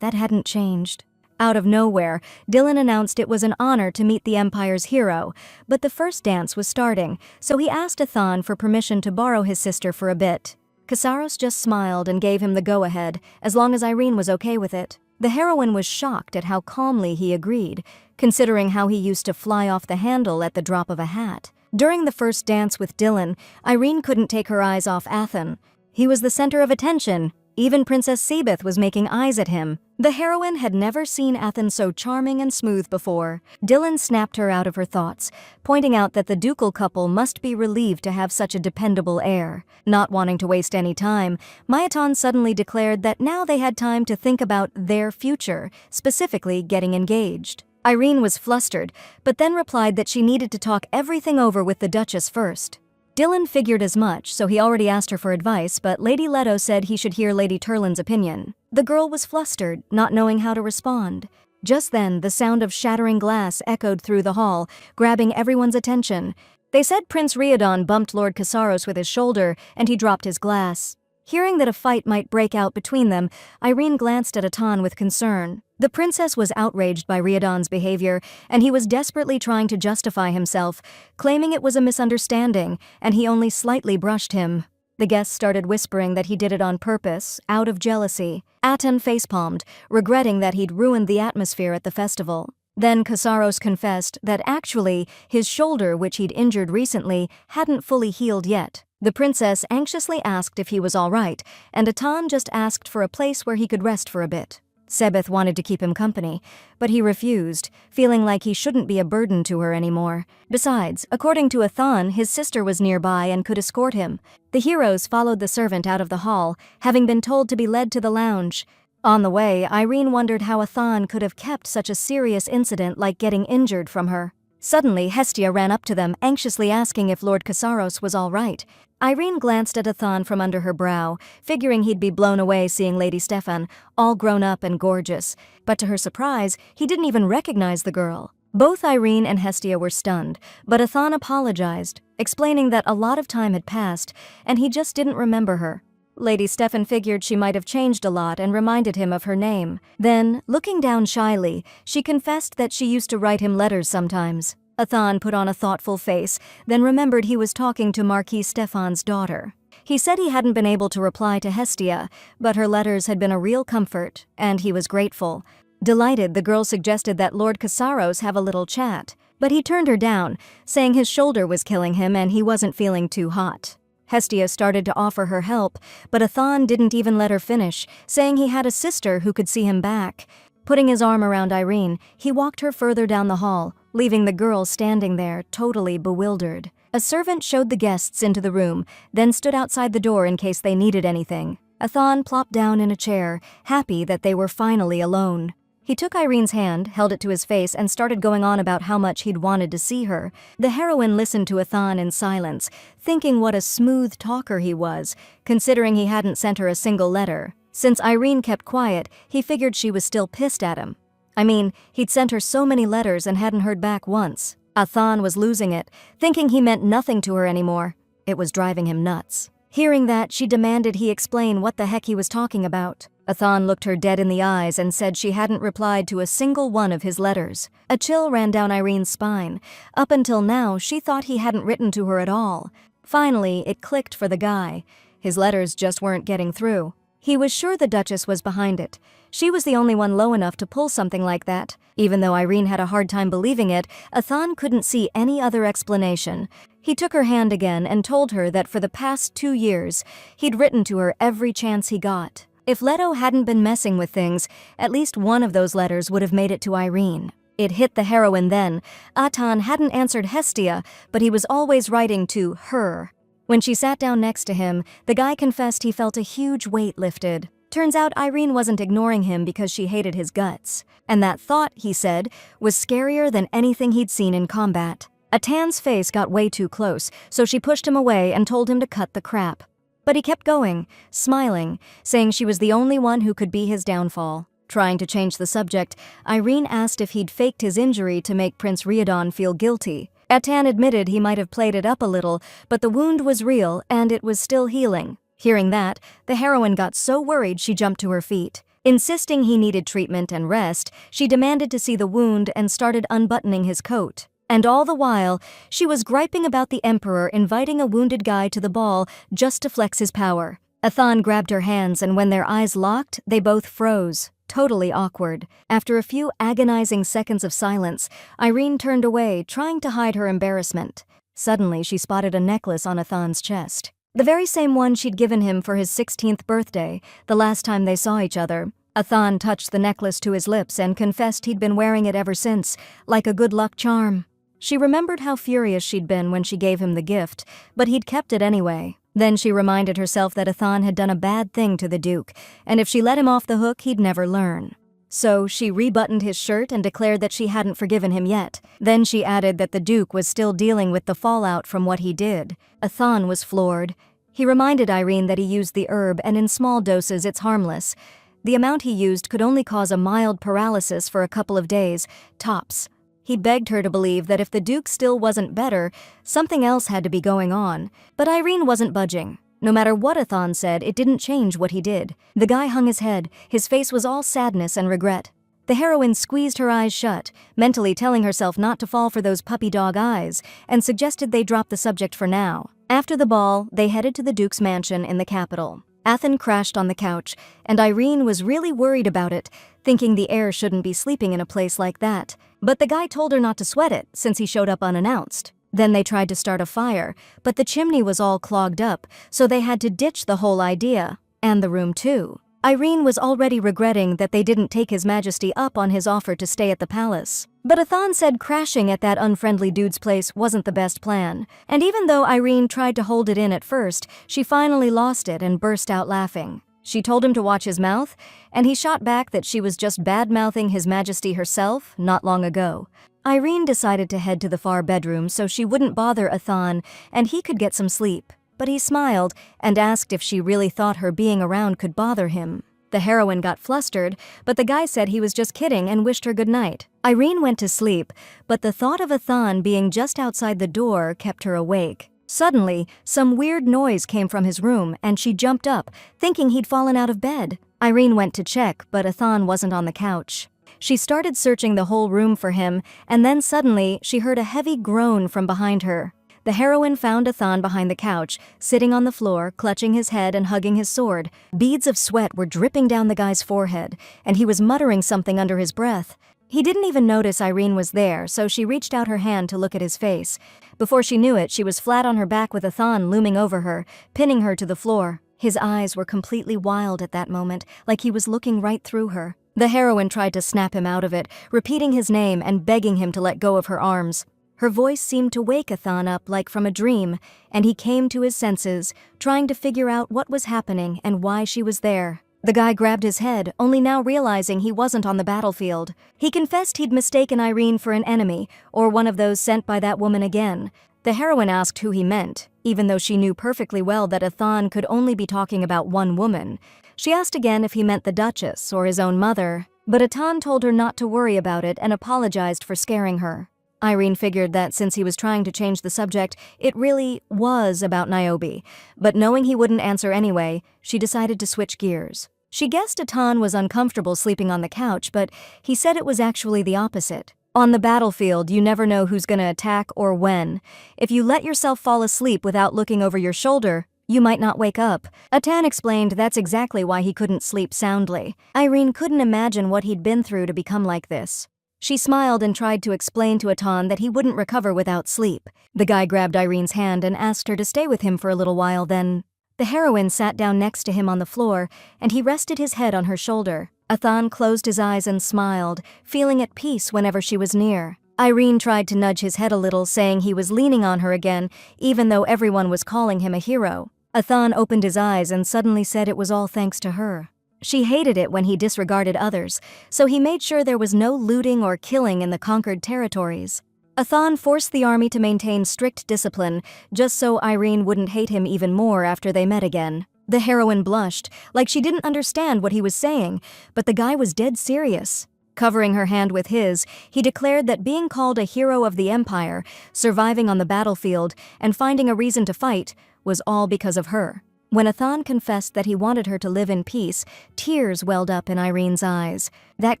that hadn't changed. Out of nowhere, Dylan announced it was an honor to meet the Empire's hero, but the first dance was starting, so he asked Athan for permission to borrow his sister for a bit. Casaros just smiled and gave him the go-ahead, as long as Irene was okay with it. The heroine was shocked at how calmly he agreed, considering how he used to fly off the handle at the drop of a hat. During the first dance with Dylan, Irene couldn't take her eyes off Athan. He was the center of attention. Even Princess Sebeth was making eyes at him. The heroine had never seen Athan so charming and smooth before. Dylan snapped her out of her thoughts, pointing out that the ducal couple must be relieved to have such a dependable heir. Not wanting to waste any time, Mayatan suddenly declared that now they had time to think about their future, specifically getting engaged. Irene was flustered, but then replied that she needed to talk everything over with the Duchess first. Dylan figured as much, so he already asked her for advice, but Lady Leto said he should hear Lady Turlin's opinion. The girl was flustered, not knowing how to respond. Just then, the sound of shattering glass echoed through the hall, grabbing everyone's attention. They said Prince Riadon bumped Lord Casaros with his shoulder, and he dropped his glass. Hearing that a fight might break out between them, Irene glanced at Atan with concern. The princess was outraged by Riadon's behavior, and he was desperately trying to justify himself, claiming it was a misunderstanding, and he only slightly brushed him. The guests started whispering that he did it on purpose, out of jealousy. Atan facepalmed, regretting that he'd ruined the atmosphere at the festival. Then Casaros confessed that actually, his shoulder, which he'd injured recently, hadn't fully healed yet. The princess anxiously asked if he was all right, and Atan just asked for a place where he could rest for a bit. Sebeth wanted to keep him company, but he refused, feeling like he shouldn't be a burden to her anymore. Besides, according to Athan, his sister was nearby and could escort him. The heroes followed the servant out of the hall, having been told to be led to the lounge. On the way, Irene wondered how Athan could have kept such a serious incident like getting injured from her. Suddenly, Hestia ran up to them, anxiously asking if Lord Casaros was all right. Irene glanced at Athan from under her brow, figuring he'd be blown away seeing Lady Stefan, all grown up and gorgeous. But to her surprise, he didn't even recognize the girl. Both Irene and Hestia were stunned, but Athan apologized, explaining that a lot of time had passed, and he just didn't remember her. Lady Stefan figured she might have changed a lot and reminded him of her name. Then, looking down shyly, she confessed that she used to write him letters sometimes. Athan put on a thoughtful face, then remembered he was talking to Marquis Stefan's daughter. He said he hadn't been able to reply to Hestia, but her letters had been a real comfort, and he was grateful. Delighted, the girl suggested that Lord Casaros have a little chat, but he turned her down, saying his shoulder was killing him and he wasn't feeling too hot. Hestia started to offer her help, but Athan didn't even let her finish, saying he had a sister who could see him back. Putting his arm around Irene, he walked her further down the hall, leaving the girl standing there, totally bewildered. A servant showed the guests into the room, then stood outside the door in case they needed anything. Athan plopped down in a chair, happy that they were finally alone. He took Irene's hand, held it to his face, and started going on about how much he'd wanted to see her. The heroine listened to Athan in silence, thinking what a smooth talker he was, considering he hadn't sent her a single letter. Since Irene kept quiet, he figured she was still pissed at him. I mean, he'd sent her so many letters and hadn't heard back once. Athan was losing it, thinking he meant nothing to her anymore. It was driving him nuts. Hearing that, she demanded he explain what the heck he was talking about. Athan looked her dead in the eyes and said she hadn't replied to a single one of his letters. A chill ran down Irene's spine. Up until now, she thought he hadn't written to her at all. Finally, it clicked for the guy. His letters just weren't getting through. He was sure the Duchess was behind it. She was the only one low enough to pull something like that. Even though Irene had a hard time believing it, Athan couldn't see any other explanation. He took her hand again and told her that for the past 2 years, he'd written to her every chance he got. If Leto hadn't been messing with things, at least one of those letters would have made it to Irene. It hit the heroine then. Athan hadn't answered Hestia, but he was always writing to her. When she sat down next to him, the guy confessed he felt a huge weight lifted. Turns out Irene wasn't ignoring him because she hated his guts. And that thought, he said, was scarier than anything he'd seen in combat. Atan's face got way too close, so she pushed him away and told him to cut the crap. But he kept going, smiling, saying she was the only one who could be his downfall. Trying to change the subject, Irene asked if he'd faked his injury to make Prince Riadon feel guilty. Atan admitted he might have played it up a little, but the wound was real and it was still healing. Hearing that, the heroine got so worried she jumped to her feet. Insisting he needed treatment and rest, she demanded to see the wound and started unbuttoning his coat. And all the while, she was griping about the Emperor inviting a wounded guy to the ball just to flex his power. Athan grabbed her hands, and when their eyes locked, they both froze. Totally awkward. After a few agonizing seconds of silence, Irene turned away, trying to hide her embarrassment. Suddenly, she spotted a necklace on Athan's chest. The very same one she'd given him for his 16th birthday, the last time they saw each other. Athan touched the necklace to his lips and confessed he'd been wearing it ever since, like a good luck charm. She remembered how furious she'd been when she gave him the gift, but he'd kept it anyway. Then she reminded herself that Athan had done a bad thing to the Duke, and if she let him off the hook, he'd never learn. So she rebuttoned his shirt and declared that she hadn't forgiven him yet. Then she added that the Duke was still dealing with the fallout from what he did. Athan was floored. He reminded Irene that he used the herb and in small doses it's harmless. The amount he used could only cause a mild paralysis for a couple of days, tops. He begged her to believe that if the Duke still wasn't better, something else had to be going on. But Irene wasn't budging. No matter what Athan said, it didn't change what he did. The guy hung his head. His face was all sadness and regret. The heroine squeezed her eyes shut, mentally telling herself not to fall for those puppy dog eyes, and suggested they drop the subject for now. After the ball, they headed to the Duke's mansion in the capital. Athan crashed on the couch, and Irene was really worried about it, thinking the heir shouldn't be sleeping in a place like that. But the guy told her not to sweat it, since he showed up unannounced. Then they tried to start a fire, but the chimney was all clogged up, so they had to ditch the whole idea. And the room too. Irene was already regretting that they didn't take His Majesty up on his offer to stay at the palace. But Athan said crashing at that unfriendly dude's place wasn't the best plan. And even though Irene tried to hold it in at first, she finally lost it and burst out laughing. She told him to watch his mouth, and he shot back that she was just bad-mouthing His Majesty herself not long ago. Irene decided to head to the far bedroom so she wouldn't bother Athan and he could get some sleep. But he smiled and asked if she really thought her being around could bother him. The heroine got flustered, but the guy said he was just kidding and wished her good night. Irene went to sleep, but the thought of Athan being just outside the door kept her awake. Suddenly, some weird noise came from his room and she jumped up, thinking he'd fallen out of bed. Irene went to check, but Athan wasn't on the couch. She started searching the whole room for him, and then suddenly she heard a heavy groan from behind her. The heroine found Athan behind the couch, sitting on the floor, clutching his head and hugging his sword. Beads of sweat were dripping down the guy's forehead, and he was muttering something under his breath. He didn't even notice Irene was there, so she reached out her hand to look at his face. Before she knew it, she was flat on her back with Athan looming over her, pinning her to the floor. His eyes were completely wild at that moment, like he was looking right through her. The heroine tried to snap him out of it, repeating his name and begging him to let go of her arms. Her voice seemed to wake Athan up like from a dream, and he came to his senses, trying to figure out what was happening and why she was there. The guy grabbed his head, only now realizing he wasn't on the battlefield. He confessed he'd mistaken Irene for an enemy, or one of those sent by that woman again. The heroine asked who he meant, even though she knew perfectly well that Athan could only be talking about one woman. She asked again if he meant the Duchess or his own mother, but Athan told her not to worry about it and apologized for scaring her. Irene figured that since he was trying to change the subject, it really was about Niobe, but knowing he wouldn't answer anyway, she decided to switch gears. She guessed Athan was uncomfortable sleeping on the couch, but he said it was actually the opposite. On the battlefield, you never know who's gonna attack or when. If you let yourself fall asleep without looking over your shoulder, you might not wake up. Athan explained that's exactly why he couldn't sleep soundly. Irene couldn't imagine what he'd been through to become like this. She smiled and tried to explain to Athan that he wouldn't recover without sleep. The guy grabbed Irene's hand and asked her to stay with him for a little while, then the heroine sat down next to him on the floor, and he rested his head on her shoulder. Athan closed his eyes and smiled, feeling at peace whenever she was near. Irene tried to nudge his head a little, saying he was leaning on her again, even though everyone was calling him a hero. Athan opened his eyes and suddenly said it was all thanks to her. She hated it when he disregarded others, so he made sure there was no looting or killing in the conquered territories. Athan forced the army to maintain strict discipline, just so Irene wouldn't hate him even more after they met again. The heroine blushed, like she didn't understand what he was saying, but the guy was dead serious. Covering her hand with his, he declared that being called a hero of the Empire, surviving on the battlefield, and finding a reason to fight was all because of her. When Athan confessed that he wanted her to live in peace, tears welled up in Irene's eyes. That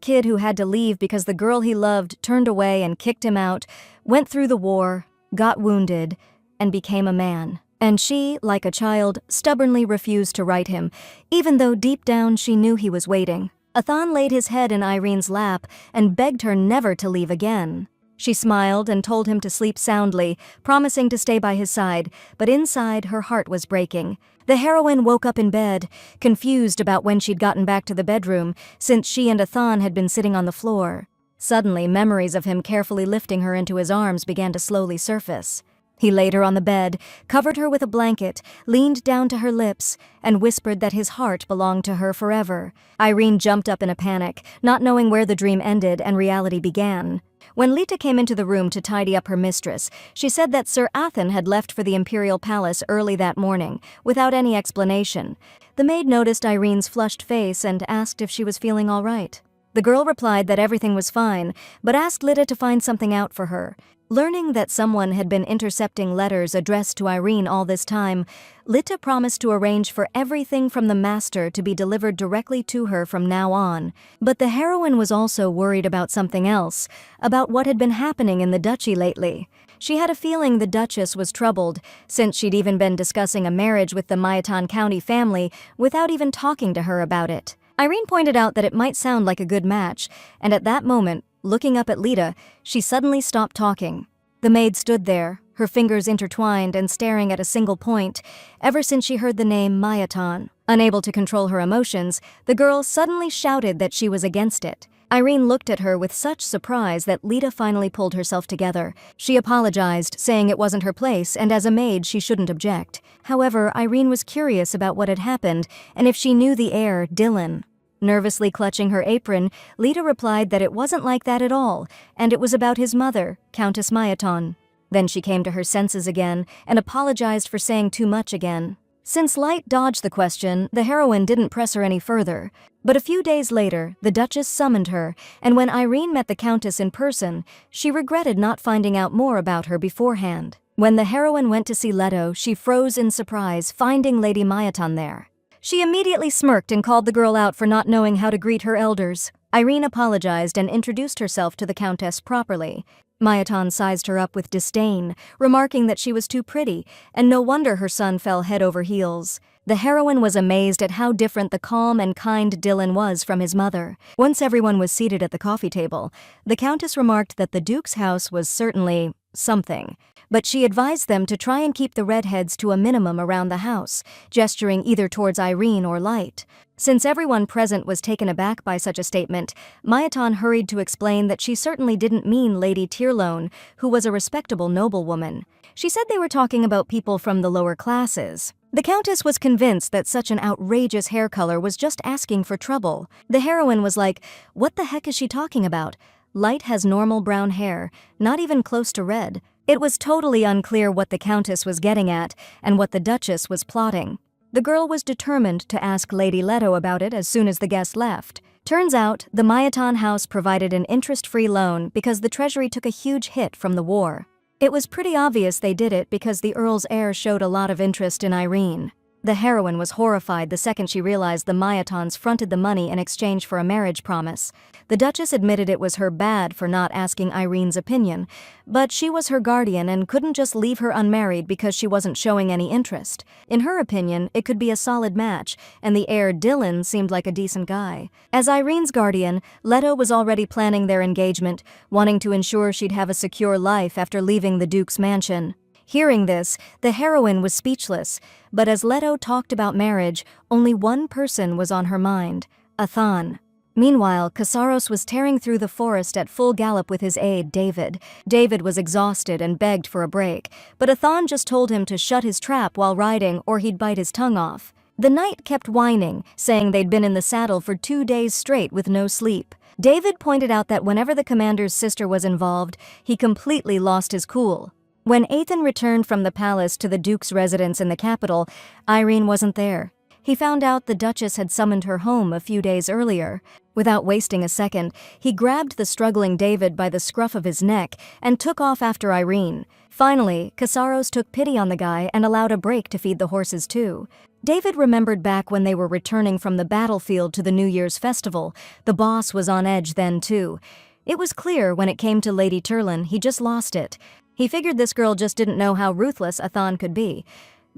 kid who had to leave because the girl he loved turned away and kicked him out, went through the war, got wounded, and became a man. And she, like a child, stubbornly refused to write him, even though deep down she knew he was waiting. Athan laid his head in Irene's lap and begged her never to leave again. She smiled and told him to sleep soundly, promising to stay by his side, but inside her heart was breaking. The heroine woke up in bed, confused about when she'd gotten back to the bedroom, since she and Athan had been sitting on the floor. Suddenly, memories of him carefully lifting her into his arms began to slowly surface. He laid her on the bed, covered her with a blanket, leaned down to her lips, and whispered that his heart belonged to her forever. Irene jumped up in a panic, not knowing where the dream ended and reality began. When Lita came into the room to tidy up her mistress, she said that Sir Athen had left for the imperial palace early that morning, without any explanation. The maid noticed Irene's flushed face and asked if she was feeling all right. The girl replied that everything was fine, but asked Lita to find something out for her. Learning that someone had been intercepting letters addressed to Irene all this time, Lita promised to arrange for everything from the master to be delivered directly to her from now on. But the heroine was also worried about something else, about what had been happening in the duchy lately. She had a feeling the Duchess was troubled, since she'd even been discussing a marriage with the Mayaton County family without even talking to her about it. Irene pointed out that it might sound like a good match, and at that moment, looking up at Lita, she suddenly stopped talking. The maid stood there, her fingers intertwined and staring at a single point, ever since she heard the name Mayaton. Unable to control her emotions, the girl suddenly shouted that she was against it. Irene looked at her with such surprise that Lita finally pulled herself together. She apologized, saying it wasn't her place and as a maid she shouldn't object. However, Irene was curious about what had happened and if she knew the heir, Dylan. Nervously clutching her apron, Lita replied that it wasn't like that at all, and it was about his mother, Countess Mayaton. Then she came to her senses again and apologized for saying too much again. Since Light dodged the question, the heroine didn't press her any further. But a few days later, the Duchess summoned her, and when Irene met the Countess in person, she regretted not finding out more about her beforehand. When the heroine went to see Leto, she froze in surprise, finding Lady Mayaton there. She immediately smirked and called the girl out for not knowing how to greet her elders. Irene apologized and introduced herself to the Countess properly. Mayaton sized her up with disdain, remarking that she was too pretty, and no wonder her son fell head over heels. The heroine was amazed at how different the calm and kind Dylan was from his mother. Once everyone was seated at the coffee table, the Countess remarked that the Duke's house was certainly something, but she advised them to try and keep the redheads to a minimum around the house, gesturing either towards Irene or Light. Since everyone present was taken aback by such a statement, Mayaton hurried to explain that she certainly didn't mean Lady Tyrlone, who was a respectable noblewoman. She said they were talking about people from the lower classes. The Countess was convinced that such an outrageous hair color was just asking for trouble. The heroine was like, "What the heck is she talking about? Light has normal brown hair, not even close to red." It was totally unclear what the Countess was getting at and what the Duchess was plotting. The girl was determined to ask Lady Leto about it as soon as the guest left. Turns out, the Mayaton house provided an interest-free loan because the treasury took a huge hit from the war. It was pretty obvious they did it because the Earl's heir showed a lot of interest in Irene. The heroine was horrified the second she realized the Mayatons fronted the money in exchange for a marriage promise. The Duchess admitted it was her bad for not asking Irene's opinion, but she was her guardian and couldn't just leave her unmarried because she wasn't showing any interest. In her opinion, it could be a solid match, and the heir Dylan seemed like a decent guy. As Irene's guardian, Leto was already planning their engagement, wanting to ensure she'd have a secure life after leaving the Duke's mansion. Hearing this, the heroine was speechless, but as Leto talked about marriage, only one person was on her mind, Athan. Meanwhile, Casaros was tearing through the forest at full gallop with his aide, David. David was exhausted and begged for a break, but Athan just told him to shut his trap while riding or he'd bite his tongue off. The knight kept whining, saying they'd been in the saddle for 2 days straight with no sleep. David pointed out that whenever the commander's sister was involved, he completely lost his cool. When Athan returned from the palace to the Duke's residence in the capital, Irene wasn't there. He found out the Duchess had summoned her home a few days earlier. Without wasting a second, he grabbed the struggling David by the scruff of his neck and took off after Irene. Finally, Casaros took pity on the guy and allowed a break to feed the horses too. David remembered back when they were returning from the battlefield to the New Year's festival. The boss was on edge then too. It was clear when it came to Lady Tyrlone, he just lost it. He figured this girl just didn't know how ruthless Athan could be.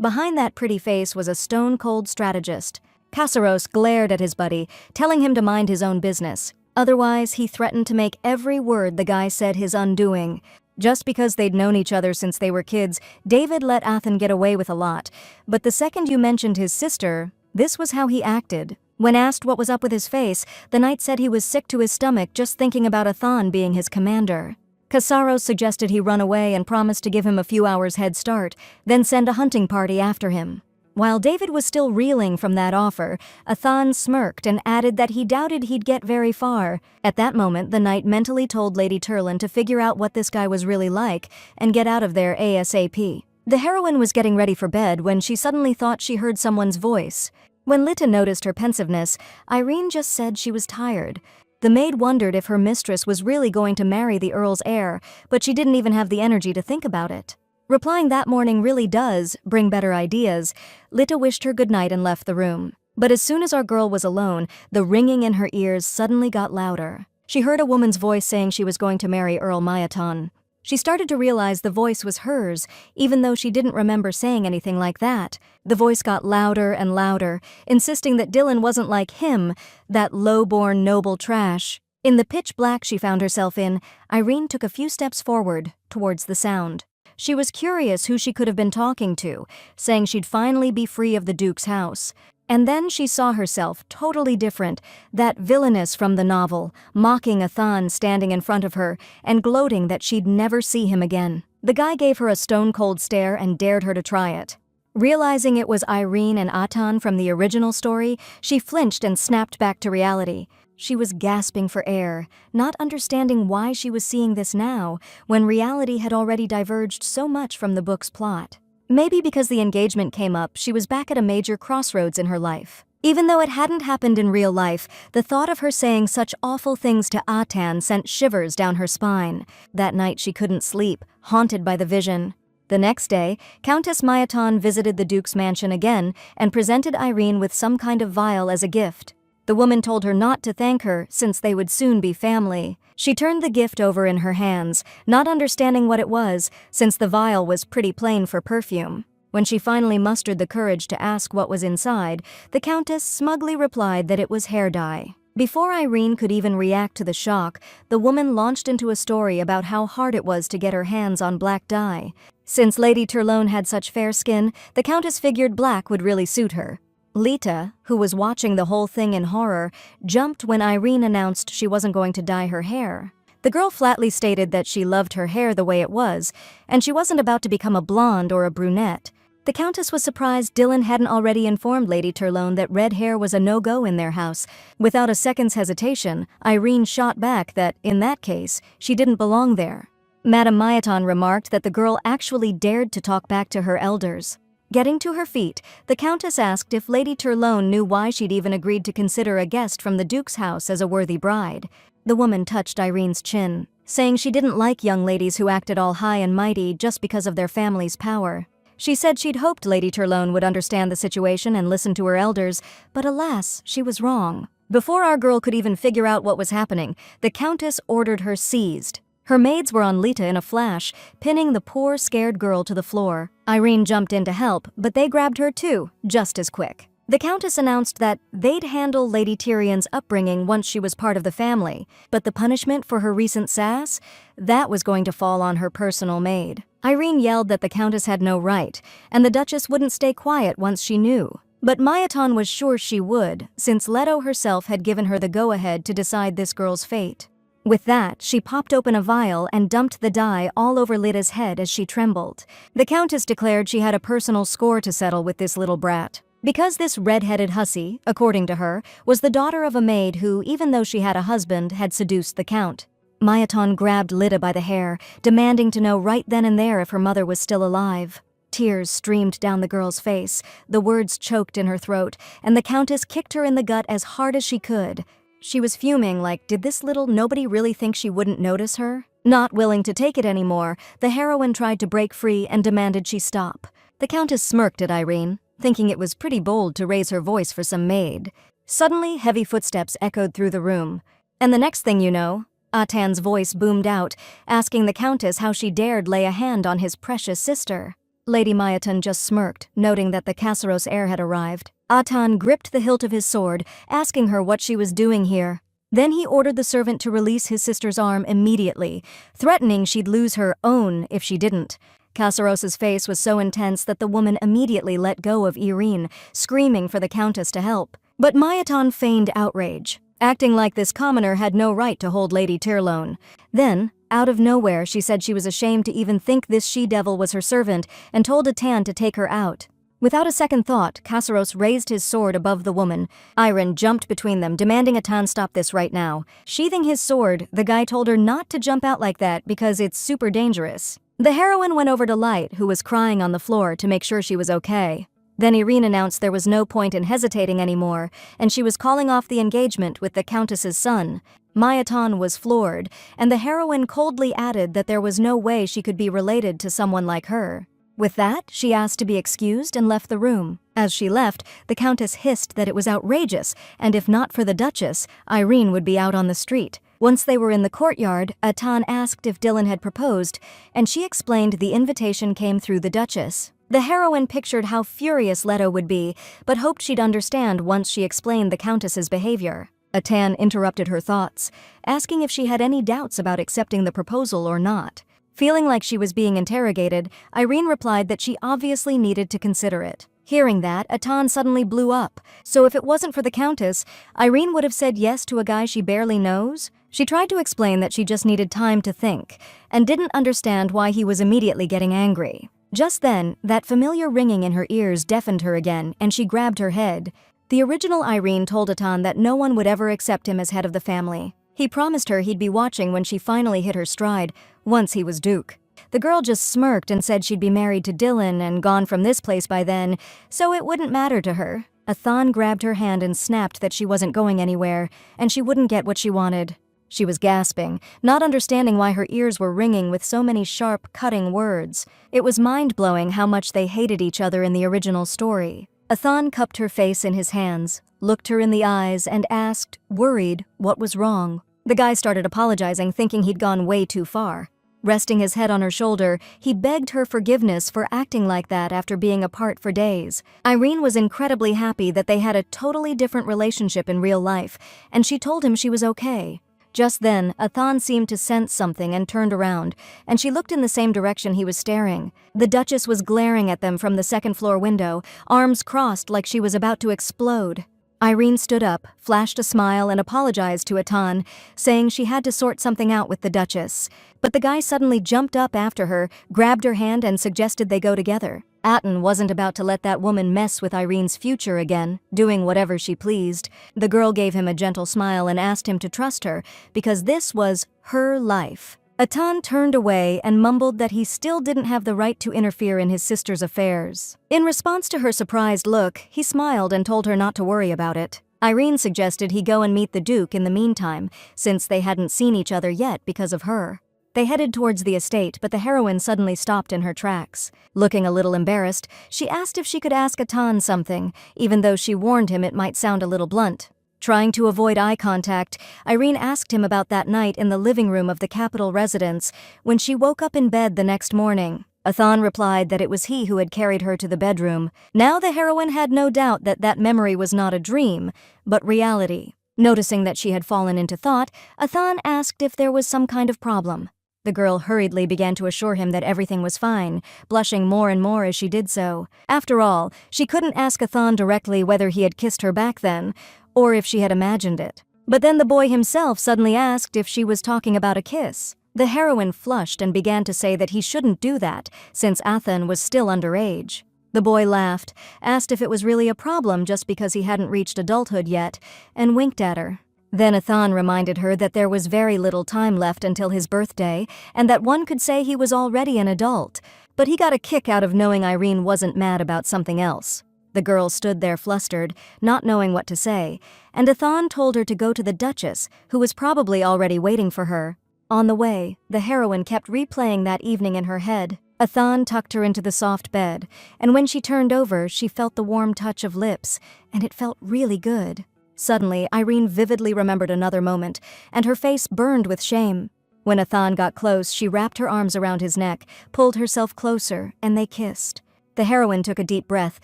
Behind that pretty face was a stone-cold strategist. Casaros glared at his buddy, telling him to mind his own business. Otherwise, he threatened to make every word the guy said his undoing. Just because they'd known each other since they were kids, David let Athan get away with a lot. But the second you mentioned his sister, this was how he acted. When asked what was up with his face, the knight said he was sick to his stomach just thinking about Athan being his commander. Casaros suggested he run away and promised to give him a few hours head start, then send a hunting party after him. While David was still reeling from that offer, Athan smirked and added that he doubted he'd get very far. At that moment, the knight mentally told Lady Turlin to figure out what this guy was really like and get out of there ASAP. The heroine was getting ready for bed when she suddenly thought she heard someone's voice. When Lita noticed her pensiveness, Irene just said she was tired. The maid wondered if her mistress was really going to marry the Earl's heir, but she didn't even have the energy to think about it. Replying that morning really does bring better ideas, Lita wished her good night and left the room. But as soon as our girl was alone, the ringing in her ears suddenly got louder. She heard a woman's voice saying she was going to marry Earl Mayaton. She started to realize the voice was hers, even though she didn't remember saying anything like that. The voice got louder and louder, insisting that Dylan wasn't like him, that low-born noble trash. In the pitch black she found herself in, Irene took a few steps forward, towards the sound. She was curious who she could have been talking to, saying she'd finally be free of the Duke's house. And then she saw herself totally different, that villainess from the novel, mocking Athan standing in front of her and gloating that she'd never see him again. The guy gave her a stone-cold stare and dared her to try it. Realizing it was Irene and Athan from the original story, she flinched and snapped back to reality. She was gasping for air, not understanding why she was seeing this now, when reality had already diverged so much from the book's plot. Maybe because the engagement came up, she was back at a major crossroads in her life. Even though it hadn't happened in real life, the thought of her saying such awful things to Atan sent shivers down her spine. That night she couldn't sleep, haunted by the vision. The next day, Countess Mayaton visited the Duke's mansion again and presented Irene with some kind of vial as a gift. The woman told her not to thank her, since they would soon be family. She turned the gift over in her hands, not understanding what it was, since the vial was pretty plain for perfume. When she finally mustered the courage to ask what was inside, the Countess smugly replied that it was hair dye. Before Irene could even react to the shock, the woman launched into a story about how hard it was to get her hands on black dye. Since Lady Turlone had such fair skin, the Countess figured black would really suit her. Lita, who was watching the whole thing in horror, jumped when Irene announced she wasn't going to dye her hair. The girl flatly stated that she loved her hair the way it was, and she wasn't about to become a blonde or a brunette. The Countess was surprised Dylan hadn't already informed Lady Turlone that red hair was a no-go in their house. Without a second's hesitation, Irene shot back that, in that case, she didn't belong there. Madame Mayaton remarked that the girl actually dared to talk back to her elders. Getting to her feet, the Countess asked if Lady Turlone knew why she'd even agreed to consider a guest from the Duke's house as a worthy bride. The woman touched Irene's chin, saying she didn't like young ladies who acted all high and mighty just because of their family's power. She said she'd hoped Lady Turlone would understand the situation and listen to her elders, but alas, she was wrong. Before our girl could even figure out what was happening, the Countess ordered her seized. Her maids were on Lita in a flash, pinning the poor, scared girl to the floor. Irene jumped in to help, but they grabbed her too, just as quick. The Countess announced that they'd handle Lady Tyrion's upbringing once she was part of the family, but the punishment for her recent sass? That was going to fall on her personal maid. Irene yelled that the Countess had no right, and the Duchess wouldn't stay quiet once she knew. But Mayaton was sure she would, since Leto herself had given her the go-ahead to decide this girl's fate. With that, she popped open a vial and dumped the dye all over Lita's head as she trembled. The Countess declared she had a personal score to settle with this little brat. Because this red-headed hussy, according to her, was the daughter of a maid who, even though she had a husband, had seduced the Count. Mayaton grabbed Lita by the hair, demanding to know right then and there if her mother was still alive. Tears streamed down the girl's face, the words choked in her throat, and the Countess kicked her in the gut as hard as she could. She was fuming like, did this little nobody really think she wouldn't notice her? Not willing to take it anymore, the heroine tried to break free and demanded she stop. The Countess smirked at Irene, thinking it was pretty bold to raise her voice for some maid. Suddenly, heavy footsteps echoed through the room. And the next thing you know, Atan's voice boomed out, asking the Countess how she dared lay a hand on his precious sister. Lady Mayaton just smirked, noting that the Casaros heir had arrived. Atan gripped the hilt of his sword, asking her what she was doing here. Then he ordered the servant to release his sister's arm immediately, threatening she'd lose her own if she didn't. Casaros's face was so intense that the woman immediately let go of Irene, screaming for the Countess to help. But Mayaton feigned outrage, acting like this commoner had no right to hold Lady Turlone. Then, Out of nowhere, she said she was ashamed to even think this she-devil was her servant and told Atan to take her out. Without a second thought, Kassaros raised his sword above the woman. Iron jumped between them, demanding Atan stop this right now. Sheathing his sword, the guy told her not to jump out like that because it's super dangerous. The heroine went over to Light, who was crying on the floor, to make sure she was okay. Then Irene announced there was no point in hesitating anymore, and she was calling off the engagement with the Countess's son. Mayatan was floored, and the heroine coldly added that there was no way she could be related to someone like her. With that, she asked to be excused and left the room. As she left, the Countess hissed that it was outrageous, and if not for the Duchess, Irene would be out on the street. Once they were in the courtyard, Atan asked if Dylan had proposed, and she explained the invitation came through the Duchess. The heroine pictured how furious Leto would be, but hoped she'd understand once she explained the Countess's behavior. Atan interrupted her thoughts, asking if she had any doubts about accepting the proposal or not. Feeling like she was being interrogated, Irene replied that she obviously needed to consider it. Hearing that, Atan suddenly blew up. So if it wasn't for the Countess, Irene would have said yes to a guy she barely knows? She tried to explain that she just needed time to think, and didn't understand why he was immediately getting angry. Just then, that familiar ringing in her ears deafened her again, and she grabbed her head. The original Irene told Atan that no one would ever accept him as head of the family. He promised her he'd be watching when she finally hit her stride, once he was Duke. The girl just smirked and said she'd be married to Dylan and gone from this place by then, so it wouldn't matter to her. Atan grabbed her hand and snapped that she wasn't going anywhere, and she wouldn't get what she wanted. She was gasping, not understanding why her ears were ringing with so many sharp, cutting words. It was mind-blowing how much they hated each other in the original story. Atan cupped her face in his hands, looked her in the eyes, and asked, worried, what was wrong. The guy started apologizing, thinking he'd gone way too far. Resting his head on her shoulder, he begged her forgiveness for acting like that after being apart for days. Irene was incredibly happy that they had a totally different relationship in real life, and she told him she was okay. Just then, Atan seemed to sense something and turned around, and she looked in the same direction he was staring. The Duchess was glaring at them from the second-floor window, arms crossed like she was about to explode. Irene stood up, flashed a smile, and apologized to Atan, saying she had to sort something out with the Duchess. But the guy suddenly jumped up after her, grabbed her hand, and suggested they go together. Atan wasn't about to let that woman mess with Irene's future again, doing whatever she pleased. The girl gave him a gentle smile and asked him to trust her, because this was her life. Atan turned away and mumbled that he still didn't have the right to interfere in his sister's affairs. In response to her surprised look, he smiled and told her not to worry about it. Irene suggested he go and meet the Duke in the meantime, since they hadn't seen each other yet because of her. They headed towards the estate, but the heroine suddenly stopped in her tracks. Looking a little embarrassed, she asked if she could ask Atan something, even though she warned him it might sound a little blunt. Trying to avoid eye contact, Irene asked him about that night in the living room of the capital residence when she woke up in bed the next morning. Atan replied that it was he who had carried her to the bedroom. Now the heroine had no doubt that that memory was not a dream, but reality. Noticing that she had fallen into thought, Atan asked if there was some kind of problem. The girl hurriedly began to assure him that everything was fine, blushing more and more as she did so. After all, she couldn't ask Atan directly whether he had kissed her back then, or if she had imagined it. But then the boy himself suddenly asked if she was talking about a kiss. The heroine flushed and began to say that he shouldn't do that, since Athan was still underage. The boy laughed, asked if it was really a problem just because he hadn't reached adulthood yet, and winked at her. Then Athan reminded her that there was very little time left until his birthday, and that one could say he was already an adult. But he got a kick out of knowing Irene wasn't mad about something else. The girl stood there flustered, not knowing what to say, and Athan told her to go to the Duchess, who was probably already waiting for her. On the way, the heroine kept replaying that evening in her head. Athan tucked her into the soft bed, and when she turned over, she felt the warm touch of lips, and it felt really good. Suddenly, Irene vividly remembered another moment, and her face burned with shame. When Athan got close, she wrapped her arms around his neck, pulled herself closer, and they kissed. The heroine took a deep breath,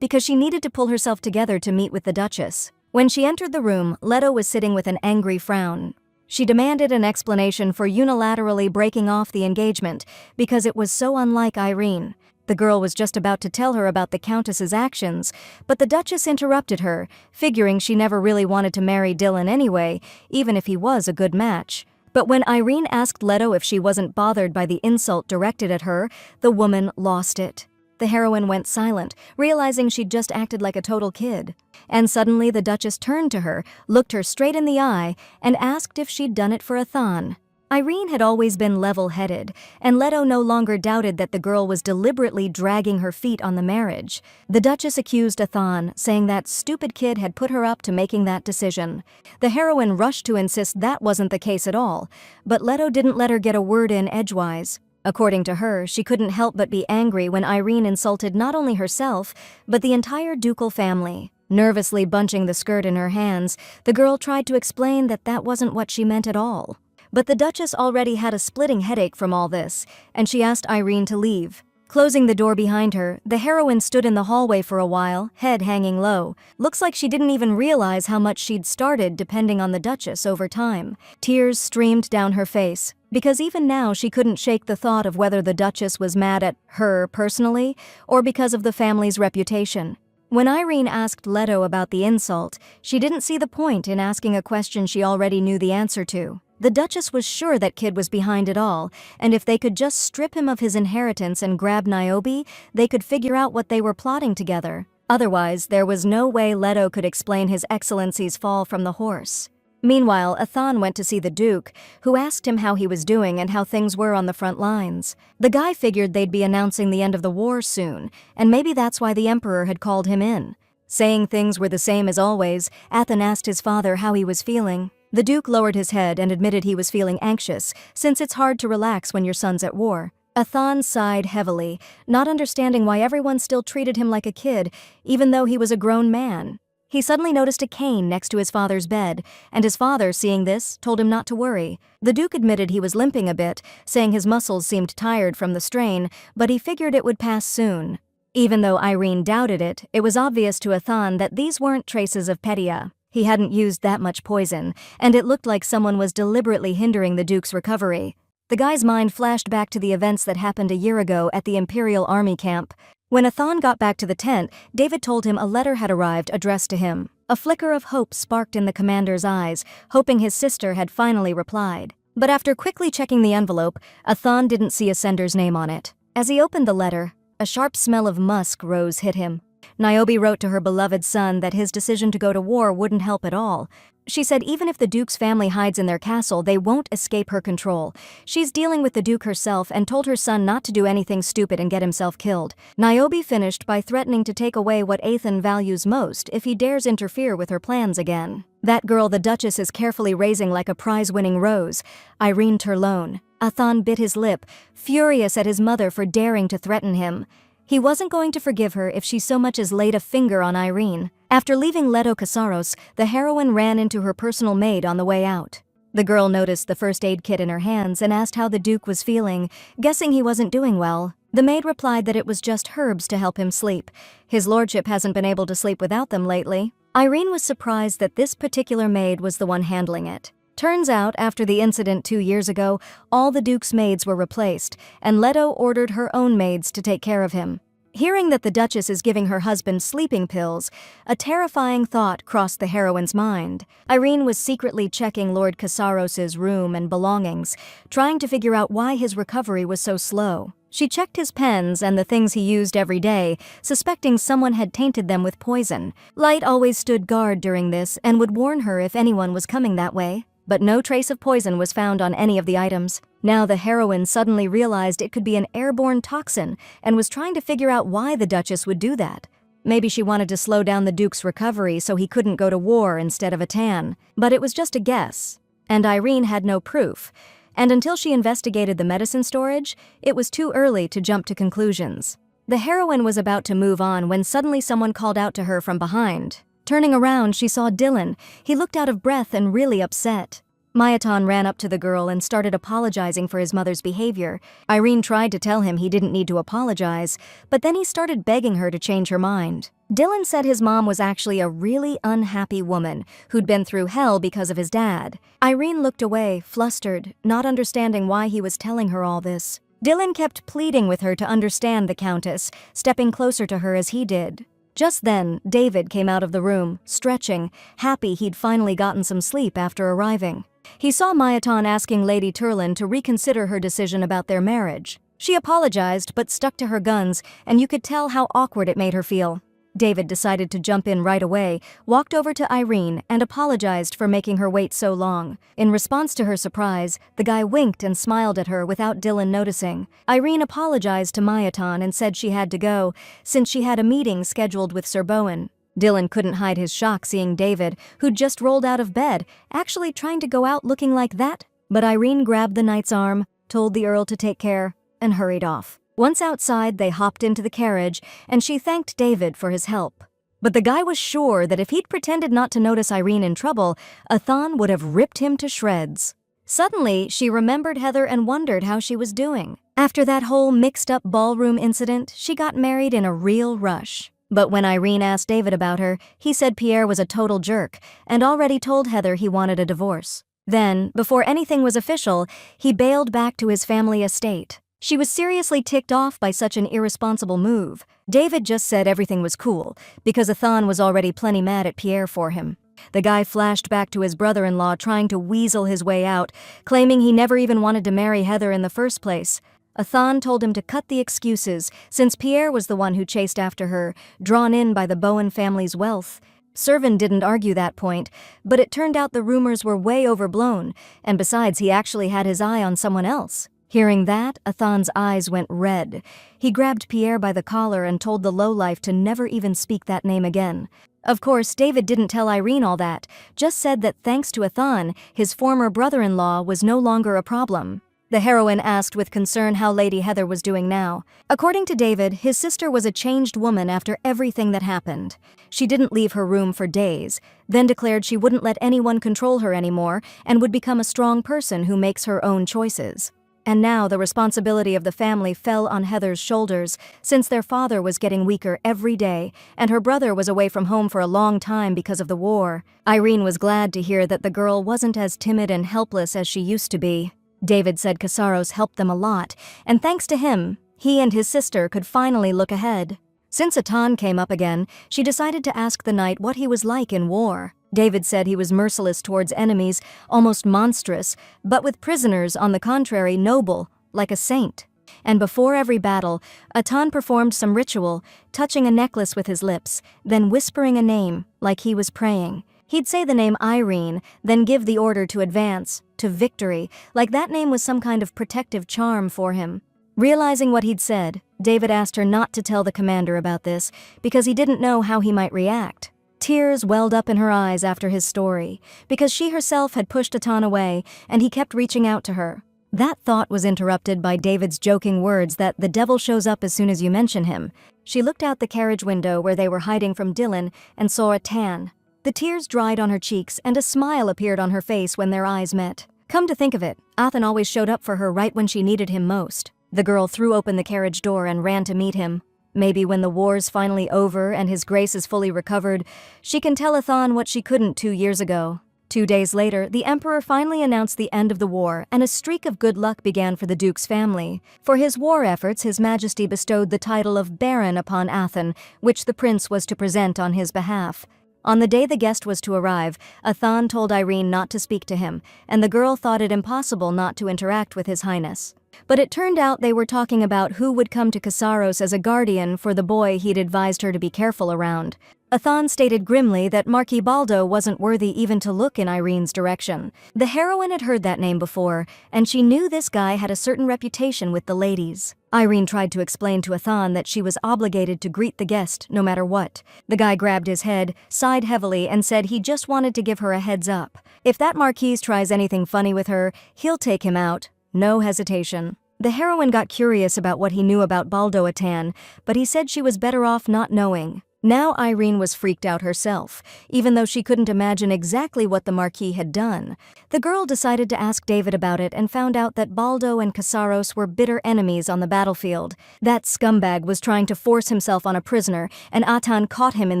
because she needed to pull herself together to meet with the Duchess. When she entered the room, Leto was sitting with an angry frown. She demanded an explanation for unilaterally breaking off the engagement, because it was so unlike Irene. The girl was just about to tell her about the Countess's actions, but the Duchess interrupted her, figuring she never really wanted to marry Dylan anyway, even if he was a good match. But when Irene asked Leto if she wasn't bothered by the insult directed at her, the woman lost it. The heroine went silent, realizing she'd just acted like a total kid. And suddenly the Duchess turned to her, looked her straight in the eye, and asked if she'd done it for Athan. Irene had always been level-headed, and Leto no longer doubted that the girl was deliberately dragging her feet on the marriage. The Duchess accused Athan, saying that stupid kid had put her up to making that decision. The heroine rushed to insist that wasn't the case at all, but Leto didn't let her get a word in edgewise. According to her, she couldn't help but be angry when Irene insulted not only herself, but the entire ducal family. Nervously bunching the skirt in her hands, the girl tried to explain that that wasn't what she meant at all. But the Duchess already had a splitting headache from all this, and she asked Irene to leave. Closing the door behind her, the heroine stood in the hallway for a while, head hanging low. Looks like she didn't even realize how much she'd started depending on the Duchess over time. Tears streamed down her face, because even now she couldn't shake the thought of whether the Duchess was mad at her personally, or because of the family's reputation. When Irene asked Leto about the insult, she didn't see the point in asking a question she already knew the answer to. The Duchess was sure that kid was behind it all, and if they could just strip him of his inheritance and grab Niobe, they could figure out what they were plotting together. Otherwise, there was no way Leto could explain His Excellency's fall from the horse. Meanwhile, Athan went to see the Duke, who asked him how he was doing and how things were on the front lines. The guy figured they'd be announcing the end of the war soon, and maybe that's why the Emperor had called him in. Saying things were the same as always, Athan asked his father how he was feeling. The Duke lowered his head and admitted he was feeling anxious, since it's hard to relax when your son's at war. Athan sighed heavily, not understanding why everyone still treated him like a kid, even though he was a grown man. He suddenly noticed a cane next to his father's bed, and his father, seeing this, told him not to worry. The Duke admitted he was limping a bit, saying his muscles seemed tired from the strain, but he figured it would pass soon. Even though Irene doubted it, it was obvious to Athan that these weren't traces of Petia. He hadn't used that much poison, and it looked like someone was deliberately hindering the Duke's recovery. The guy's mind flashed back to the events that happened a year ago at the Imperial Army camp. When Athan got back to the tent, David told him a letter had arrived addressed to him. A flicker of hope sparked in the commander's eyes, hoping his sister had finally replied. But after quickly checking the envelope, Athan didn't see a sender's name on it. As he opened the letter, a sharp smell of musk rose hit him. Niobe wrote to her beloved son that his decision to go to war wouldn't help at all. She said even if the Duke's family hides in their castle, they won't escape her control. She's dealing with the Duke herself and told her son not to do anything stupid and get himself killed. Niobe finished by threatening to take away what Athan values most if he dares interfere with her plans again. That girl the Duchess is carefully raising like a prize-winning rose, Irene Turlone. Athan bit his lip, furious at his mother for daring to threaten him. He wasn't going to forgive her if she so much as laid a finger on Irene. After leaving Leto Casaros, the heroine ran into her personal maid on the way out. The girl noticed the first aid kit in her hands and asked how the Duke was feeling, guessing he wasn't doing well. The maid replied that it was just herbs to help him sleep. His lordship hasn't been able to sleep without them lately. Irene was surprised that this particular maid was the one handling it. Turns out, after the incident 2 years ago, all the Duke's maids were replaced, and Leto ordered her own maids to take care of him. Hearing that the Duchess is giving her husband sleeping pills, a terrifying thought crossed the heroine's mind. Irene was secretly checking Lord Casaros's room and belongings, trying to figure out why his recovery was so slow. She checked his pens and the things he used every day, suspecting someone had tainted them with poison. Light always stood guard during this and would warn her if anyone was coming that way. But no trace of poison was found on any of the items. Now the heroine suddenly realized it could be an airborne toxin and was trying to figure out why the Duchess would do that. Maybe she wanted to slow down the Duke's recovery so he couldn't go to war instead of Athan. But it was just a guess, and Irene had no proof. And until she investigated the medicine storage, it was too early to jump to conclusions. The heroine was about to move on when suddenly someone called out to her from behind. Turning around, she saw Dylan. He looked out of breath and really upset. Mayaton ran up to the girl and started apologizing for his mother's behavior. Irene tried to tell him he didn't need to apologize, but then he started begging her to change her mind. Dylan said his mom was actually a really unhappy woman who'd been through hell because of his dad. Irene looked away, flustered, not understanding why he was telling her all this. Dylan kept pleading with her to understand the Countess, stepping closer to her as he did. Just then, David came out of the room, stretching, happy he'd finally gotten some sleep after arriving. He saw Mayatan asking Lady Turlin to reconsider her decision about their marriage. She apologized but stuck to her guns, and you could tell how awkward it made her feel. David decided to jump in right away, walked over to Irene, and apologized for making her wait so long. In response to her surprise, the guy winked and smiled at her without Dylan noticing. Irene apologized to Mayatan and said she had to go, since she had a meeting scheduled with Sir Bowen. Dylan couldn't hide his shock seeing David, who'd just rolled out of bed, actually trying to go out looking like that. But Irene grabbed the knight's arm, told the Earl to take care, and hurried off. Once outside, they hopped into the carriage, and she thanked David for his help. But the guy was sure that if he'd pretended not to notice Irene in trouble, Athan would have ripped him to shreds. Suddenly, she remembered Heather and wondered how she was doing. After that whole mixed-up ballroom incident, she got married in a real rush. But when Irene asked David about her, he said Pierre was a total jerk, and already told Heather he wanted a divorce. Then, before anything was official, he bailed back to his family estate. She was seriously ticked off by such an irresponsible move. David just said everything was cool, because Athan was already plenty mad at Pierre for him. The guy flashed back to his brother-in-law trying to weasel his way out, claiming he never even wanted to marry Heather in the first place. Athan told him to cut the excuses, since Pierre was the one who chased after her, drawn in by the Bowen family's wealth. Servin didn't argue that point, but it turned out the rumors were way overblown, and besides he actually had his eye on someone else. Hearing that, Athan's eyes went red. He grabbed Pierre by the collar and told the lowlife to never even speak that name again. Of course, David didn't tell Irene all that, just said that thanks to Athan, his former brother-in-law was no longer a problem. The heroine asked with concern how Lady Heather was doing now. According to David, his sister was a changed woman after everything that happened. She didn't leave her room for days, then declared she wouldn't let anyone control her anymore and would become a strong person who makes her own choices. And now the responsibility of the family fell on Heather's shoulders, since their father was getting weaker every day, and her brother was away from home for a long time because of the war. Irene was glad to hear that the girl wasn't as timid and helpless as she used to be. David said Casaros helped them a lot, and thanks to him, he and his sister could finally look ahead. Since Athan came up again, she decided to ask the knight what he was like in war. David said he was merciless towards enemies, almost monstrous, but with prisoners, on the contrary, noble, like a saint. And before every battle, Athan performed some ritual, touching a necklace with his lips, then whispering a name, like he was praying. He'd say the name Irene, then give the order to advance, to victory, like that name was some kind of protective charm for him. Realizing what he'd said, David asked her not to tell the commander about this, because he didn't know how he might react. Tears welled up in her eyes after his story, because she herself had pushed Athan away, and he kept reaching out to her. That thought was interrupted by David's joking words that the devil shows up as soon as you mention him. She looked out the carriage window where they were hiding from Dylan and saw a tan. The tears dried on her cheeks and a smile appeared on her face when their eyes met. Come to think of it, Athan always showed up for her right when she needed him most. The girl threw open the carriage door and ran to meet him. Maybe when the war's finally over and his grace is fully recovered, she can tell Athan what she couldn't 2 years ago. 2 days later, the emperor finally announced the end of the war, and a streak of good luck began for the duke's family. For his war efforts, his majesty bestowed the title of Baron upon Athan, which the prince was to present on his behalf. On the day the guest was to arrive, Athan told Irene not to speak to him, and the girl thought it impossible not to interact with His Highness. But it turned out they were talking about who would come to Casaros as a guardian for the boy he'd advised her to be careful around. Athan stated grimly that Marquis Baldo wasn't worthy even to look in Irene's direction. The heroine had heard that name before, and she knew this guy had a certain reputation with the ladies. Irene tried to explain to Athan that she was obligated to greet the guest no matter what. The guy grabbed his head, sighed heavily, and said he just wanted to give her a heads up. If that Marquis tries anything funny with her, he'll take him out. No hesitation. The heroine got curious about what he knew about Baldo Athan, but he said she was better off not knowing. Now Irene was freaked out herself, even though she couldn't imagine exactly what the Marquis had done. The girl decided to ask David about it and found out that Baldo and Casaros were bitter enemies on the battlefield. That scumbag was trying to force himself on a prisoner, and Athan caught him in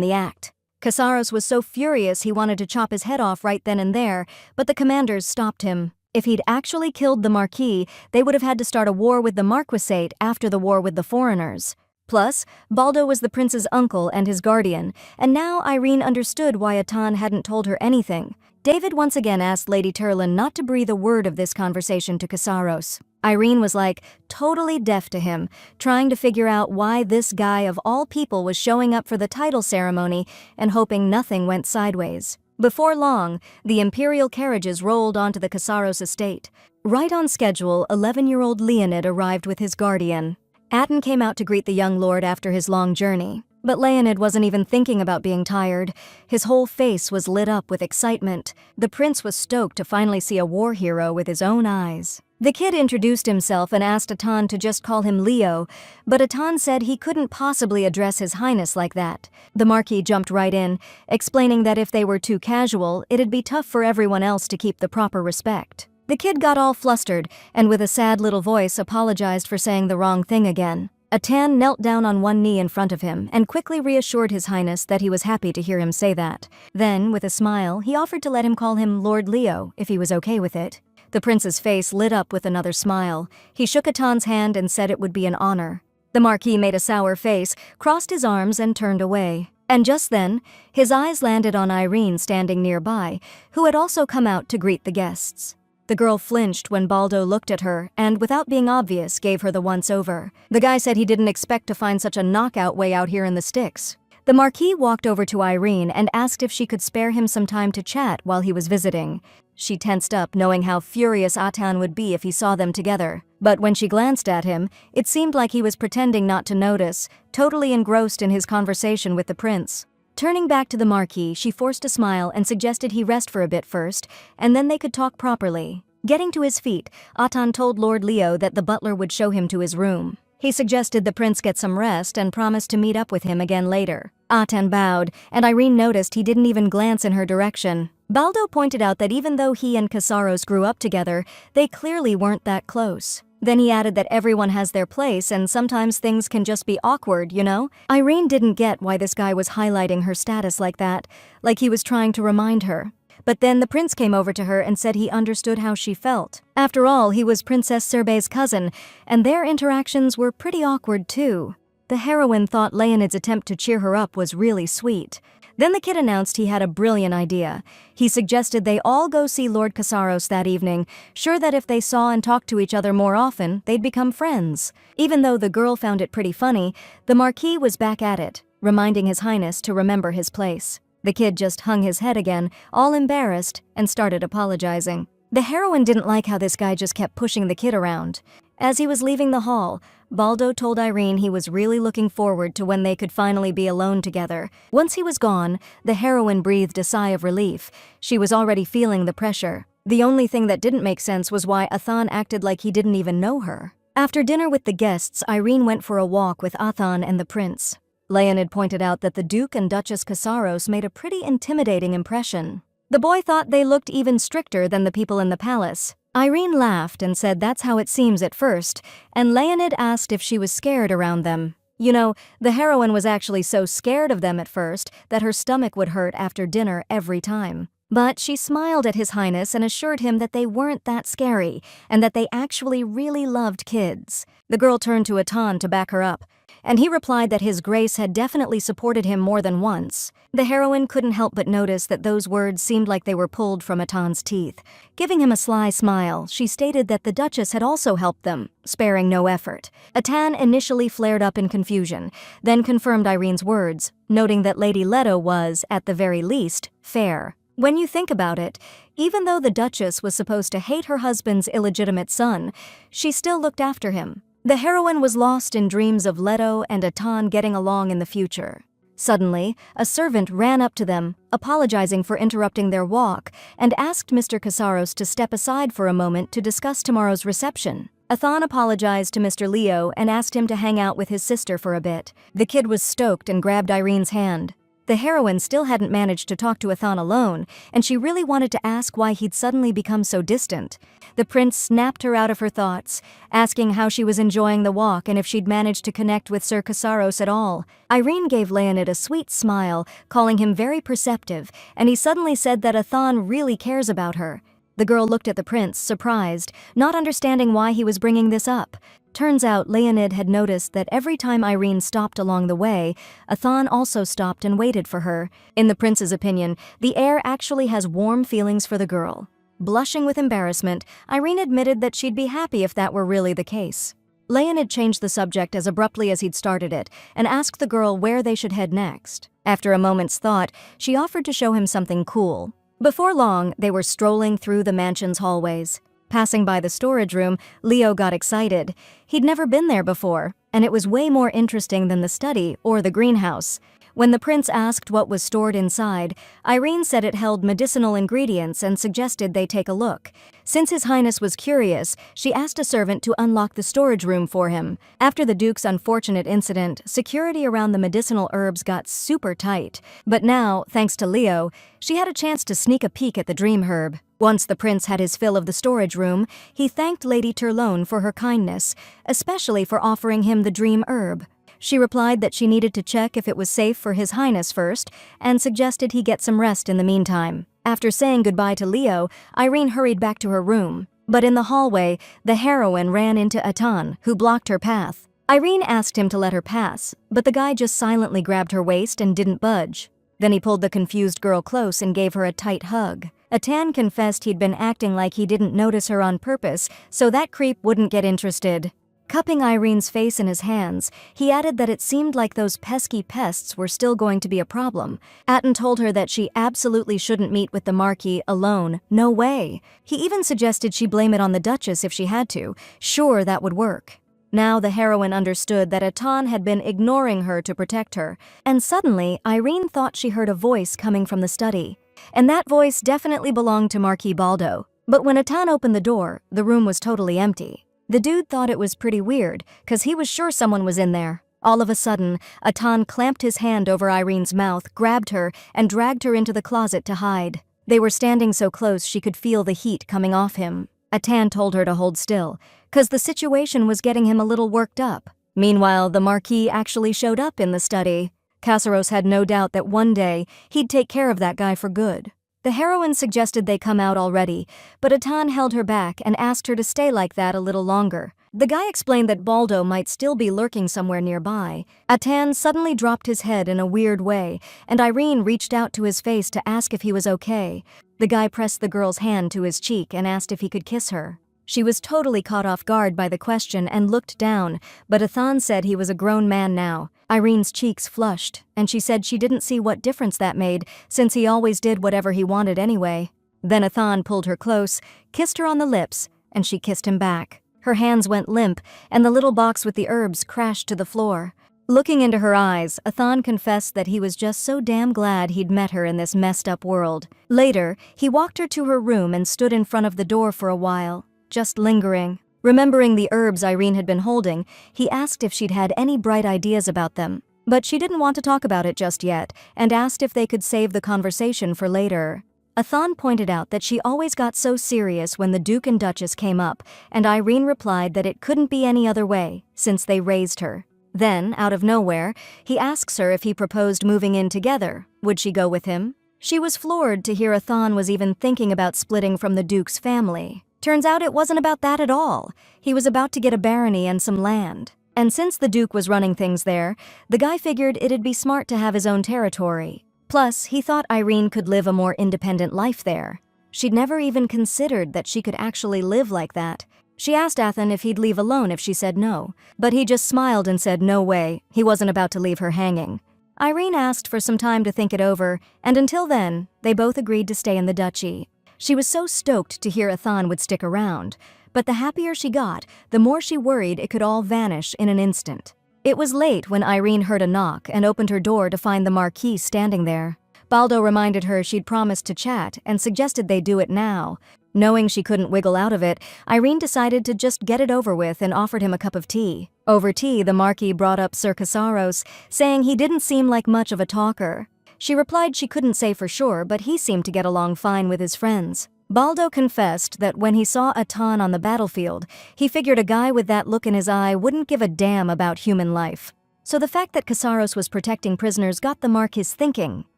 the act. Casaros was so furious he wanted to chop his head off right then and there, but the commanders stopped him. If he'd actually killed the Marquis, they would have had to start a war with the Marquisate after the war with the foreigners. Plus, Baldo was the prince's uncle and his guardian, and now Irene understood why Atan hadn't told her anything. David once again asked Lady Turlin not to breathe a word of this conversation to Casaros. Irene was like, totally deaf to him, trying to figure out why this guy of all people was showing up for the title ceremony and hoping nothing went sideways. Before long, the imperial carriages rolled onto the Casaros estate. Right on schedule, 11-year-old Leonid arrived with his guardian. Aten came out to greet the young lord after his long journey. But Leonid wasn't even thinking about being tired. His whole face was lit up with excitement. The prince was stoked to finally see a war hero with his own eyes. The kid introduced himself and asked Atan to just call him Leo, but Atan said he couldn't possibly address his highness like that. The Marquis jumped right in, explaining that if they were too casual, it'd be tough for everyone else to keep the proper respect. The kid got all flustered, and with a sad little voice apologized for saying the wrong thing again. Atan knelt down on one knee in front of him and quickly reassured his highness that he was happy to hear him say that. Then, with a smile, he offered to let him call him Lord Leo if he was okay with it. The prince's face lit up with another smile. He shook Atan's hand and said it would be an honor. The Marquis made a sour face, crossed his arms and turned away. And just then, his eyes landed on Irene standing nearby, who had also come out to greet the guests. The girl flinched when Baldo looked at her and, without being obvious, gave her the once-over. The guy said he didn't expect to find such a knockout way out here in the sticks. The Marquis walked over to Irene and asked if she could spare him some time to chat while he was visiting. She tensed up, knowing how furious Atan would be if he saw them together. But when she glanced at him, it seemed like he was pretending not to notice, totally engrossed in his conversation with the prince. Turning back to the Marquis, she forced a smile and suggested he rest for a bit first, and then they could talk properly. Getting to his feet, Atan told Lord Leo that the butler would show him to his room. He suggested the prince get some rest and promised to meet up with him again later. Atan bowed, and Irene noticed he didn't even glance in her direction. Baldo pointed out that even though he and Casaros grew up together, they clearly weren't that close. Then he added that everyone has their place and sometimes things can just be awkward, you know? Irene didn't get why this guy was highlighting her status like that, like he was trying to remind her. But then the prince came over to her and said he understood how she felt. After all, he was Princess Serbe's cousin, and their interactions were pretty awkward too. The heroine thought Leonid's attempt to cheer her up was really sweet. Then the kid announced he had a brilliant idea. He suggested they all go see Lord Casaros that evening, sure that if they saw and talked to each other more often, they'd become friends. Even though the girl found it pretty funny, the Marquis was back at it, reminding His Highness to remember his place. The kid just hung his head again, all embarrassed, and started apologizing. The heroine didn't like how this guy just kept pushing the kid around. As he was leaving the hall, Baldo told Irene he was really looking forward to when they could finally be alone together. Once he was gone, the heroine breathed a sigh of relief. She was already feeling the pressure. The only thing that didn't make sense was why Athan acted like he didn't even know her. After dinner with the guests, Irene went for a walk with Athan and the prince. Leonid pointed out that the Duke and Duchess Casaros made a pretty intimidating impression. The boy thought they looked even stricter than the people in the palace. Irene laughed and said that's how it seems at first, and Leonid asked if she was scared around them. You know, the heroine was actually so scared of them at first that her stomach would hurt after dinner every time. But she smiled at His Highness and assured him that they weren't that scary, and that they actually really loved kids. The girl turned to Atan to back her up, and he replied that His Grace had definitely supported him more than once. The heroine couldn't help but notice that those words seemed like they were pulled from Atan's teeth. Giving him a sly smile, she stated that the Duchess had also helped them, sparing no effort. Atan initially flared up in confusion, then confirmed Irene's words, noting that Lady Leto was, at the very least, fair. When you think about it, even though the Duchess was supposed to hate her husband's illegitimate son, she still looked after him. The heroine was lost in dreams of Leto and Atan getting along in the future. Suddenly, a servant ran up to them, apologizing for interrupting their walk, and asked Mr. Casaros to step aside for a moment to discuss tomorrow's reception. Athan apologized to Mr. Leo and asked him to hang out with his sister for a bit. The kid was stoked and grabbed Irene's hand. The heroine still hadn't managed to talk to Athan alone, and she really wanted to ask why he'd suddenly become so distant. The prince snapped her out of her thoughts, asking how she was enjoying the walk and if she'd managed to connect with Sir Casaros at all. Irene gave Leonid a sweet smile, calling him very perceptive, and he suddenly said that Athan really cares about her. The girl looked at the prince, surprised, not understanding why he was bringing this up. Turns out Leonid had noticed that every time Irene stopped along the way, Athan also stopped and waited for her. In the prince's opinion, the heir actually has warm feelings for the girl. Blushing with embarrassment, Irene admitted that she'd be happy if that were really the case. Leonid changed the subject as abruptly as he'd started it and asked the girl where they should head next. After a moment's thought, she offered to show him something cool. Before long, they were strolling through the mansion's hallways. Passing by the storage room, Leo got excited. He'd never been there before, and it was way more interesting than the study or the greenhouse. When the prince asked what was stored inside, Irene said it held medicinal ingredients and suggested they take a look. Since His Highness was curious, she asked a servant to unlock the storage room for him. After the Duke's unfortunate incident, security around the medicinal herbs got super tight. But now, thanks to Leo, she had a chance to sneak a peek at the dream herb. Once the prince had his fill of the storage room, he thanked Lady Turlone for her kindness, especially for offering him the dream herb. She replied that she needed to check if it was safe for His Highness first, and suggested he get some rest in the meantime. After saying goodbye to Leo, Irene hurried back to her room. But in the hallway, the heroine ran into Athan, who blocked her path. Irene asked him to let her pass, but the guy just silently grabbed her waist and didn't budge. Then he pulled the confused girl close and gave her a tight hug. Athan confessed he'd been acting like he didn't notice her on purpose, so that creep wouldn't get interested. Cupping Irene's face in his hands, he added that it seemed like those pesky pests were still going to be a problem. Athan told her that she absolutely shouldn't meet with the Marquis alone. No way. He even suggested she blame it on the Duchess if she had to. Sure, that would work. Now the heroine understood that Athan had been ignoring her to protect her, and suddenly Irene thought she heard a voice coming from the study. And that voice definitely belonged to Marquis Baldo. But when Athan opened the door, the room was totally empty. The dude thought it was pretty weird, 'cause he was sure someone was in there. All of a sudden, Athan clamped his hand over Irene's mouth, grabbed her, and dragged her into the closet to hide. They were standing so close she could feel the heat coming off him. Athan told her to hold still, 'cause the situation was getting him a little worked up. Meanwhile, the Marquis actually showed up in the study. Casaros had no doubt that one day he'd take care of that guy for good. The heroine suggested they come out already, but Athan held her back and asked her to stay like that a little longer. The guy explained that Baldo might still be lurking somewhere nearby. Athan suddenly dropped his head in a weird way, and Irene reached out to his face to ask if he was okay. The guy pressed the girl's hand to his cheek and asked if he could kiss her. She was totally caught off guard by the question and looked down, but Athan said he was a grown man now. Irene's cheeks flushed, and she said she didn't see what difference that made, since he always did whatever he wanted anyway. Then Athan pulled her close, kissed her on the lips, and she kissed him back. Her hands went limp, and the little box with the herbs crashed to the floor. Looking into her eyes, Athan confessed that he was just so damn glad he'd met her in this messed-up world. Later, he walked her to her room and stood in front of the door for a while, just lingering. Remembering the herbs Irene had been holding, he asked if she'd had any bright ideas about them. But she didn't want to talk about it just yet, and asked if they could save the conversation for later. Athan pointed out that she always got so serious when the Duke and Duchess came up, and Irene replied that it couldn't be any other way, since they raised her. Then, out of nowhere, he asks her if he proposed moving in together. Would she go with him? She was floored to hear Athan was even thinking about splitting from the Duke's family. Turns out it wasn't about that at all. He was about to get a barony and some land. And since the Duke was running things there, the guy figured it'd be smart to have his own territory. Plus, he thought Irene could live a more independent life there. She'd never even considered that she could actually live like that. She asked Athan if he'd leave alone if she said no, but he just smiled and said no way, he wasn't about to leave her hanging. Irene asked for some time to think it over, and until then, they both agreed to stay in the duchy. She was so stoked to hear Athan would stick around, but the happier she got, the more she worried it could all vanish in an instant. It was late when Irene heard a knock and opened her door to find the Marquis standing there. Baldo reminded her she'd promised to chat and suggested they do it now. Knowing she couldn't wiggle out of it, Irene decided to just get it over with and offered him a cup of tea. Over tea, the Marquis brought up Sir Casaros, saying he didn't seem like much of a talker. She replied she couldn't say for sure, but he seemed to get along fine with his friends. Baldo confessed that when he saw Athan on the battlefield, he figured a guy with that look in his eye wouldn't give a damn about human life. So the fact that Casaros was protecting prisoners got the Marquis thinking.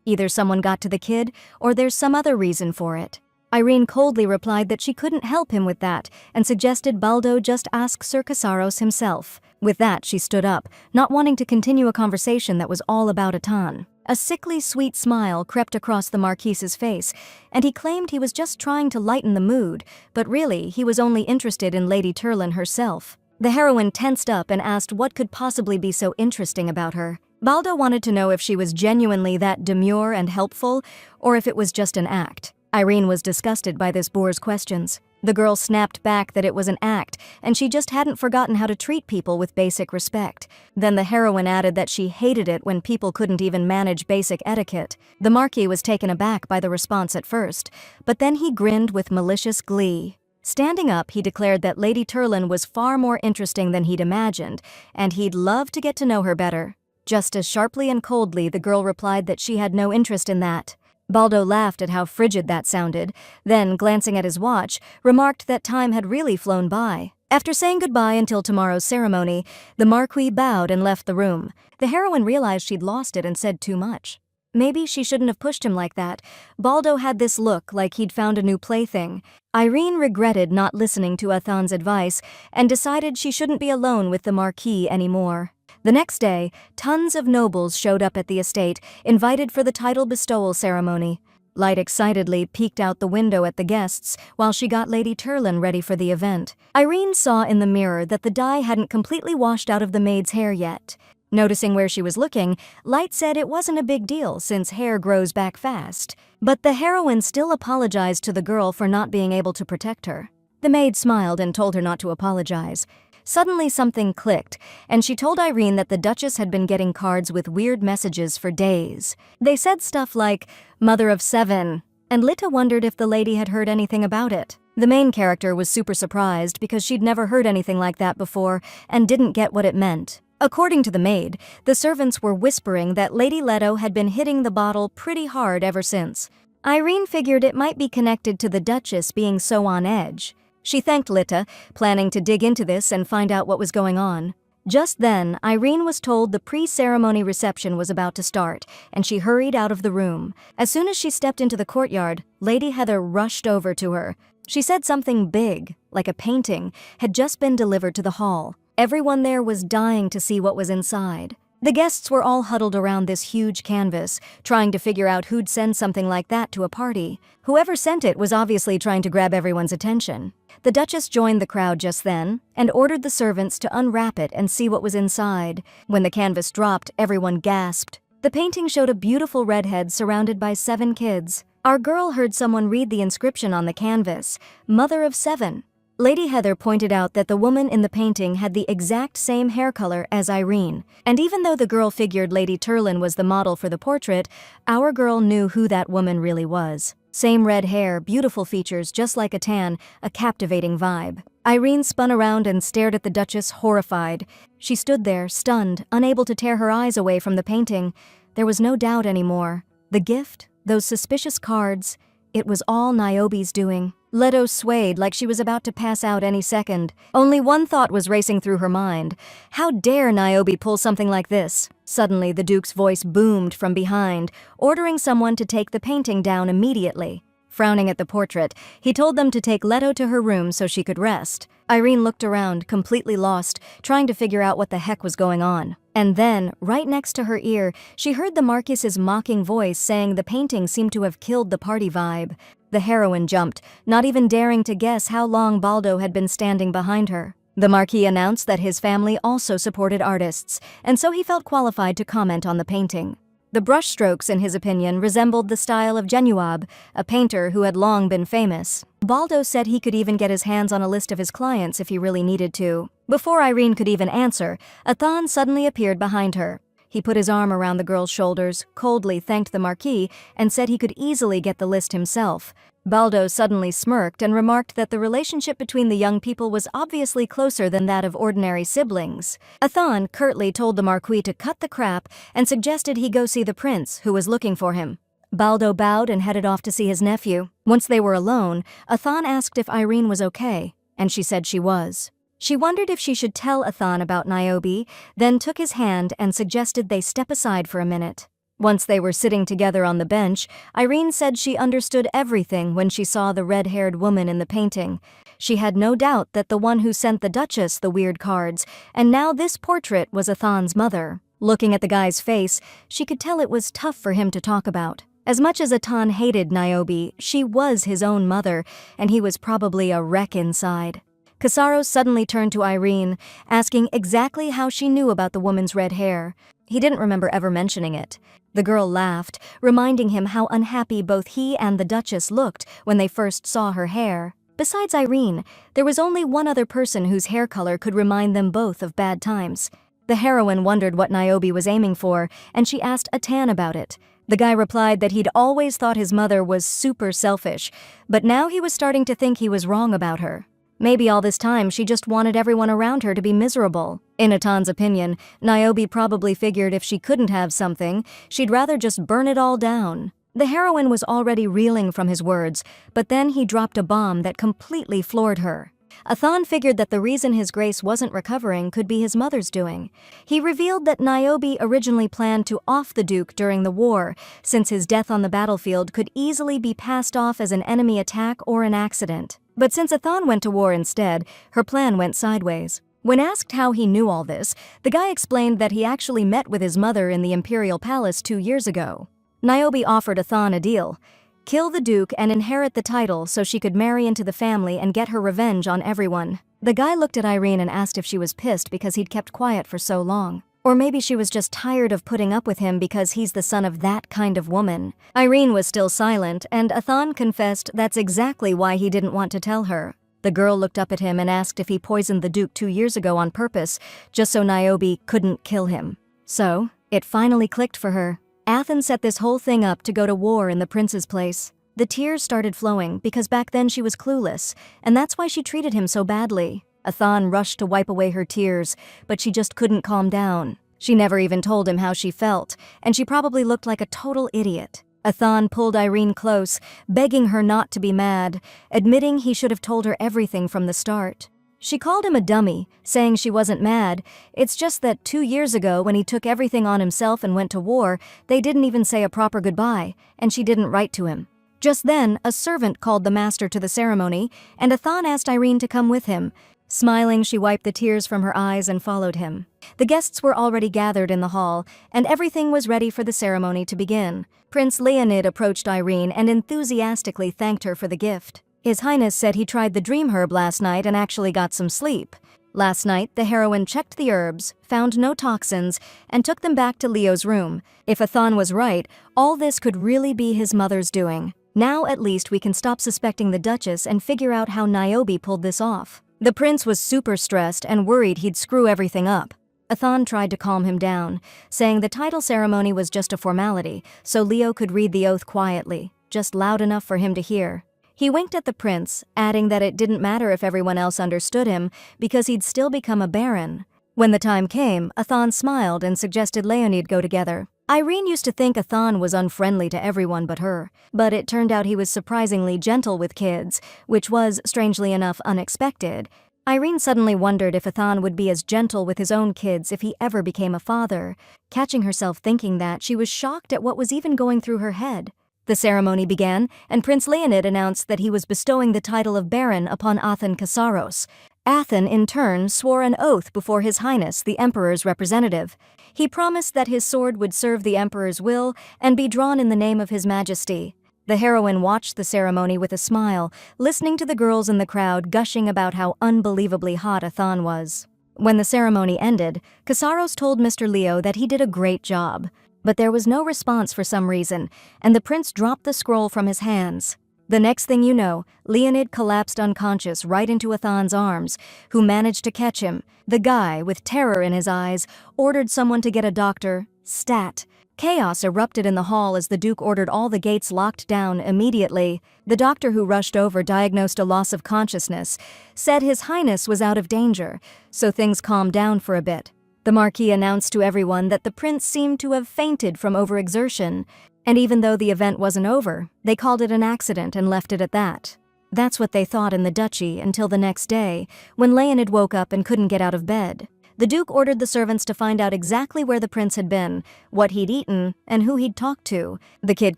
Either someone got to the kid, or there's some other reason for it. Irene coldly replied that she couldn't help him with that and suggested Baldo just ask Sir Casaros himself. With that, she stood up, not wanting to continue a conversation that was all about Atan. A sickly sweet smile crept across the Marquise's face, and he claimed he was just trying to lighten the mood, but really he was only interested in Lady Turlin herself. The heroine tensed up and asked what could possibly be so interesting about her. Baldo wanted to know if she was genuinely that demure and helpful, or if it was just an act. Irene was disgusted by this boor's questions. The girl snapped back that it was an act, and she just hadn't forgotten how to treat people with basic respect. Then the heroine added that she hated it when people couldn't even manage basic etiquette. The Marquis was taken aback by the response at first, but then he grinned with malicious glee. Standing up, he declared that Lady Turlin was far more interesting than he'd imagined, and he'd love to get to know her better. Just as sharply and coldly, the girl replied that she had no interest in that. Baldo laughed at how frigid that sounded, then, glancing at his watch, remarked that time had really flown by. After saying goodbye until tomorrow's ceremony, the Marquis bowed and left the room. The heroine realized she'd lost it and said too much. Maybe she shouldn't have pushed him like that. Baldo had this look like he'd found a new plaything. Irene regretted not listening to Athan's advice and decided she shouldn't be alone with the Marquis anymore. The next day, tons of nobles showed up at the estate, invited for the title bestowal ceremony. Light excitedly peeked out the window at the guests while she got Lady Turlin ready for the event. Irene saw in the mirror that the dye hadn't completely washed out of the maid's hair yet. Noticing where she was looking, Light said it wasn't a big deal since hair grows back fast. But the heroine still apologized to the girl for not being able to protect her. The maid smiled and told her not to apologize. Suddenly something clicked, and she told Irene that the Duchess had been getting cards with weird messages for days. They said stuff like, "Mother of 7," and Lita wondered if the lady had heard anything about it. The main character was super surprised because she'd never heard anything like that before and didn't get what it meant. According to the maid, the servants were whispering that Lady Leto had been hitting the bottle pretty hard ever since. Irene figured it might be connected to the Duchess being so on edge. She thanked Lita, planning to dig into this and find out what was going on. Just then, Irene was told the pre-ceremony reception was about to start, and she hurried out of the room. As soon as she stepped into the courtyard, Lady Heather rushed over to her. She said something big, like a painting, had just been delivered to the hall. Everyone there was dying to see what was inside. The guests were all huddled around this huge canvas, trying to figure out who'd send something like that to a party. Whoever sent it was obviously trying to grab everyone's attention. The Duchess joined the crowd just then and ordered the servants to unwrap it and see what was inside. When the canvas dropped, everyone gasped. The painting showed a beautiful redhead surrounded by 7 kids. Our girl heard someone read the inscription on the canvas, "Mother of 7." Lady Heather pointed out that the woman in the painting had the exact same hair color as Irene, and even though the girl figured Lady Turlin was the model for the portrait, our girl knew who that woman really was. Same red hair, beautiful features just like Atan, a captivating vibe. Irene spun around and stared at the Duchess, horrified. She stood there, stunned, unable to tear her eyes away from the painting. There was no doubt anymore. The gift, those suspicious cards, it was all Niobe's doing. Leto swayed like she was about to pass out any second. Only one thought was racing through her mind. How dare Niobe pull something like this? Suddenly, the Duke's voice boomed from behind, ordering someone to take the painting down immediately. Frowning at the portrait, he told them to take Leto to her room so she could rest. Irene looked around, completely lost, trying to figure out what the heck was going on. And then, right next to her ear, she heard the Marquis's mocking voice saying the painting seemed to have killed the party vibe. The heroine jumped, not even daring to guess how long Baldo had been standing behind her. The Marquis announced that his family also supported artists, and so he felt qualified to comment on the painting. The brushstrokes, in his opinion, resembled the style of Genuab, a painter who had long been famous. Baldo said he could even get his hands on a list of his clients if he really needed to. Before Irene could even answer, Athan suddenly appeared behind her. He put his arm around the girl's shoulders, coldly thanked the Marquis, and said he could easily get the list himself. Baldo suddenly smirked and remarked that the relationship between the young people was obviously closer than that of ordinary siblings. Athan curtly told the Marquis to cut the crap and suggested he go see the prince, who was looking for him. Baldo bowed and headed off to see his nephew. Once they were alone, Athan asked if Irene was okay, and she said she was. She wondered if she should tell Athan about Niobe, then took his hand and suggested they step aside for a minute. Once they were sitting together on the bench, Irene said she understood everything when she saw the red-haired woman in the painting. She had no doubt that the one who sent the Duchess the weird cards, and now this portrait was Athan's mother. Looking at the guy's face, she could tell it was tough for him to talk about. As much as Athan hated Niobe, she was his own mother, and he was probably a wreck inside. Casaros suddenly turned to Irene, asking exactly how she knew about the woman's red hair. He didn't remember ever mentioning it. The girl laughed, reminding him how unhappy both he and the Duchess looked when they first saw her hair. Besides Irene, there was only one other person whose hair color could remind them both of bad times. The heroine wondered what Niobe was aiming for, and she asked Athan about it. The guy replied that he'd always thought his mother was super selfish, but now he was starting to think he was wrong about her. Maybe all this time she just wanted everyone around her to be miserable. In Athan's opinion, Niobe probably figured if she couldn't have something, she'd rather just burn it all down. The heroine was already reeling from his words, but then he dropped a bomb that completely floored her. Athan figured that the reason his grace wasn't recovering could be his mother's doing. He revealed that Niobe originally planned to off the Duke during the war, since his death on the battlefield could easily be passed off as an enemy attack or an accident. But since Athan went to war instead, her plan went sideways. When asked how he knew all this, the guy explained that he actually met with his mother in the Imperial Palace 2 years ago. Niobe offered Athan a deal: kill the Duke and inherit the title so she could marry into the family and get her revenge on everyone. The guy looked at Irene and asked if she was pissed because he'd kept quiet for so long. Or maybe she was just tired of putting up with him because he's the son of that kind of woman. Irene was still silent, and Athan confessed that's exactly why he didn't want to tell her. The girl looked up at him and asked if he poisoned the Duke 2 years ago on purpose, just so Niobe couldn't kill him. So, it finally clicked for her. Athan set this whole thing up to go to war in the prince's place. The tears started flowing because back then she was clueless, and that's why she treated him so badly. Athan rushed to wipe away her tears, but she just couldn't calm down. She never even told him how she felt, and she probably looked like a total idiot. Athan pulled Irene close, begging her not to be mad, admitting he should have told her everything from the start. She called him a dummy, saying she wasn't mad. It's just that 2 years ago, when he took everything on himself and went to war, they didn't even say a proper goodbye, and she didn't write to him. Just then, a servant called the master to the ceremony, and Athan asked Irene to come with him. Smiling, she wiped the tears from her eyes and followed him. The guests were already gathered in the hall, and everything was ready for the ceremony to begin. Prince Leonid approached Irene and enthusiastically thanked her for the gift. His Highness said he tried the dream herb last night and actually got some sleep. Last night, the heroine checked the herbs, found no toxins, and took them back to Leo's room. If Athan was right, all this could really be his mother's doing. Now at least we can stop suspecting the Duchess and figure out how Niobe pulled this off. The prince was super stressed and worried he'd screw everything up. Athan tried to calm him down, saying the title ceremony was just a formality, so Leo could read the oath quietly, just loud enough for him to hear. He winked at the prince, adding that it didn't matter if everyone else understood him, because he'd still become a baron. When the time came, Athan smiled and suggested Leonid go together. Irene used to think Athan was unfriendly to everyone but her, but it turned out he was surprisingly gentle with kids, which was, strangely enough, unexpected. Irene suddenly wondered if Athan would be as gentle with his own kids if he ever became a father. Catching herself thinking that, she was shocked at what was even going through her head. The ceremony began, and Prince Leonid announced that he was bestowing the title of Baron upon Athan Casaros. Athan, in turn, swore an oath before His Highness, the Emperor's representative. He promised that his sword would serve the Emperor's will and be drawn in the name of His Majesty. The heroine watched the ceremony with a smile, listening to the girls in the crowd gushing about how unbelievably hot Athan was. When the ceremony ended, Casaros told Mr. Leo that he did a great job. But there was no response for some reason, and the prince dropped the scroll from his hands. The next thing you know, Leonid collapsed unconscious right into Athan's arms, who managed to catch him. The guy, with terror in his eyes, ordered someone to get a doctor, stat. Chaos erupted in the hall as the Duke ordered all the gates locked down immediately. The doctor who rushed over diagnosed a loss of consciousness, said His Highness was out of danger, so things calmed down for a bit. The Marquis announced to everyone that the prince seemed to have fainted from overexertion, and even though the event wasn't over, they called it an accident and left it at that. That's what they thought in the duchy until the next day, when Leonid woke up and couldn't get out of bed. The Duke ordered the servants to find out exactly where the prince had been, what he'd eaten, and who he'd talked to. The kid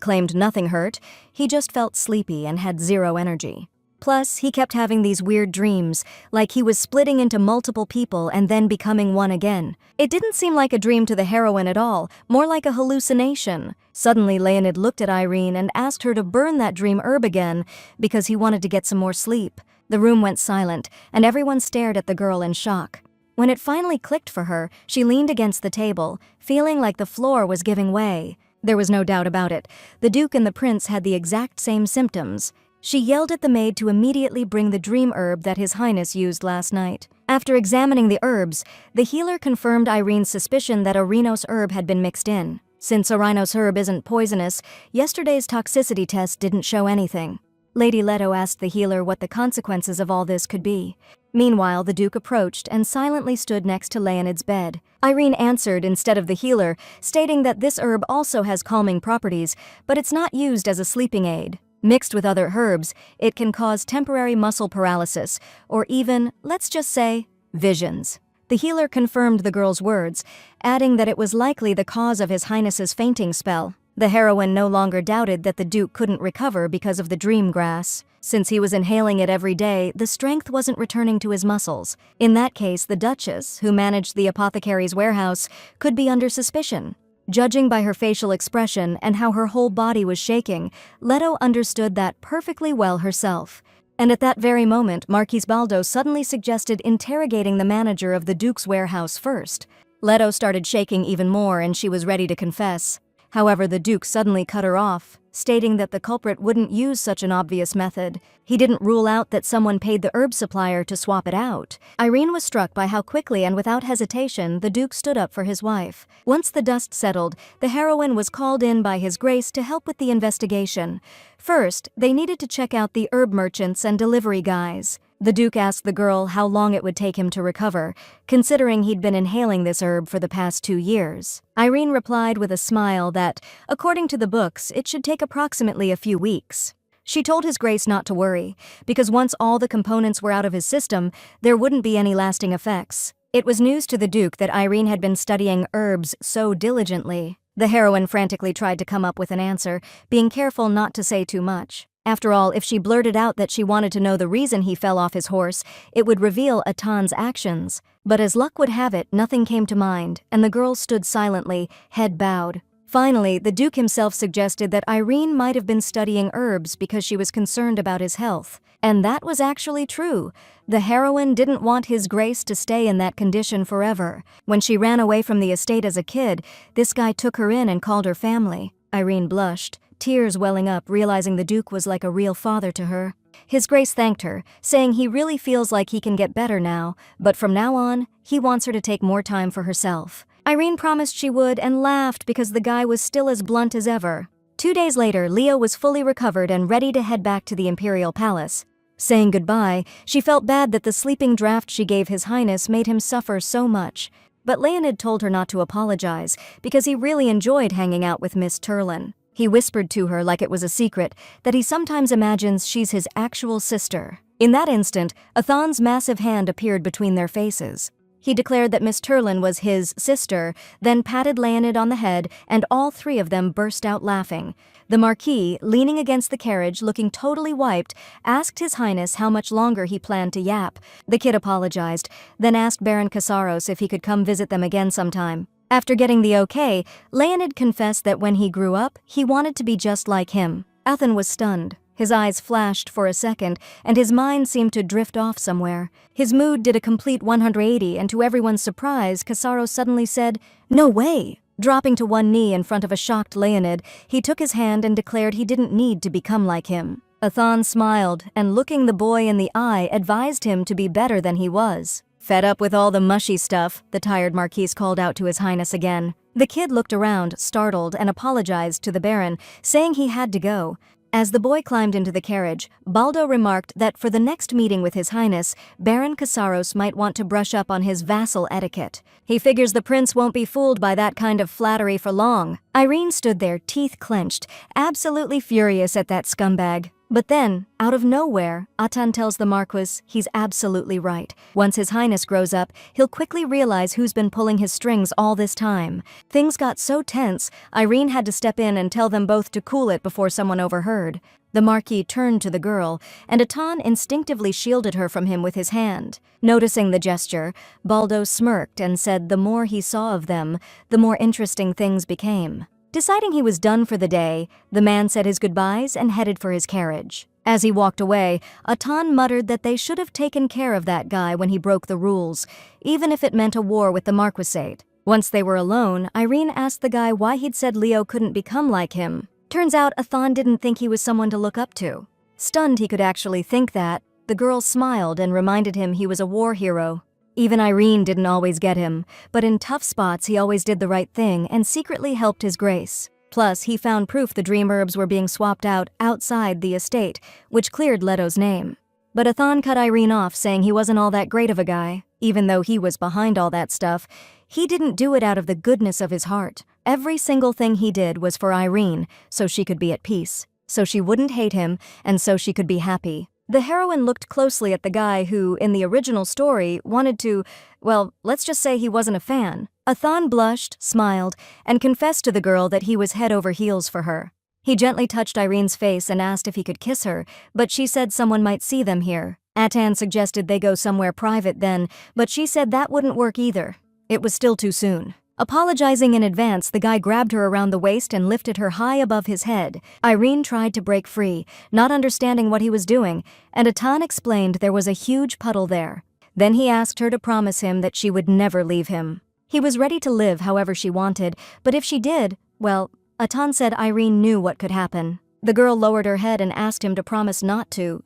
claimed nothing hurt, he just felt sleepy and had zero energy. Plus, he kept having these weird dreams, like he was splitting into multiple people and then becoming one again. It didn't seem like a dream to the heroine at all, more like a hallucination. Suddenly, Leonid looked at Irene and asked her to burn that dream herb again, because he wanted to get some more sleep. The room went silent, and everyone stared at the girl in shock. When it finally clicked for her, she leaned against the table, feeling like the floor was giving way. There was no doubt about it. The Duke and the prince had the exact same symptoms. She yelled at the maid to immediately bring the dream herb that His Highness used last night. After examining the herbs, the healer confirmed Irene's suspicion that a Rhinos herb had been mixed in. Since a Rhinos herb isn't poisonous, yesterday's toxicity test didn't show anything. Lady Leto asked the healer what the consequences of all this could be. Meanwhile, the Duke approached and silently stood next to Leonid's bed. Irene answered instead of the healer, stating that this herb also has calming properties, but it's not used as a sleeping aid. Mixed with other herbs, it can cause temporary muscle paralysis, or even, let's just say, visions. The healer confirmed the girl's words, adding that it was likely the cause of His Highness's fainting spell. The heroine no longer doubted that the Duke couldn't recover because of the dream grass. Since he was inhaling it every day, the strength wasn't returning to his muscles. In that case, the Duchess, who managed the apothecary's warehouse, could be under suspicion. Judging by her facial expression and how her whole body was shaking, Leto understood that perfectly well herself. And at that very moment, Marquis Baldo suddenly suggested interrogating the manager of the Duke's warehouse first. Leto started shaking even more and she was ready to confess. However, the Duke suddenly cut her off, stating that the culprit wouldn't use such an obvious method. He didn't rule out that someone paid the herb supplier to swap it out. Irene was struck by how quickly and without hesitation the Duke stood up for his wife. Once the dust settled, the heroine was called in by His Grace to help with the investigation. First, they needed to check out the herb merchants and delivery guys. The Duke asked the girl how long it would take him to recover, considering he'd been inhaling this herb for the past 2 years. Irene replied with a smile that, according to the books, it should take approximately a few weeks. She told His Grace not to worry, because once all the components were out of his system, there wouldn't be any lasting effects. It was news to the Duke that Irene had been studying herbs so diligently. The heroine frantically tried to come up with an answer, being careful not to say too much. After all, if she blurted out that she wanted to know the reason he fell off his horse, it would reveal Atan's actions. But as luck would have it, nothing came to mind, and the girl stood silently, head bowed. Finally, the Duke himself suggested that Irene might have been studying herbs because she was concerned about his health. And that was actually true. The heroine didn't want His Grace to stay in that condition forever. When she ran away from the estate as a kid, this guy took her in and called her family. Irene blushed, tears welling up, realizing the Duke was like a real father to her. His Grace thanked her, saying he really feels like he can get better now, but from now on, he wants her to take more time for herself. Irene promised she would and laughed because the guy was still as blunt as ever. 2 days later, Leo was fully recovered and ready to head back to the Imperial Palace. Saying goodbye, she felt bad that the sleeping draft she gave His Highness made him suffer so much. But Leonid told her not to apologize, because he really enjoyed hanging out with Miss Turlin. He whispered to her like it was a secret that he sometimes imagines she's his actual sister. In that instant, Athan's massive hand appeared between their faces. He declared that Miss Turlin was his sister, then patted Leonid on the head, and all 3 of them burst out laughing. The Marquis, leaning against the carriage looking totally wiped, asked His Highness how much longer he planned to yap. The kid apologized, then asked Baron Casaros if he could come visit them again sometime. After getting the okay, Leonid confessed that when he grew up, he wanted to be just like him. Athan was stunned. His eyes flashed for a second, and his mind seemed to drift off somewhere. His mood did a complete 180, and to everyone's surprise, Casaros suddenly said, "No way!" Dropping to one knee in front of a shocked Leonid, he took his hand and declared he didn't need to become like him. Athan smiled, and looking the boy in the eye, advised him to be better than he was. Fed up with all the mushy stuff, the tired Marquis called out to His Highness again. The kid looked around, startled, and apologized to the Baron, saying he had to go. As the boy climbed into the carriage, Baldo remarked that for the next meeting with His Highness, Baron Casaros might want to brush up on his vassal etiquette. He figures the prince won't be fooled by that kind of flattery for long. Irene stood there, teeth clenched, absolutely furious at that scumbag. But then, out of nowhere, Atan tells the Marquis he's absolutely right. Once His Highness grows up, he'll quickly realize who's been pulling his strings all this time. Things got so tense, Irene had to step in and tell them both to cool it before someone overheard. The Marquis turned to the girl, and Atan instinctively shielded her from him with his hand. Noticing the gesture, Baldo smirked and said the more he saw of them, the more interesting things became. Deciding he was done for the day, the man said his goodbyes and headed for his carriage. As he walked away, Atan muttered that they should have taken care of that guy when he broke the rules, even if it meant a war with the Marquisate. Once they were alone, Irene asked the guy why he'd said Leo couldn't become like him. Turns out Atan didn't think he was someone to look up to. Stunned he could actually think that, the girl smiled and reminded him he was a war hero. Even Irene didn't always get him, but in tough spots he always did the right thing and secretly helped his grace. Plus, he found proof the dream herbs were being swapped out outside the estate, which cleared Leto's name. But Athan cut Irene off, saying he wasn't all that great of a guy. Even though he was behind all that stuff, he didn't do it out of the goodness of his heart. Every single thing he did was for Irene, so she could be at peace, so she wouldn't hate him, and so she could be happy. The heroine looked closely at the guy who, in the original story, wanted to, well, let's just say he wasn't a fan. Athan blushed, smiled, and confessed to the girl that he was head over heels for her. He gently touched Irene's face and asked if he could kiss her, but she said someone might see them here. Atan suggested they go somewhere private then, but she said that wouldn't work either. It was still too soon. Apologizing in advance, the guy grabbed her around the waist and lifted her high above his head. Irene tried to break free, not understanding what he was doing, and Atan explained there was a huge puddle there. Then he asked her to promise him that she would never leave him. He was ready to live however she wanted, but if she did, well, Atan said Irene knew what could happen. The girl lowered her head and asked him to promise not to,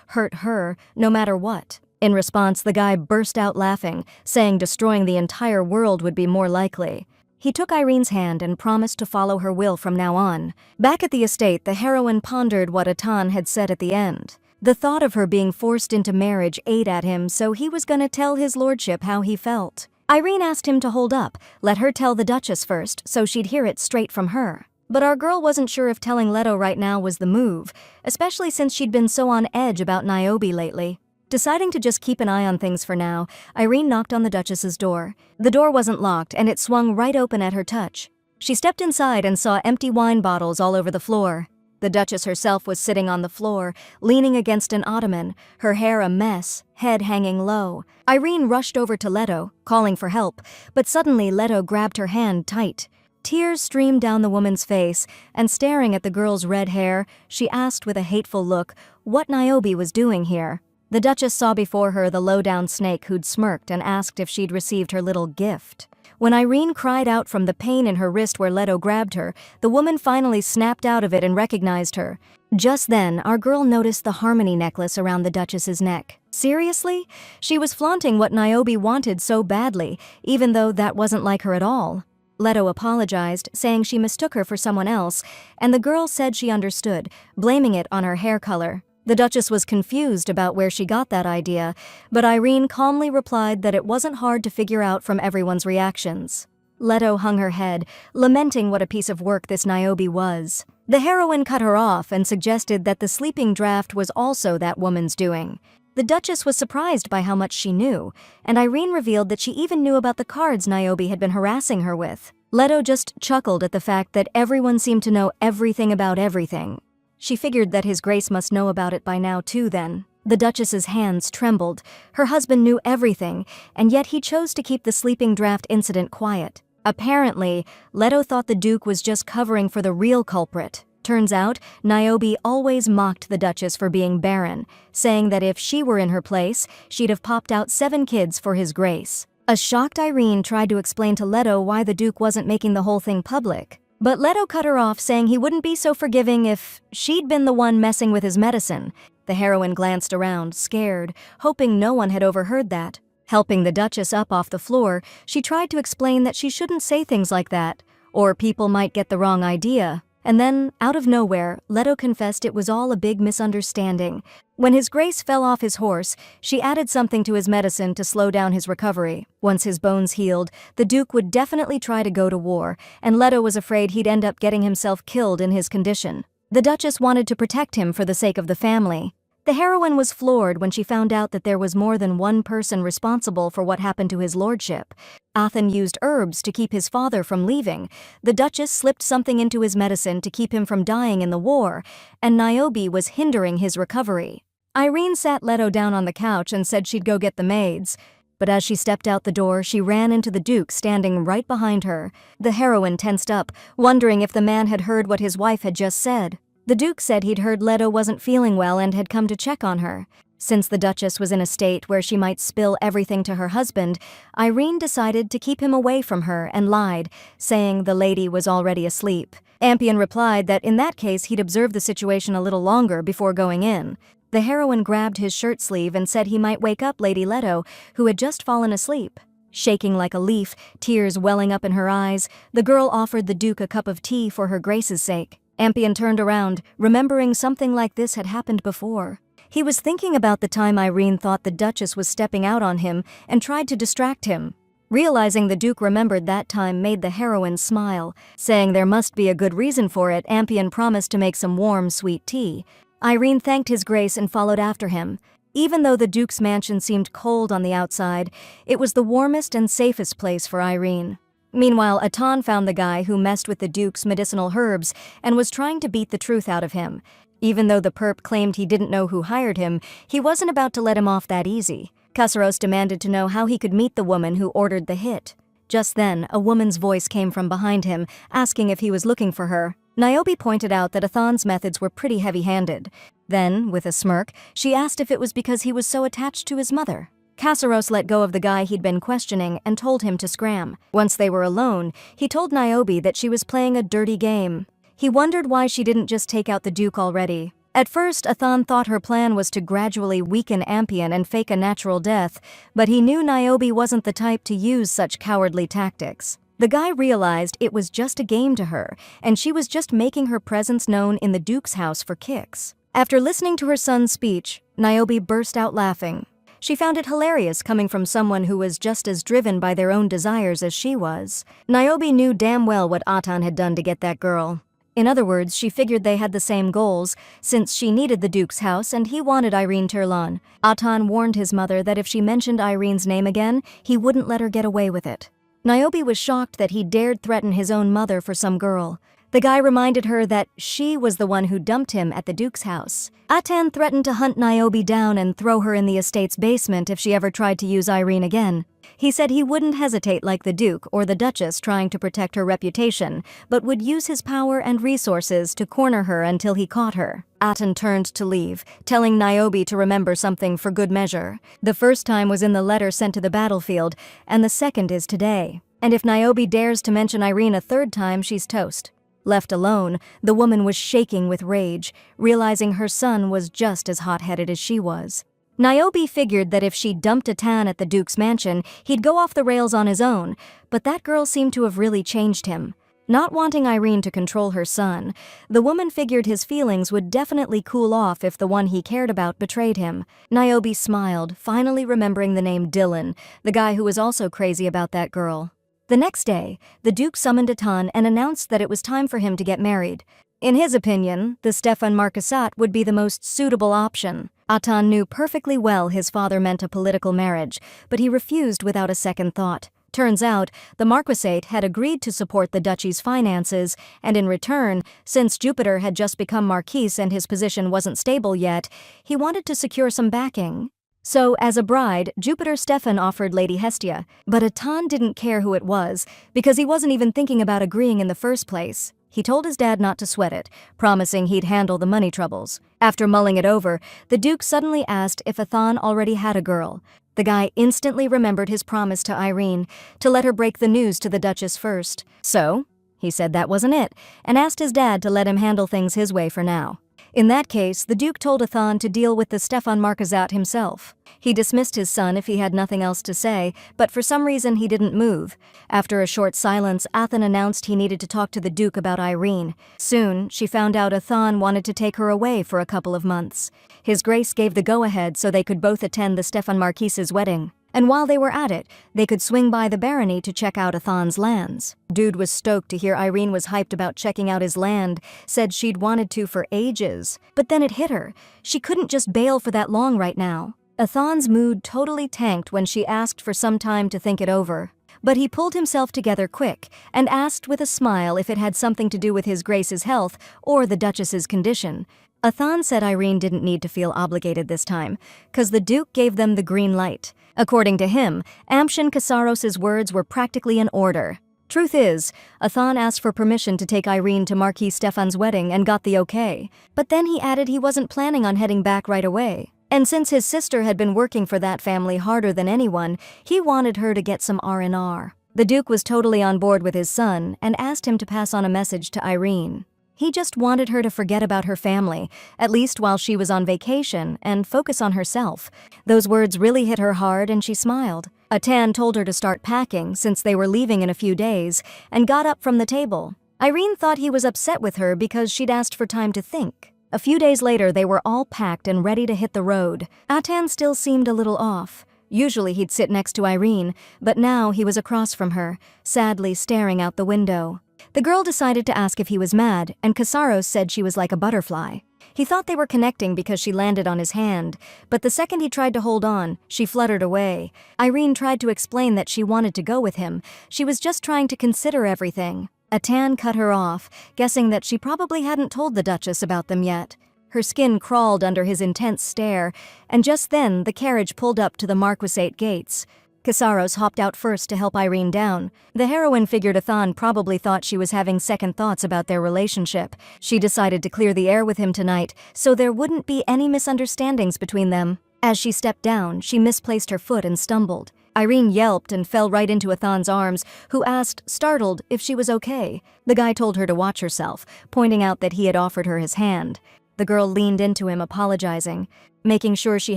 hurt her, no matter what. In response, the guy burst out laughing, saying destroying the entire world would be more likely. He took Irene's hand and promised to follow her will from now on. Back at the estate, the heroine pondered what Atan had said at the end. The thought of her being forced into marriage ate at him, so he was gonna tell his lordship how he felt. Irene asked him to hold up, let her tell the Duchess first, so she'd hear it straight from her. But our girl wasn't sure if telling Leto right now was the move, especially since she'd been so on edge about Niobe lately. Deciding to just keep an eye on things for now, Irene knocked on the Duchess's door. The door wasn't locked, and it swung right open at her touch. She stepped inside and saw empty wine bottles all over the floor. The Duchess herself was sitting on the floor, leaning against an ottoman, her hair a mess, head hanging low. Irene rushed over to Leto, calling for help, but suddenly Leto grabbed her hand tight. Tears streamed down the woman's face, and staring at the girl's red hair, she asked with a hateful look what Niobe was doing here. The Duchess saw before her the low-down snake who'd smirked and asked if she'd received her little gift. When Irene cried out from the pain in her wrist where Leto grabbed her, the woman finally snapped out of it and recognized her. Just then, our girl noticed the harmony necklace around the Duchess's neck. Seriously? She was flaunting what Niobe wanted so badly, even though that wasn't like her at all. Leto apologized, saying she mistook her for someone else, and the girl said she understood, blaming it on her hair color. The Duchess was confused about where she got that idea, but Irene calmly replied that it wasn't hard to figure out from everyone's reactions. Leto hung her head, lamenting what a piece of work this Niobe was. The heroine cut her off and suggested that the sleeping draft was also that woman's doing. The Duchess was surprised by how much she knew, and Irene revealed that she even knew about the cards Niobe had been harassing her with. Leto just chuckled at the fact that everyone seemed to know everything about everything. She figured that his grace must know about it by now too then. The Duchess's hands trembled. Her husband knew everything, and yet he chose to keep the sleeping draft incident quiet. Apparently, Leto thought the Duke was just covering for the real culprit. Turns out, Niobe always mocked the Duchess for being barren, saying that if she were in her place, she'd have popped out 7 kids for his grace. A shocked Irene tried to explain to Leto why the Duke wasn't making the whole thing public. But Leto cut her off, saying he wouldn't be so forgiving if she'd been the one messing with his medicine. The heroine glanced around, scared, hoping no one had overheard that. Helping the Duchess up off the floor, she tried to explain that she shouldn't say things like that, or people might get the wrong idea. And then, out of nowhere, Leto confessed it was all a big misunderstanding. When his grace fell off his horse, she added something to his medicine to slow down his recovery. Once his bones healed, the Duke would definitely try to go to war, and Leto was afraid he'd end up getting himself killed in his condition. The Duchess wanted to protect him for the sake of the family. The heroine was floored when she found out that there was more than one person responsible for what happened to his lordship. Athan used herbs to keep his father from leaving. The Duchess slipped something into his medicine to keep him from dying in the war, and Niobe was hindering his recovery. Irene sat Leto down on the couch and said she'd go get the maids. But as she stepped out the door, she ran into the Duke standing right behind her. The heroine tensed up, wondering if the man had heard what his wife had just said. The Duke said he'd heard Leto wasn't feeling well and had come to check on her. Since the Duchess was in a state where she might spill everything to her husband, Irene decided to keep him away from her and lied, saying the lady was already asleep. Ampion replied that in that case he'd observe the situation a little longer before going in. The heroine grabbed his shirt sleeve and said he might wake up Lady Leto, who had just fallen asleep. Shaking like a leaf, tears welling up in her eyes, the girl offered the Duke a cup of tea for her grace's sake. Ampion turned around, remembering something like this had happened before. He was thinking about the time Irene thought the Duchess was stepping out on him and tried to distract him. Realizing the Duke remembered that time made the heroine smile. Saying there must be a good reason for it, Ampion promised to make some warm, sweet tea. Irene thanked his grace and followed after him. Even though the Duke's mansion seemed cold on the outside, it was the warmest and safest place for Irene. Meanwhile, Atan found the guy who messed with the Duke's medicinal herbs and was trying to beat the truth out of him. Even though the perp claimed he didn't know who hired him, he wasn't about to let him off that easy. Kasaros demanded to know how he could meet the woman who ordered the hit. Just then, a woman's voice came from behind him, asking if he was looking for her. Niobe pointed out that Athan's methods were pretty heavy-handed. Then, with a smirk, she asked if it was because he was so attached to his mother. Kasaros let go of the guy he'd been questioning and told him to scram. Once they were alone, he told Niobe that she was playing a dirty game. He wondered why she didn't just take out the Duke already. At first, Athan thought her plan was to gradually weaken Ampion and fake a natural death, but he knew Niobe wasn't the type to use such cowardly tactics. The guy realized it was just a game to her, and she was just making her presence known in the Duke's house for kicks. After listening to her son's speech, Niobe burst out laughing. She found it hilarious coming from someone who was just as driven by their own desires as she was. Niobe knew damn well what Atan had done to get that girl. In other words, she figured they had the same goals, since she needed the Duke's house and he wanted Irene Turlan. Atan warned his mother that if she mentioned Irene's name again, he wouldn't let her get away with it. Niobe was shocked that he dared threaten his own mother for some girl. The guy reminded her that she was the one who dumped him at the Duke's house. Atan threatened to hunt Niobe down and throw her in the estate's basement if she ever tried to use Irene again. He said he wouldn't hesitate like the Duke or the Duchess trying to protect her reputation, but would use his power and resources to corner her until he caught her. Atan turned to leave, telling Niobe to remember something for good measure. The first time was in the letter sent to the battlefield, and the second is today. And if Niobe dares to mention Irene a third time, she's toast. Left alone, the woman was shaking with rage, realizing her son was just as hot-headed as she was. Niobe figured that if she dumped Atan at the Duke's mansion, he'd go off the rails on his own, but that girl seemed to have really changed him. Not wanting Irene to control her son, the woman figured his feelings would definitely cool off if the one he cared about betrayed him. Niobe smiled, finally remembering the name Dylan, the guy who was also crazy about that girl. The next day, the Duke summoned Atan and announced that it was time for him to get married. In his opinion, the Stefan Marquisat would be the most suitable option. Atan knew perfectly well his father meant a political marriage, but he refused without a second thought. Turns out, the Marquisate had agreed to support the duchy's finances, and in return, since Jupiter had just become Marquis and his position wasn't stable yet, he wanted to secure some backing. So, as a bride, Jupiter Stefan offered Lady Hestia, but Atan didn't care who it was, because he wasn't even thinking about agreeing in the first place. He told his dad not to sweat it, promising he'd handle the money troubles. After mulling it over, the Duke suddenly asked if Atan already had a girl. The guy instantly remembered his promise to Irene, to let her break the news to the Duchess first. So, he said that wasn't it, and asked his dad to let him handle things his way for now. In that case, the Duke told Atan to deal with the Stefan Marquisat himself. He dismissed his son if he had nothing else to say, but for some reason he didn't move. After a short silence, Athan announced he needed to talk to the Duke about Irene. Soon, she found out Athan wanted to take her away for a couple of months. His Grace gave the go-ahead so they could both attend the Stefan Marquis's wedding. and while they were at it, they could swing by the barony to check out Athan's lands. Dude was stoked to hear Irene was hyped about checking out his land, said she'd wanted to for ages. But then it hit her. She couldn't just bail for that long right now. Athan's mood totally tanked when she asked for some time to think it over. But he pulled himself together quick and asked with a smile if it had something to do with his Grace's health or the Duchess's condition. Athan said Irene didn't need to feel obligated this time, cause the Duke gave them the green light. According to him, Amshin Kasaros's words were practically an order. Truth is, Athan asked for permission to take Irene to Marquis Stefan's wedding and got the okay. But then he added he wasn't planning on heading back right away. And since his sister had been working for that family harder than anyone, he wanted her to get some R&R. The Duke was totally on board with his son and asked him to pass on a message to Irene. He just wanted her to forget about her family, at least while she was on vacation, and focus on herself. Those words really hit her hard and she smiled. Atan told her to start packing since they were leaving in a few days, and got up from the table. Irene thought he was upset with her because she'd asked for time to think. A few days later, they were all packed and ready to hit the road. Atan still seemed a little off. Usually he'd sit next to Irene, but now he was across from her, sadly staring out the window. The girl decided to ask if he was mad, and Kasaros said she was like a butterfly. He thought they were connecting because she landed on his hand, but the second he tried to hold on, she fluttered away. Irene tried to explain that she wanted to go with him. She was just trying to consider everything. Atan cut her off, guessing that she probably hadn't told the Duchess about them yet. Her skin crawled under his intense stare, and just then the carriage pulled up to the Marquisate gates. Kasaros hopped out first to help Irene down. The heroine figured Athan probably thought she was having second thoughts about their relationship. She decided to clear the air with him tonight, so there wouldn't be any misunderstandings between them. As she stepped down, she misplaced her foot and stumbled. Irene yelped and fell right into Athan's arms, who asked, startled, if she was okay. The guy told her to watch herself, pointing out that he had offered her his hand. The girl leaned into him, apologizing. Making sure she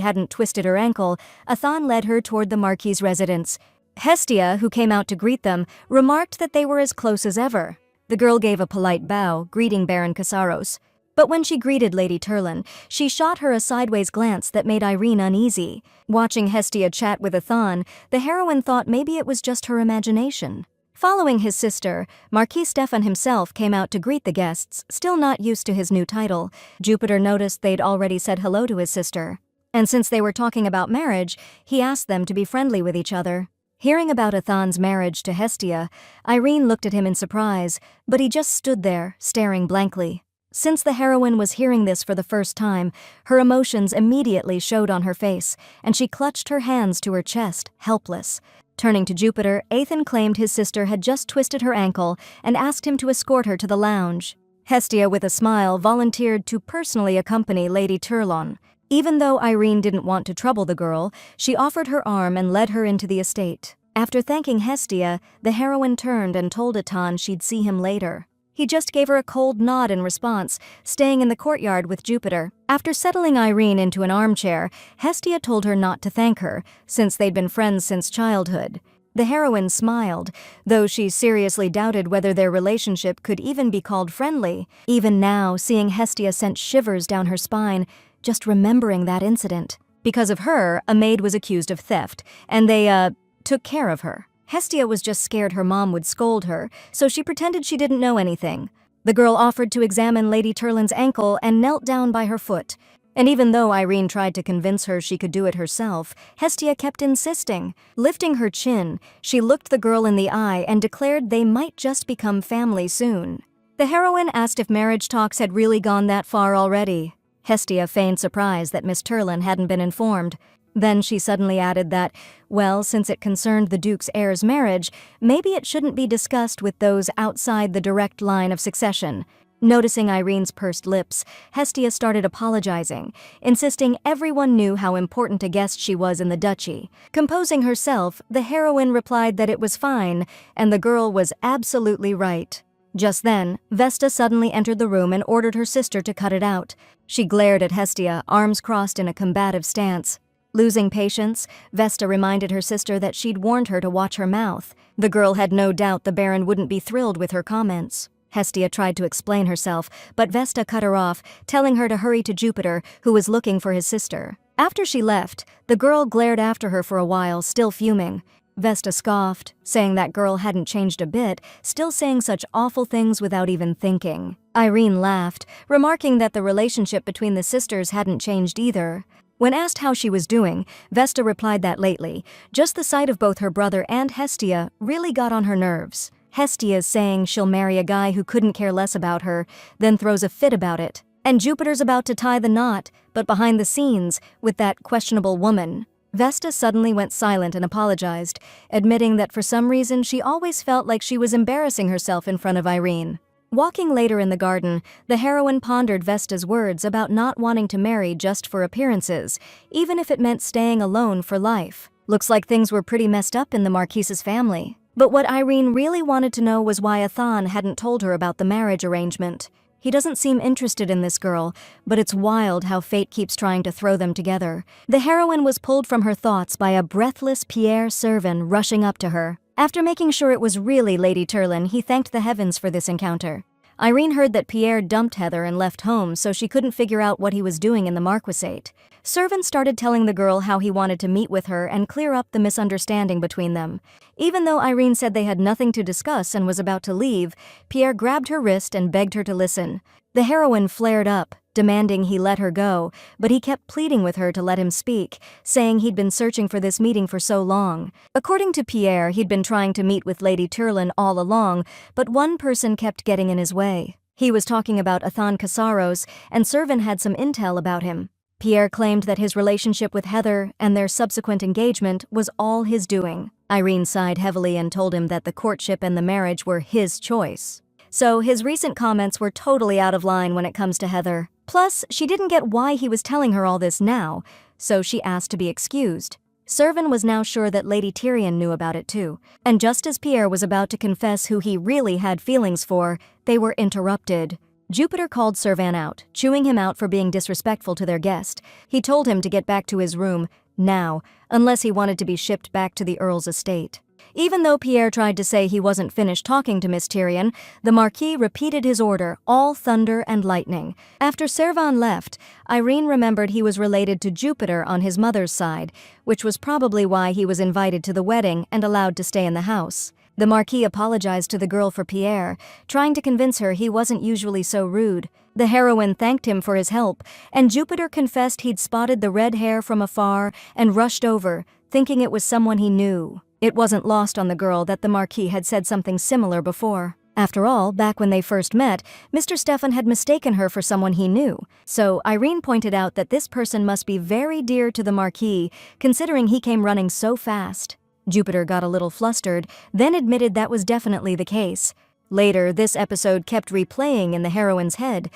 hadn't twisted her ankle, Athan led her toward the Marquis's residence. Hestia, who came out to greet them, remarked that they were as close as ever. The girl gave a polite bow, greeting Baron Kasaros. But when she greeted Lady Turlin, she shot her a sideways glance that made Irene uneasy. Watching Hestia chat with Athan, the heroine thought maybe it was just her imagination. Following his sister, Marquis Stefan himself came out to greet the guests, still not used to his new title. Jupiter noticed they'd already said hello to his sister. And since they were talking about marriage, he asked them to be friendly with each other. Hearing about Athan's marriage to Hestia, Irene looked at him in surprise, but he just stood there, staring blankly. Since the heroine was hearing this for the first time, her emotions immediately showed on her face, and she clutched her hands to her chest, helpless. Turning to Jupiter, Athan claimed his sister had just twisted her ankle and asked him to escort her to the lounge. Hestia, with a smile, volunteered to personally accompany Lady Turlon. Even though Irene didn't want to trouble the girl, she offered her arm and led her into the estate. After thanking Hestia, the heroine turned and told Athan she'd see him later. He just gave her a cold nod in response, staying in the courtyard with Jupiter. After settling Irene into an armchair, Hestia told her not to thank her, since they'd been friends since childhood. The heroine smiled, though she seriously doubted whether their relationship could even be called friendly. Even now, seeing Hestia sent shivers down her spine, just remembering that incident. Because of her, a maid was accused of theft, and they, took care of her. Hestia was just scared her mom would scold her, so she pretended she didn't know anything. The girl offered to examine Lady Turlin's ankle and knelt down by her foot. And even though Irene tried to convince her she could do it herself, Hestia kept insisting. Lifting her chin, she looked the girl in the eye and declared they might just become family soon. The heroine asked if marriage talks had really gone that far already. Hestia feigned surprise that Miss Turlin hadn't been informed. Then she suddenly added that, well, since it concerned the Duke's heir's marriage, maybe it shouldn't be discussed with those outside the direct line of succession. Noticing Irene's pursed lips, Hestia started apologizing, insisting everyone knew how important a guest she was in the duchy. Composing herself, the heroine replied that it was fine, and the girl was absolutely right. Just then, Vesta suddenly entered the room and ordered her sister to cut it out. She glared at Hestia, arms crossed in a combative stance. Losing patience, Vesta reminded her sister that she'd warned her to watch her mouth. The girl had no doubt the Baron wouldn't be thrilled with her comments. Hestia tried to explain herself, but Vesta cut her off, telling her to hurry to Jupiter, who was looking for his sister. After she left, the girl glared after her for a while, still fuming. Vesta scoffed, saying that girl hadn't changed a bit, still saying such awful things without even thinking. Irene laughed, remarking that the relationship between the sisters hadn't changed either. When asked how she was doing, Vesta replied that lately, just the sight of both her brother and Hestia really got on her nerves. Hestia's saying she'll marry a guy who couldn't care less about her, then throws a fit about it. And Jupiter's about to tie the knot, but behind the scenes, with that questionable woman. Vesta suddenly went silent and apologized, admitting that for some reason she always felt like she was embarrassing herself in front of Irene. Walking later in the garden, the heroine pondered Vesta's words about not wanting to marry just for appearances, even if it meant staying alone for life. Looks like things were pretty messed up in the Marquise's family. But what Irene really wanted to know was why Athan hadn't told her about the marriage arrangement. He doesn't seem interested in this girl, but it's wild how fate keeps trying to throw them together. The heroine was pulled from her thoughts by a breathless Pierre Servin rushing up to her. After making sure it was really Lady Turlin, he thanked the heavens for this encounter. Irene heard that Pierre dumped Heather and left home, so she couldn't figure out what he was doing in the Marquisate. Servin started telling the girl how he wanted to meet with her and clear up the misunderstanding between them. Even though Irene said they had nothing to discuss and was about to leave, Pierre grabbed her wrist and begged her to listen. The heroine flared up, demanding he let her go, but he kept pleading with her to let him speak, saying he'd been searching for this meeting for so long. According to Pierre, he'd been trying to meet with Lady Turlin all along, but one person kept getting in his way. He was talking about Athan Casaros, and Servin had some intel about him. Pierre claimed that his relationship with Heather and their subsequent engagement was all his doing. Irene sighed heavily and told him that the courtship and the marriage were his choice. So his recent comments were totally out of line when it comes to Heather. Plus, she didn't get why he was telling her all this now, so she asked to be excused. Servin was now sure that Lady Tyrion knew about it too, and just as Pierre was about to confess who he really had feelings for, they were interrupted. Jupiter called Servin out, chewing him out for being disrespectful to their guest. He told him to get back to his room, now, unless he wanted to be shipped back to the Earl's estate. Even though Pierre tried to say he wasn't finished talking to Miss Tyrion, the Marquis repeated his order, all thunder and lightning. After Servin left, Irene remembered he was related to Jupiter on his mother's side, which was probably why he was invited to the wedding and allowed to stay in the house. The Marquis apologized to the girl for Pierre, trying to convince her he wasn't usually so rude. The heroine thanked him for his help, and Jupiter confessed he'd spotted the red hair from afar and rushed over, thinking it was someone he knew. It wasn't lost on the girl that the Marquis had said something similar before. After all, back when they first met, Mr. Stefan had mistaken her for someone he knew, so Irene pointed out that this person must be very dear to the Marquis, considering he came running so fast. Jupiter got a little flustered, then admitted that was definitely the case. Later, this episode kept replaying in the heroine's head.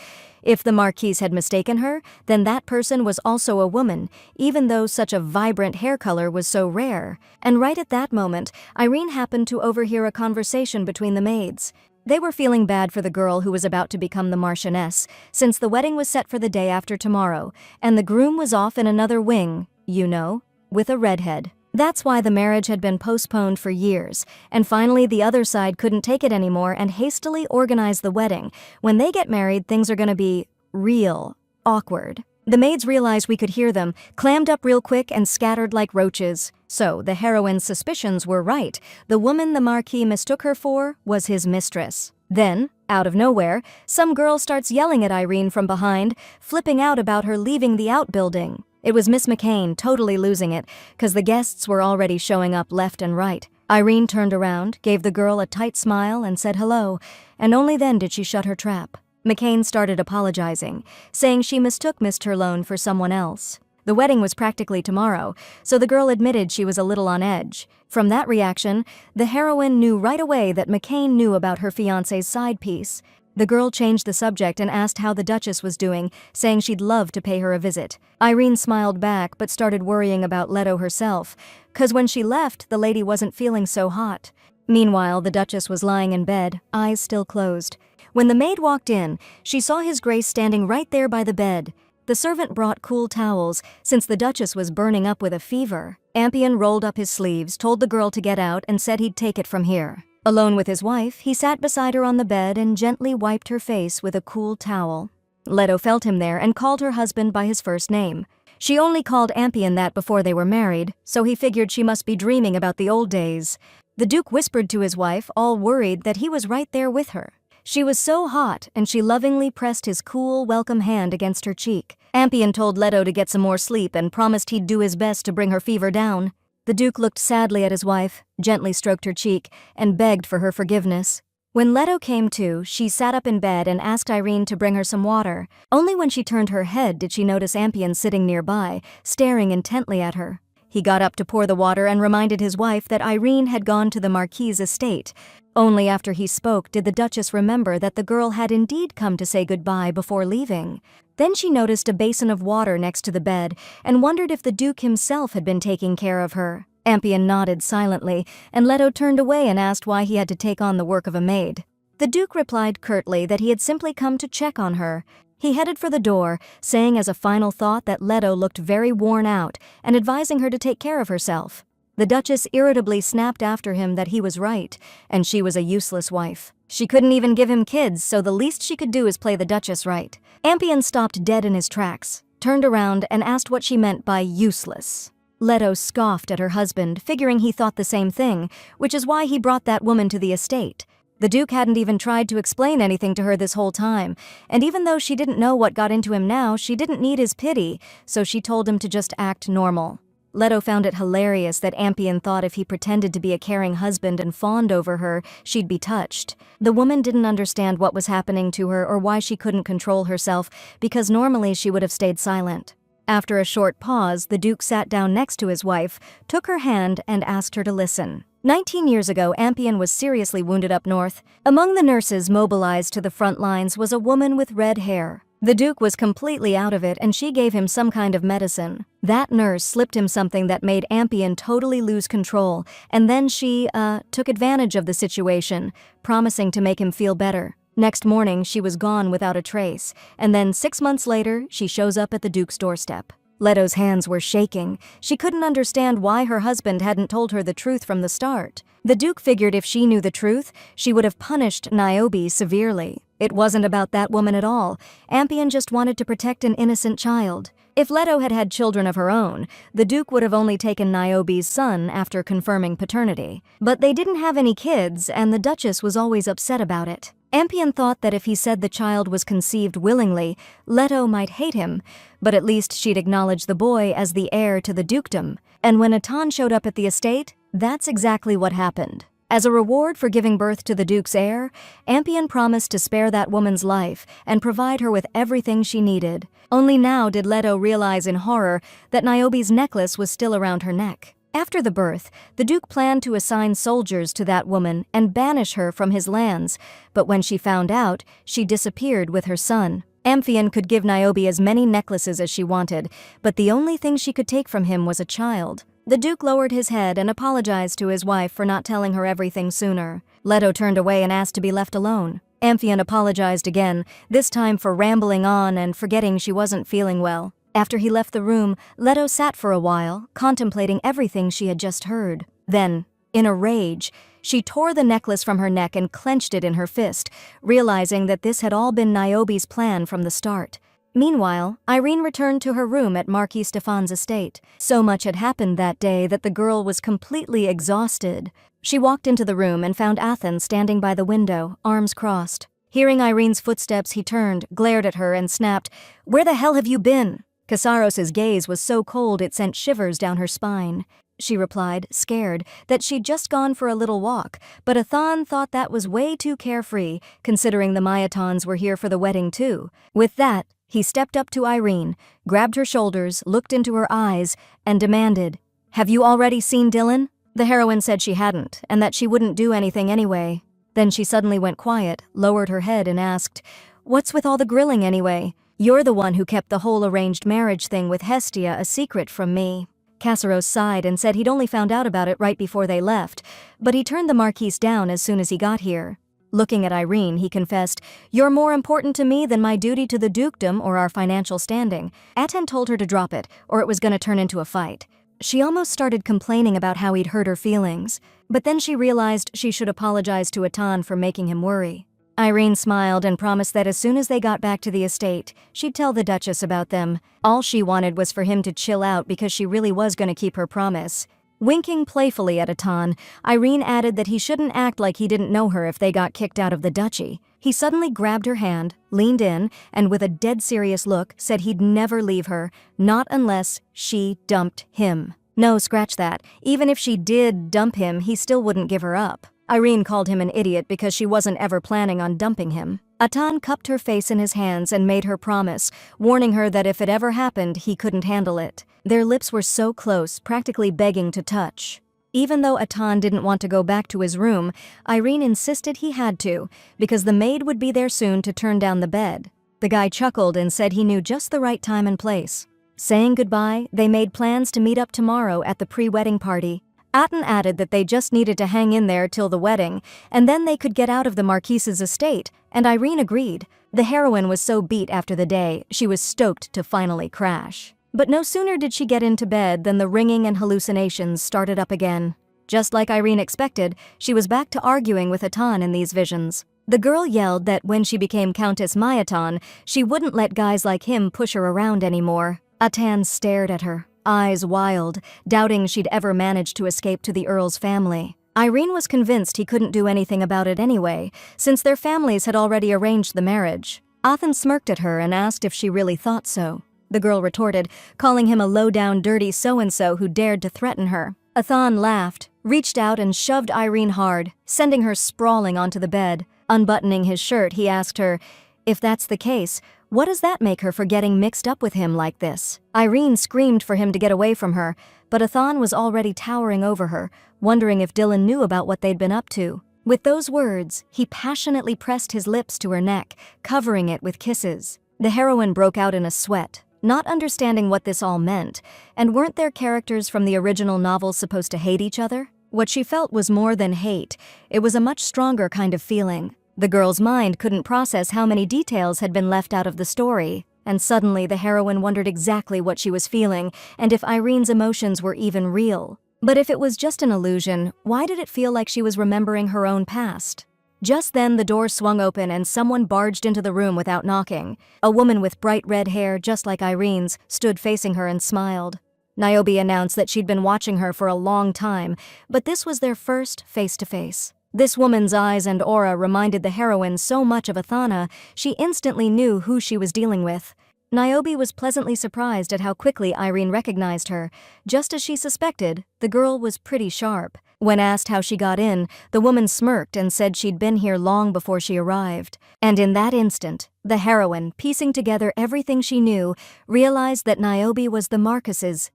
If the Marquise had mistaken her, then that person was also a woman, even though such a vibrant hair color was so rare. And right at that moment, Irene happened to overhear a conversation between the maids. They were feeling bad for the girl who was about to become the Marchioness, since the wedding was set for the day after tomorrow, and the groom was off in another wing, you know, with a redhead. That's why the marriage had been postponed for years, and finally the other side couldn't take it anymore and hastily organized the wedding. When they get married, things are gonna be real awkward. The maids realized we could hear them, clammed up real quick and scattered like roaches. So the heroine's suspicions were right. The woman the Marquis mistook her for was his mistress. Then, out of nowhere, some girl starts yelling at Irene from behind, flipping out about her leaving the outbuilding. It was Miss McCain, totally losing it, because the guests were already showing up left and right. Irene turned around, gave the girl a tight smile and said hello, and only then did she shut her trap. McCain started apologizing, saying she mistook Miss Turlone for someone else. The wedding was practically tomorrow, so the girl admitted she was a little on edge. From that reaction, the heroine knew right away that McCain knew about her fiancé's side piece. The girl changed the subject and asked how the Duchess was doing, saying she'd love to pay her a visit. Irene smiled back but started worrying about Leto herself, 'cause when she left, the lady wasn't feeling so hot. Meanwhile, the Duchess was lying in bed, eyes still closed. When the maid walked in, she saw His Grace standing right there by the bed. The servant brought cool towels, since the Duchess was burning up with a fever. Ampion rolled up his sleeves, told the girl to get out, and said he'd take it from here. Alone with his wife, he sat beside her on the bed and gently wiped her face with a cool towel. Leto felt him there and called her husband by his first name. She only called Ampion that before they were married, so he figured she must be dreaming about the old days. The Duke whispered to his wife, all worried that he was right there with her. She was so hot, and she lovingly pressed his cool, welcome hand against her cheek. Ampion told Leto to get some more sleep and promised he'd do his best to bring her fever down. The Duke looked sadly at his wife, gently stroked her cheek, and begged for her forgiveness. When Leto came to, she sat up in bed and asked Irene to bring her some water. Only when she turned her head did she notice Ampion sitting nearby, staring intently at her. He got up to pour the water and reminded his wife that Irene had gone to the Marquis's estate. Only after he spoke did the Duchess remember that the girl had indeed come to say goodbye before leaving. Then she noticed a basin of water next to the bed and wondered if the Duke himself had been taking care of her. Ampion nodded silently, and Leto turned away and asked why he had to take on the work of a maid. The Duke replied curtly that he had simply come to check on her. He headed for the door, saying as a final thought that Leto looked very worn out and advising her to take care of herself. The Duchess irritably snapped after him that he was right, and she was a useless wife. She couldn't even give him kids, so the least she could do is play the Duchess right. Ampion stopped dead in his tracks, turned around and asked what she meant by useless. Leto scoffed at her husband, figuring he thought the same thing, which is why he brought that woman to the estate. The Duke hadn't even tried to explain anything to her this whole time, and even though she didn't know what got into him now, she didn't need his pity, so she told him to just act normal. Leto found it hilarious that Ampion thought if he pretended to be a caring husband and fawned over her, she'd be touched. The woman didn't understand what was happening to her or why she couldn't control herself, because normally she would have stayed silent. After a short pause, the Duke sat down next to his wife, took her hand, and asked her to listen. 19 years ago, Ampion was seriously wounded up north. Among the nurses mobilized to the front lines was a woman with red hair. The Duke was completely out of it, and she gave him some kind of medicine. That nurse slipped him something that made Ampion totally lose control, and then she, took advantage of the situation, promising to make him feel better. Next morning, she was gone without a trace, and then 6 months later, she shows up at the Duke's doorstep. Leto's hands were shaking. She couldn't understand why her husband hadn't told her the truth from the start. The Duke figured if she knew the truth, she would have punished Niobe severely. It wasn't about that woman at all. Ampion just wanted to protect an innocent child. If Leto had had children of her own, the Duke would have only taken Niobe's son after confirming paternity. But they didn't have any kids, and the Duchess was always upset about it. Ampion thought that if he said the child was conceived willingly, Leto might hate him, but at least she'd acknowledge the boy as the heir to the dukedom. And when Atan showed up at the estate, that's exactly what happened. As a reward for giving birth to the Duke's heir, Ampion promised to spare that woman's life and provide her with everything she needed. Only now did Leto realize in horror that Niobe's necklace was still around her neck. After the birth, the Duke planned to assign soldiers to that woman and banish her from his lands, but when she found out, she disappeared with her son. Ampion could give Niobe as many necklaces as she wanted, but the only thing she could take from him was a child. The Duke lowered his head and apologized to his wife for not telling her everything sooner. Leto turned away and asked to be left alone. Ampion apologized again, this time for rambling on and forgetting she wasn't feeling well. After he left the room, Leto sat for a while, contemplating everything she had just heard. Then, in a rage, she tore the necklace from her neck and clenched it in her fist, realizing that this had all been Niobe's plan from the start. Meanwhile, Irene returned to her room at Marquis Stefan's estate. So much had happened that day that the girl was completely exhausted. She walked into the room and found Athen standing by the window, arms crossed. Hearing Irene's footsteps, he turned, glared at her, and snapped, "Where the hell have you been?" Kasaros's gaze was so cold it sent shivers down her spine. She replied, scared, that she'd just gone for a little walk, but Athan thought that was way too carefree, considering the Mayatons were here for the wedding too. With that, he stepped up to Irene, grabbed her shoulders, looked into her eyes, and demanded, "Have you already seen Dylan?" The heroine said she hadn't, and that she wouldn't do anything anyway. Then she suddenly went quiet, lowered her head, and asked, "What's with all the grilling anyway? You're the one who kept the whole arranged marriage thing with Hestia a secret from me." Kassaros sighed and said he'd only found out about it right before they left, but he turned the Marquis down as soon as he got here. Looking at Irene, he confessed, "You're more important to me than my duty to the dukedom or our financial standing." Aten told her to drop it, or it was going to turn into a fight. She almost started complaining about how he'd hurt her feelings, but then she realized she should apologize to Atan for making him worry. Irene smiled and promised that as soon as they got back to the estate, she'd tell the Duchess about them. All she wanted was for him to chill out because she really was going to keep her promise. Winking playfully at Atan, Irene added that he shouldn't act like he didn't know her if they got kicked out of the duchy. He suddenly grabbed her hand, leaned in, and with a dead serious look said he'd never leave her, not unless she dumped him. No, scratch that. Even if she did dump him, he still wouldn't give her up. Irene called him an idiot because she wasn't ever planning on dumping him. Atan cupped her face in his hands and made her promise, warning her that if it ever happened, he couldn't handle it. Their lips were so close, practically begging to touch. Even though Atan didn't want to go back to his room, Irene insisted he had to, because the maid would be there soon to turn down the bed. The guy chuckled and said he knew just the right time and place. Saying goodbye, they made plans to meet up tomorrow at the pre-wedding party. Atan added that they just needed to hang in there till the wedding, and then they could get out of the Marquise's estate, and Irene agreed. The heroine was so beat after the day, she was stoked to finally crash. But no sooner did she get into bed than the ringing and hallucinations started up again. Just like Irene expected, she was back to arguing with Atan in these visions. The girl yelled that when she became Countess Mayatan, she wouldn't let guys like him push her around anymore. Atan stared at her, eyes wild, doubting she'd ever manage to escape to the Earl's family. Irene was convinced he couldn't do anything about it anyway, since their families had already arranged the marriage. Athan smirked at her and asked if she really thought so. The girl retorted, calling him a low-down dirty so-and-so who dared to threaten her. Athan laughed, reached out and shoved Irene hard, sending her sprawling onto the bed. Unbuttoning his shirt, he asked her, "If that's the case, what does that make her for getting mixed up with him like this?" Irene screamed for him to get away from her, but Athan was already towering over her, wondering if Dylan knew about what they'd been up to. With those words, he passionately pressed his lips to her neck, covering it with kisses. The heroine broke out in a sweat, not understanding what this all meant, and weren't their characters from the original novel supposed to hate each other? What she felt was more than hate, it was a much stronger kind of feeling. The girl's mind couldn't process how many details had been left out of the story, and suddenly the heroine wondered exactly what she was feeling and if Irene's emotions were even real. But if it was just an illusion, why did it feel like she was remembering her own past? Just then the door swung open and someone barged into the room without knocking. A woman with bright red hair, just like Irene's, stood facing her and smiled. Niobe announced that she'd been watching her for a long time, but this was their first face-to-face. This woman's eyes and aura reminded the heroine so much of Athana, she instantly knew who she was dealing with. Niobe was pleasantly surprised at how quickly Irene recognized her. Just as she suspected, the girl was pretty sharp. When asked how she got in, the woman smirked and said she'd been here long before she arrived. And in that instant, the heroine, piecing together everything she knew, realized that Niobe was the Marquis's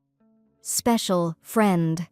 special friend.